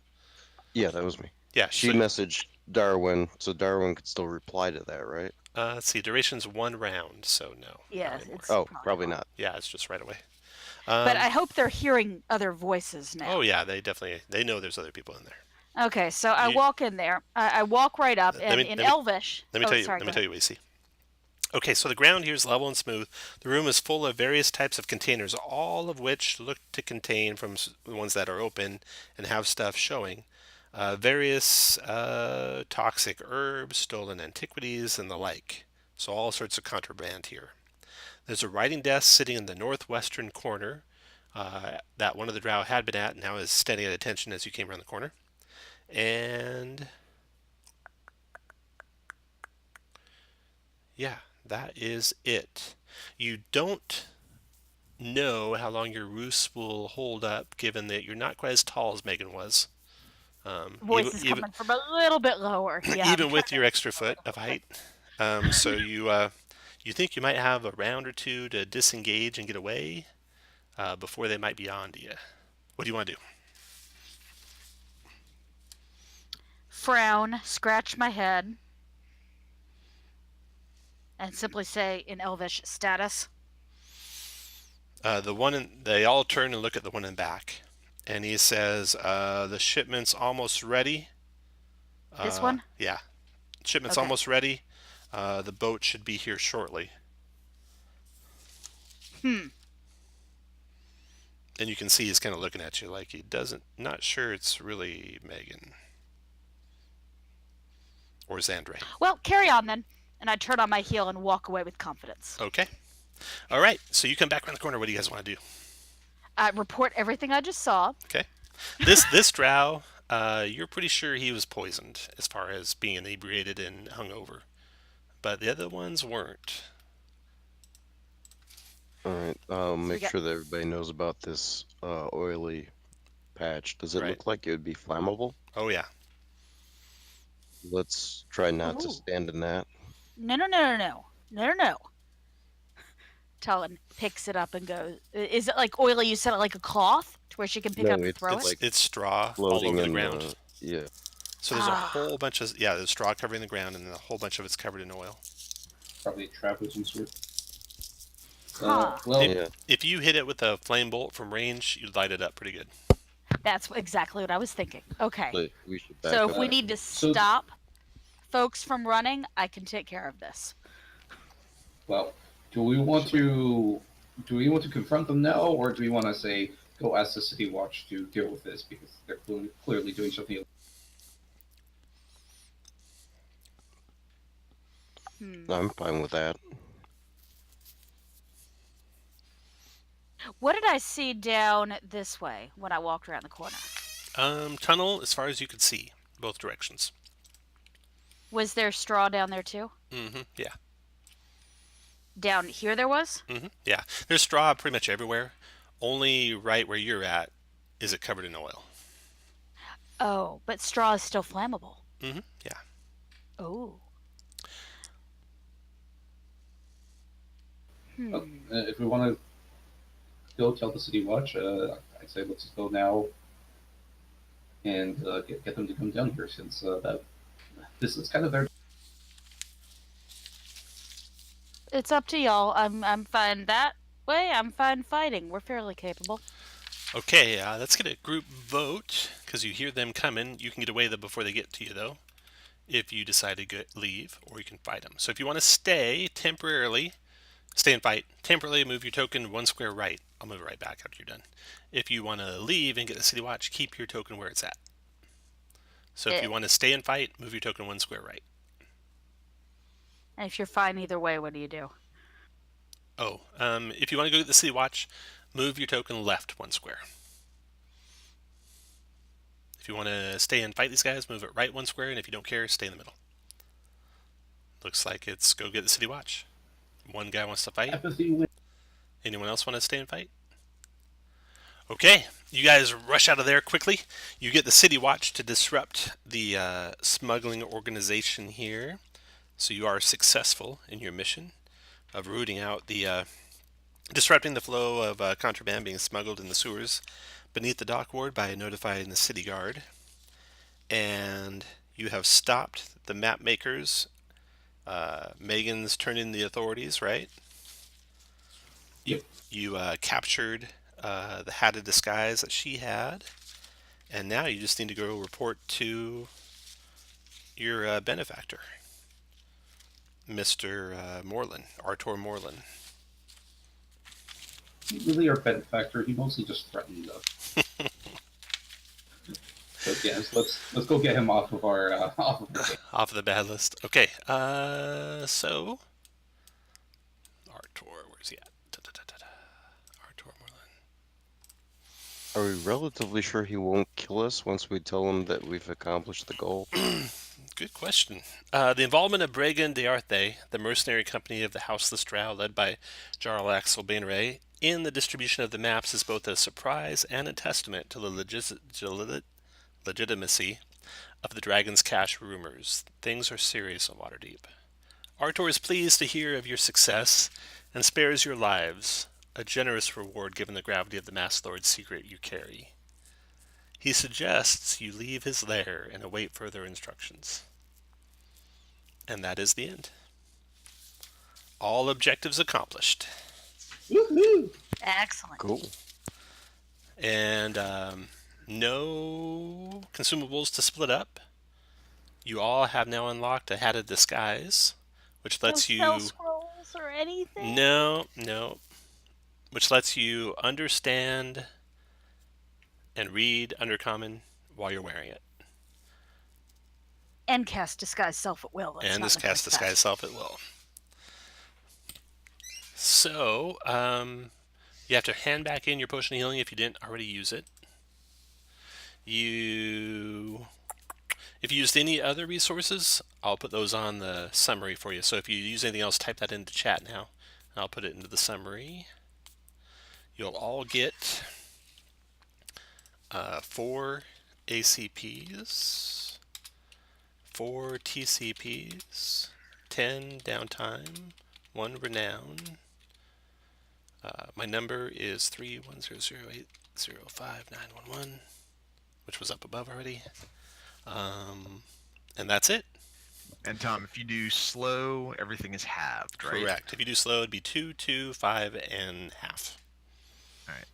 Yeah, that was me. Yeah, She so, messaged Darwin, so Darwin could still reply to that, right? let's see, duration's 1 round, so no. Yeah, not anymore. it's Oh, probably not. Yeah, it's just right away. But I hope they're hearing other voices now. Oh yeah, they know there's other people in there. Okay, so I You- walk in there. I walk right up, Let and me- in let me- Elvish. Let me oh, tell you. sorry, Let go me tell ahead. you what you see. Okay, so the ground here is level and smooth. The room is full of various types of containers, all of which look to contain, from the ones that are open and have stuff showing, various toxic herbs, stolen antiquities, and the like. So all sorts of contraband here. There's a writing desk sitting in the northwestern corner that one of the drow had been at, and now is standing at attention as you came around the corner. And yeah, that is it. You don't know how long your roost will hold up, given that you're not quite as tall as Megan was. Voice is coming from a little bit lower. Yeah, even with your extra foot of height. So you think you might have a round or two to disengage and get away before they might be on to you. What do you want to do? frown, scratch my head, and simply say in Elvish, status. They all turn and look at the one in back, and he says, "The shipment's almost ready." This one? Yeah, shipment's Okay. almost ready. The boat should be here shortly. Hmm. And you can see he's kind of looking at you like he not sure it's really Megan or Xandre. Well, carry on then. And I turn on my heel and walk away with confidence. Okay. All right. So you come back around the corner. What do you guys want to do? I report everything I just saw. Okay. This drow, you're pretty sure he was poisoned as far as being inebriated and hungover, but the other ones weren't. All right. I'll we make got- sure that everybody knows about this oily patch. Does it Right. look like it would be flammable? Oh yeah. Let's try not to Ooh. stand in that. No. Talon picks it up and goes. Is it like oily? You said it like a cloth to where she can pick No, up and it's throw just it? like It's straw all Floating over the in ground. yeah. So there's a Ah. whole bunch of there's straw covering the ground, and a whole bunch of it's covered in oil. Probably a trap of some sort. Huh. Well, Yeah. If you hit it with a flame bolt from range, you light it up pretty good. That's exactly what I was thinking. Okay. But we should back So up. if we need to So- stop folks from running, I can take care of this. well, do we want to confront them now, or do we want to say go ask the city watch to deal with this because they're clearly doing something? I'm fine with that. What did I see down this way when I walked around the corner? Tunnel as far as you could see, both directions. Was there straw down there too? Mm-hmm. Yeah. Down here there was? Yeah, there's straw pretty much everywhere. Only right where you're at is it covered in oil. Oh, but straw is still flammable. Yeah. Oh. Oh, if we want to go tell the City Watch, I'd say let's go now and get them to come down here, since this is kind of their. It's up to y'all. I'm fine that way. I'm fine fighting. We're fairly capable. Okay, let's get a group vote, because you hear them coming. You can get away before they get to you, though, if you decide to leave, or you can fight them. So if you want to stay temporarily, stay and fight. Temporarily move your token 1 square right. I'll move it right back after you're done. If you want to leave and get the City Watch, keep your token where it's at. So if you want to stay and fight, move your token 1 square right. And if you're fine either way, what do you do? Oh, if you want to go get the City Watch, move your token left 1 square. If you want to stay and fight these guys, move it right 1 square, and if you don't care, stay in the middle. Looks like it's go get the City Watch. One guy wants to fight. Apathy win. Anyone else want to stay and fight? Okay, you guys rush out of there quickly. You get the City Watch to disrupt the smuggling organization here. So you are successful in your mission of rooting out the disrupting the flow of contraband being smuggled in the sewers beneath the dock ward by notifying the city guard. And you have stopped the map makers. Megan's turned in the authorities, right? Yep. You captured the hatted disguise that she had, and now you just need to go report to your benefactor, Mr. Moreland, Artur Moreland. Really, our benefactor. He mostly just threatened us. But yes, let's go get him off of our off of our. Off of the bad list. Okay, so Artur, where's he at? Artur Moreland. Are we relatively sure he won't kill us once we tell him that we've accomplished the goal? Good question. The involvement of Bregan de Arte, the mercenary company of the Houseless Drow led by Jarl Axel Bainray, in the distribution of the maps is both a surprise and a testament to the legitimacy of the Dragon's Cash rumors. Things are serious on Waterdeep. Artur is pleased to hear of your success and spares your lives, a generous reward given the gravity of the Masked Lord's secret you carry. He suggests you leave his lair and await further instructions. And that is the end. All objectives accomplished. Woohoo! Excellent. Cool. And no consumables to split up. You all have now unlocked a hatted disguise, which lets you... spell scrolls or anything? No. Which lets you understand and read Undercommon while you're wearing it. And cast Disguise Self at will. And this cast Disguise Self at will. So, you have to hand back in your potion of healing if you didn't already use it. If you used any other resources, I'll put those on the summary for you. So if you use anything else, type that into chat now. And I'll put it into the summary. You'll all get 4 ACPs, 4 TCPs, 10 downtime, 1 renown. My number is 31008059111, which was up above already. And that's it. And Tom, if you do slow, everything is halved, right? Correct. If you do slow, it'd be 2, 2, 5, and half. All right.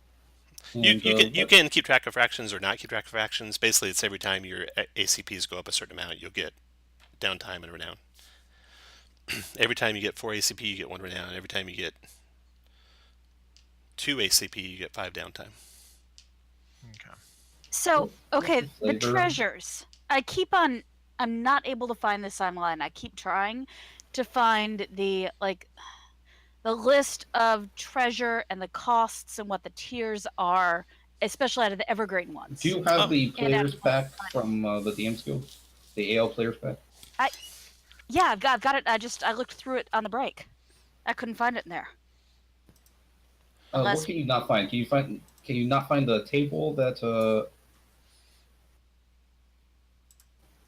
You can keep track of fractions or not keep track of fractions. Basically, it's every time your ACPs go up a certain amount, you'll get downtime and renown. Every time you get 4 ACP, you get 1 renown. Every time you get 2 ACP, you get 5 downtime. Okay. So, okay, the Flavor. treasures. I'm not able to find this online. I keep trying to find the list of treasure and the costs and what the tiers are, especially out of the evergreen ones. Do you have the And players actually- back from the DM's Guild? The AL players back? Yeah, I've got it. I looked through it on the break. I couldn't find it in there. What Unless can you not find? Can you not find the table that?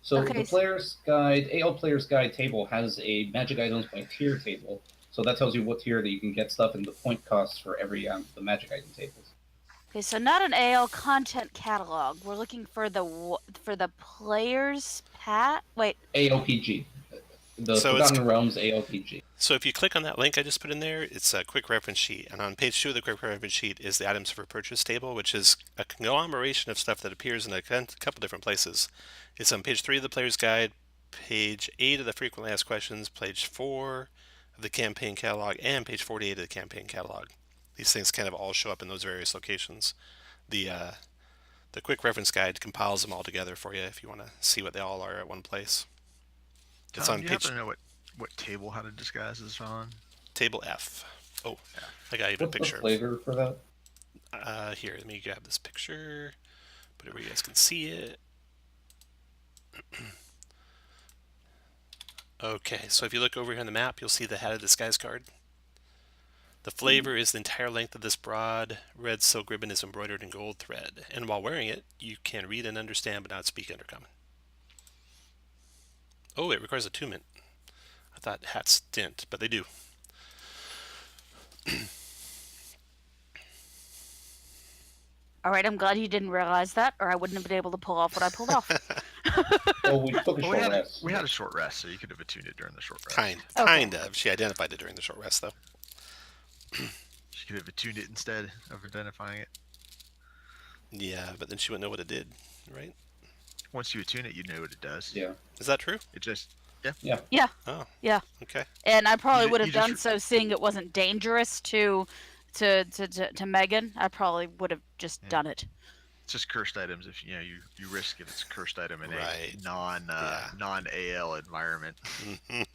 So Okay, the player's guide, AL player's guide table has a magic items by tier table. So that tells you what tier that you can get stuff and the point costs for every the magic item tables. Okay, so not an AL content catalog. We're looking for the player's Wait. ALPG. The So it's- Forgotten Realms ALPG. So if you click on that link I just put in there, it's a quick reference sheet. And on page 2 of the quick reference sheet is the items for purchase table, which is a conglomeration of stuff that appears in a couple different places. It's on page 3 of the player's guide, page 8 of the frequently asked questions, page 4 of the campaign catalog, and page 48 of the campaign catalog. These things kind of all show up in those various locations. The quick reference guide compiles them all together for you if you want to see what they all are at one place. It's Tom, on do you page happen to know what table How to Disguise is on? table F. Oh, Yeah. I got even a What's the picture. flavor for that? Here, let me grab this picture, put it where you guys can see it. Okay, so if you look over here on the map, you'll see the Hat of Disguise card. The flavor is the entire length of this broad red silk ribbon is embroidered in gold thread, and while wearing it, you can read and understand but not speak Undercommon. Oh, it requires attunement. I thought hats didn't, but they do. All right, I'm glad you didn't realize that, or I wouldn't have been able to pull off what I pulled off. Oh, we took a Well, short rest. we had a short rest, so you could have attuned it during the short rest. Okay. Kind of. She identified it during the short rest, though. She could have attuned it instead of identifying it. Yeah, but then she wouldn't know what it did, right? Once you attune it, you know what it does. Yeah. Is that true? It just Oh. Yeah. Okay. And I probably You would have just- done so, seeing it wasn't dangerous to Megan. I probably would have just Yeah. done it. it's just cursed items. If you risk if it's a cursed item in Right. a non AL environment. Mhm.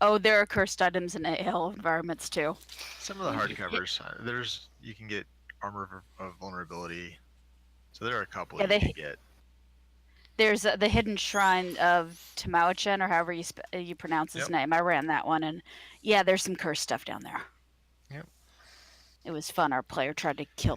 Oh, there are cursed items in AL environments too. Some of the hardcovers, you can get armor of vulnerability. So there are a couple Yeah, you they- can get. There's the Hidden Shrine of Tamauchan, or however you pronounce his Yep. name. I ran that one, and yeah, there's some cursed stuff down there. Yep. It was fun. Our player tried to kill the